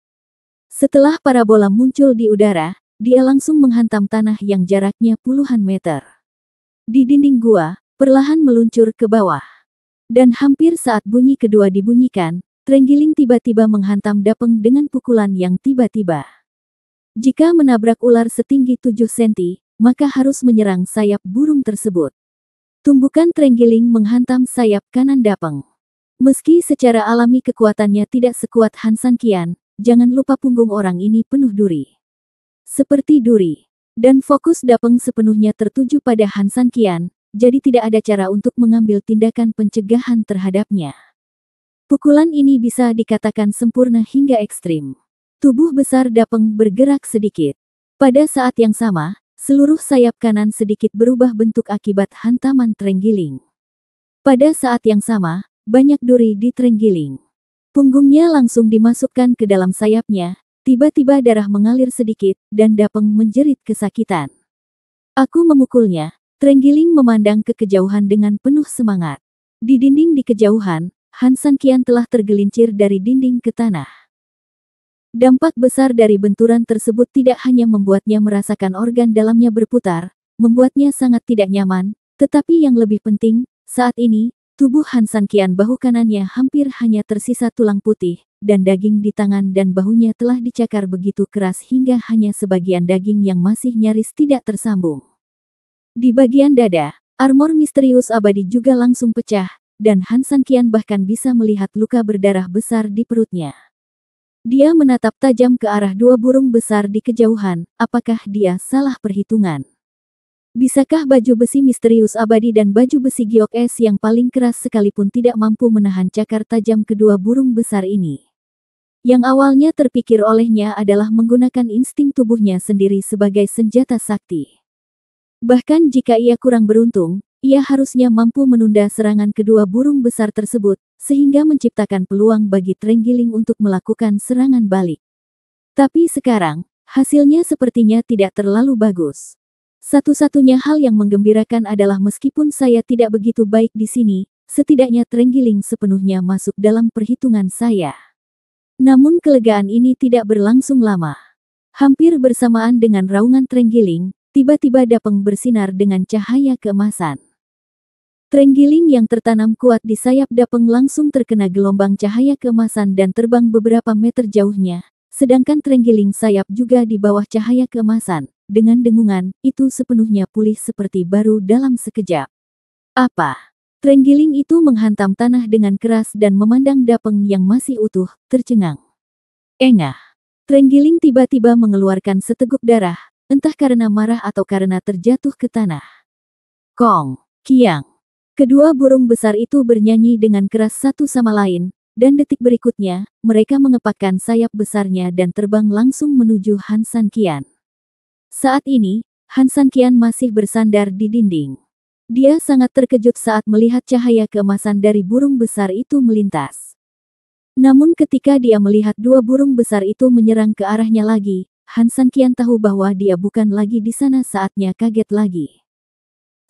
Setelah parabola muncul di udara, dia langsung menghantam tanah yang jaraknya puluhan meter. Di dinding gua, perlahan meluncur ke bawah. Dan hampir saat bunyi kedua dibunyikan, Trenggiling tiba-tiba menghantam Dapeng dengan pukulan yang tiba-tiba. Jika menabrak ular setinggi 7 senti, maka harus menyerang sayap burung tersebut. Tumbukan Trenggiling menghantam sayap kanan Dapeng. Meski secara alami kekuatannya tidak sekuat Han San Qian, jangan lupa punggung orang ini penuh duri. Seperti duri. Dan fokus Dapeng sepenuhnya tertuju pada Han San Qian, jadi tidak ada cara untuk mengambil tindakan pencegahan terhadapnya. Pukulan ini bisa dikatakan sempurna hingga ekstrim. Tubuh besar Dapeng bergerak sedikit. Pada saat yang sama, seluruh sayap kanan sedikit berubah bentuk akibat hantaman terenggiling. Pada saat yang sama, banyak duri di terenggiling. Punggungnya langsung dimasukkan ke dalam sayapnya, tiba-tiba darah mengalir sedikit, dan Dapeng menjerit kesakitan. Aku memukulnya, terenggiling memandang ke kejauhan dengan penuh semangat. Di dinding di kejauhan, Han San Qian telah tergelincir dari dinding ke tanah. Dampak besar dari benturan tersebut tidak hanya membuatnya merasakan organ dalamnya berputar, membuatnya sangat tidak nyaman, tetapi yang lebih penting, saat ini, tubuh Han San Qian bahu kanannya hampir hanya tersisa tulang putih, dan daging di tangan dan bahunya telah dicakar begitu keras hingga hanya sebagian daging yang masih nyaris tidak tersambung. Di bagian dada, armor misterius abadi juga langsung pecah, dan Han San Qian bahkan bisa melihat luka berdarah besar di perutnya. Dia menatap tajam ke arah dua burung besar di kejauhan, apakah dia salah perhitungan? Bisakah baju besi misterius abadi dan baju besi giok es yang paling keras sekalipun tidak mampu menahan cakar tajam kedua burung besar ini? Yang awalnya terpikir olehnya adalah menggunakan insting tubuhnya sendiri sebagai senjata sakti. Bahkan jika ia kurang beruntung, ia harusnya mampu menunda serangan kedua burung besar tersebut, sehingga menciptakan peluang bagi terenggiling untuk melakukan serangan balik. Tapi sekarang, hasilnya sepertinya tidak terlalu bagus. Satu-satunya hal yang menggembirakan adalah meskipun saya tidak begitu baik di sini, setidaknya terenggiling sepenuhnya masuk dalam perhitungan saya. Namun kelegaan ini tidak berlangsung lama. Hampir bersamaan dengan raungan terenggiling, tiba-tiba Dapeng bersinar dengan cahaya keemasan. Terenggiling yang tertanam kuat di sayap Dapeng langsung terkena gelombang cahaya keemasan dan terbang beberapa meter jauhnya, sedangkan terenggiling sayap juga di bawah cahaya keemasan. Dengan dengungan, itu sepenuhnya pulih seperti baru dalam sekejap. Apa? Terenggiling itu menghantam tanah dengan keras dan memandang Dapeng yang masih utuh, tercengang. Engah. Terenggiling tiba-tiba mengeluarkan seteguk darah, entah karena marah atau karena terjatuh ke tanah. Kong, kiang. Kedua burung besar itu bernyanyi dengan keras satu sama lain, dan detik berikutnya, mereka mengepakkan sayap besarnya dan terbang langsung menuju Han San Qian. Saat ini, Han San Qian masih bersandar di dinding. Dia sangat terkejut saat melihat cahaya keemasan dari burung besar itu melintas. Namun ketika dia melihat dua burung besar itu menyerang ke arahnya lagi, Han San Qian tahu bahwa dia bukan lagi di sana. Saatnya kaget lagi.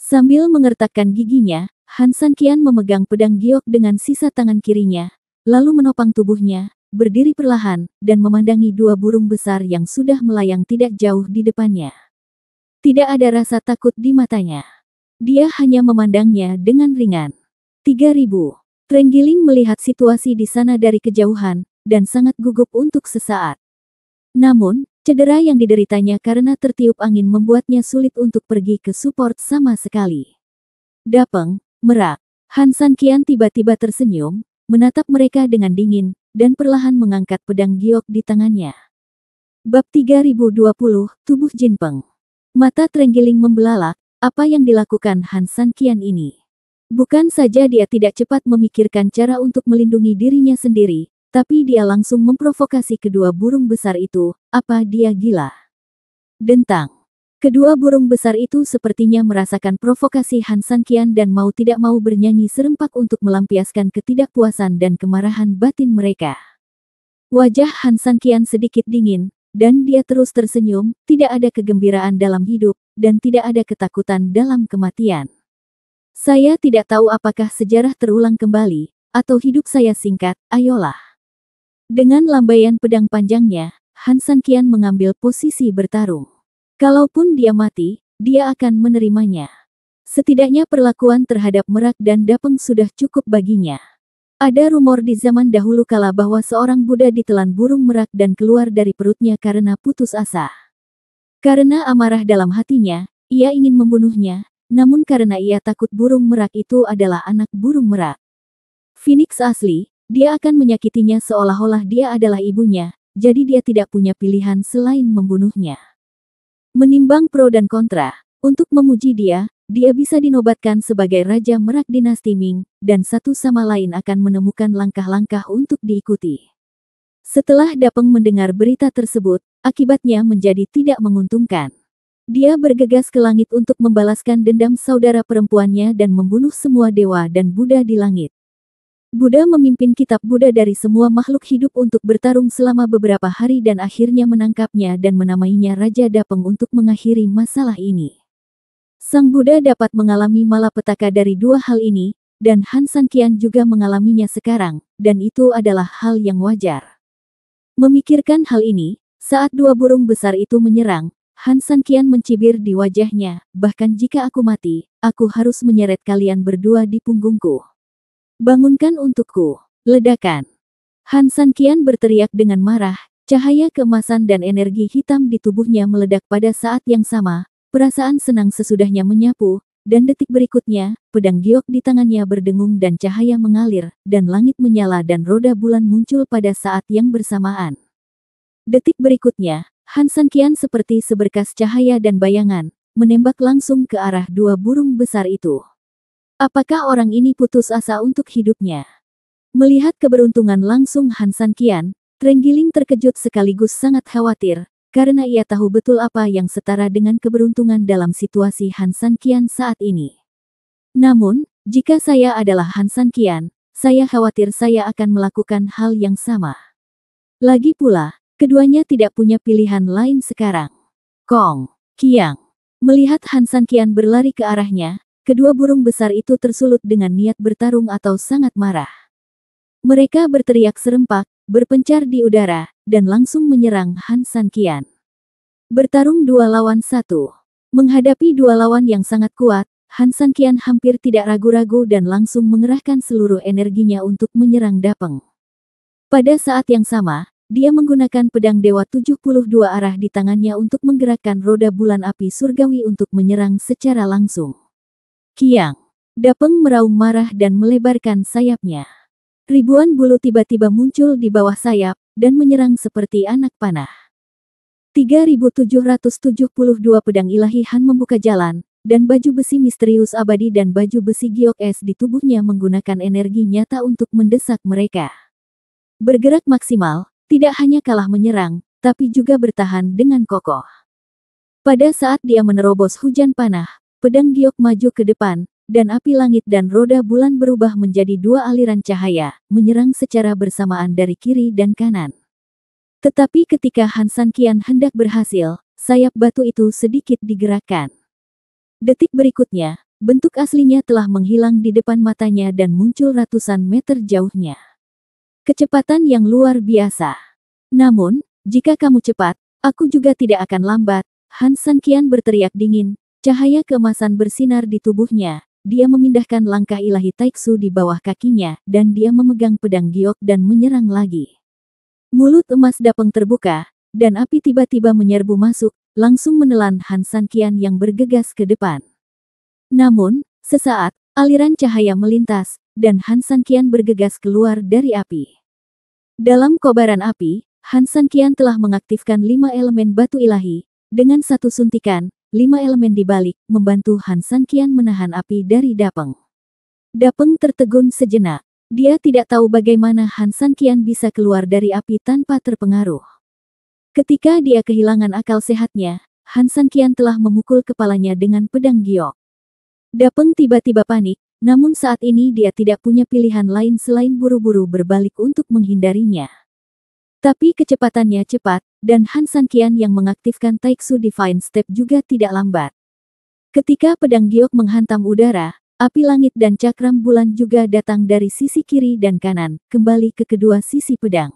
Sambil mengertakkan giginya, Han San Qian memegang pedang giok dengan sisa tangan kirinya, lalu menopang tubuhnya, berdiri perlahan, dan memandangi dua burung besar yang sudah melayang tidak jauh di depannya. Tidak ada rasa takut di matanya. Dia hanya memandangnya dengan ringan. 3000. Terenggiling melihat situasi di sana dari kejauhan, dan sangat gugup untuk sesaat. Namun, cedera yang dideritanya karena tertiup angin membuatnya sulit untuk pergi ke support sama sekali. Dapeng, merak. Han San Qian tiba-tiba tersenyum, menatap mereka dengan dingin, dan perlahan mengangkat pedang giok di tangannya. Bab 3020, Tubuh Jinpeng. Mata terenggiling membelalak, apa yang dilakukan Han San Qian ini? Bukan saja dia tidak cepat memikirkan cara untuk melindungi dirinya sendiri, tapi dia langsung memprovokasi kedua burung besar itu. Apa dia gila? Dentang. Kedua burung besar itu sepertinya merasakan provokasi Han San Qian dan mau tidak mau bernyanyi serempak untuk melampiaskan ketidakpuasan dan kemarahan batin mereka. Wajah Han San Qian sedikit dingin, dan dia terus tersenyum. Tidak ada kegembiraan dalam hidup, dan tidak ada ketakutan dalam kematian. Saya tidak tahu apakah sejarah terulang kembali, atau hidup saya singkat. Ayolah. Dengan lambaian pedang panjangnya, Han San Qian mengambil posisi bertarung. Kalaupun dia mati, dia akan menerimanya. Setidaknya perlakuan terhadap merak dan Dapeng sudah cukup baginya. Ada rumor di zaman dahulu kala bahwa seorang Buddha ditelan burung merak dan keluar dari perutnya karena putus asa. Karena amarah dalam hatinya, ia ingin membunuhnya, namun karena ia takut burung merak itu adalah anak burung merak. Phoenix asli, dia akan menyakitinya seolah-olah dia adalah ibunya, jadi dia tidak punya pilihan selain membunuhnya. Menimbang pro dan kontra, untuk memuji dia bisa dinobatkan sebagai Raja Merak Dinasti Ming, dan satu sama lain akan menemukan langkah-langkah untuk diikuti. Setelah Dapeng mendengar berita tersebut, akibatnya menjadi tidak menguntungkan. Dia bergegas ke langit untuk membalaskan dendam saudara perempuannya dan membunuh semua dewa dan Buddha di langit. Buddha memimpin kitab Buddha dari semua makhluk hidup untuk bertarung selama beberapa hari dan akhirnya menangkapnya dan menamainya Raja Dapeng untuk mengakhiri masalah ini. Sang Buddha dapat mengalami malapetaka dari dua hal ini, dan Han San Qian juga mengalaminya sekarang, dan itu adalah hal yang wajar. Memikirkan hal ini, saat dua burung besar itu menyerang, Han San Qian mencibir di wajahnya, bahkan jika aku mati, aku harus menyeret kalian berdua di punggungku. Bangunkan untukku. Ledakan. Han San Qian berteriak dengan marah, cahaya keemasan dan energi hitam di tubuhnya meledak pada saat yang sama, perasaan senang sesudahnya menyapu, dan detik berikutnya, pedang giok di tangannya berdengung dan cahaya mengalir, dan langit menyala dan roda bulan muncul pada saat yang bersamaan. Detik berikutnya, Han San Qian seperti seberkas cahaya dan bayangan, menembak langsung ke arah dua burung besar itu. Apakah orang ini putus asa untuk hidupnya? Melihat keberuntungan langsung Han San Qian, Trenggiling terkejut sekaligus sangat khawatir, karena ia tahu betul apa yang setara dengan keberuntungan dalam situasi Han San Qian saat ini. Namun, jika saya adalah Han San Qian, saya khawatir saya akan melakukan hal yang sama. Lagi pula, keduanya tidak punya pilihan lain sekarang. Kong, Qiang. Melihat Han San Qian berlari ke arahnya, kedua burung besar itu tersulut dengan niat bertarung atau sangat marah. Mereka berteriak serempak, berpencar di udara, dan langsung menyerang Han San Qian. Bertarung 2 lawan 1. Menghadapi dua lawan yang sangat kuat, Han San Qian hampir tidak ragu-ragu dan langsung mengerahkan seluruh energinya untuk menyerang Dapeng. Pada saat yang sama, dia menggunakan pedang Dewa 72 arah di tangannya untuk menggerakkan roda bulan api surgawi untuk menyerang secara langsung. Qiang. Dapeng meraung marah dan melebarkan sayapnya. Ribuan bulu tiba-tiba muncul di bawah sayap, dan menyerang seperti anak panah. 3772 pedang ilahi Han membuka jalan, dan baju besi misterius abadi dan baju besi giok es di tubuhnya menggunakan energi nyata untuk mendesak mereka. Bergerak maksimal, tidak hanya kalah menyerang, tapi juga bertahan dengan kokoh. Pada saat dia menerobos hujan panah, pedang giok maju ke depan, dan api langit dan roda bulan berubah menjadi dua aliran cahaya, menyerang secara bersamaan dari kiri dan kanan. Tetapi ketika Han San Qian hendak berhasil, sayap batu itu sedikit digerakkan. Detik berikutnya, bentuk aslinya telah menghilang di depan matanya dan muncul ratusan meter jauhnya. Kecepatan yang luar biasa. Namun, jika kamu cepat, aku juga tidak akan lambat. Han San Qian berteriak dingin, cahaya keemasan bersinar di tubuhnya. Dia memindahkan langkah ilahi Taiksu di bawah kakinya, dan dia memegang pedang giok dan menyerang lagi. Mulut emas Dapeng terbuka, dan api tiba-tiba menyerbu masuk, langsung menelan Han San Qian yang bergegas ke depan. Namun, sesaat, aliran cahaya melintas, dan Han San Qian bergegas keluar dari api. Dalam kobaran api, Han San Qian telah mengaktifkan 5 elemen batu ilahi. Dengan satu suntikan, 5 elemen dibalik, membantu Han San Qian menahan api dari Dapeng. Dapeng tertegun sejenak. Dia tidak tahu bagaimana Han San Qian bisa keluar dari api tanpa terpengaruh. Ketika dia kehilangan akal sehatnya, Han San Qian telah memukul kepalanya dengan pedang giok. Dapeng tiba-tiba panik, namun saat ini dia tidak punya pilihan lain selain buru-buru berbalik untuk menghindarinya. Tapi kecepatannya cepat, dan Han San Qian yang mengaktifkan Taiksu Divine Step juga tidak lambat. Ketika pedang giok menghantam udara, api langit dan cakram bulan juga datang dari sisi kiri dan kanan, kembali ke kedua sisi pedang.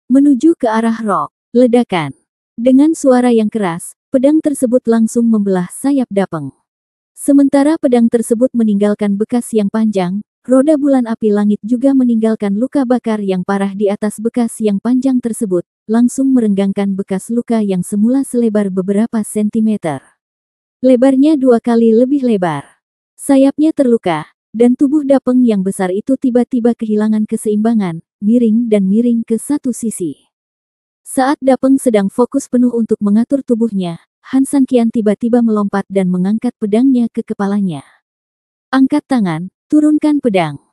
Menuju ke arah Rock. Ledakan. Dengan suara yang keras, pedang tersebut langsung membelah sayap Dapeng. Sementara pedang tersebut meninggalkan bekas yang panjang, roda bulan api langit juga meninggalkan luka bakar yang parah di atas bekas yang panjang tersebut, langsung merenggangkan bekas luka yang semula selebar beberapa sentimeter. Lebarnya 2 kali lebih lebar. Sayapnya terluka, dan tubuh Dapeng yang besar itu tiba-tiba kehilangan keseimbangan, miring dan miring ke satu sisi. Saat Dapeng sedang fokus penuh untuk mengatur tubuhnya, Han Sanqian tiba-tiba melompat dan mengangkat pedangnya ke kepalanya. Angkat tangan, turunkan pedang.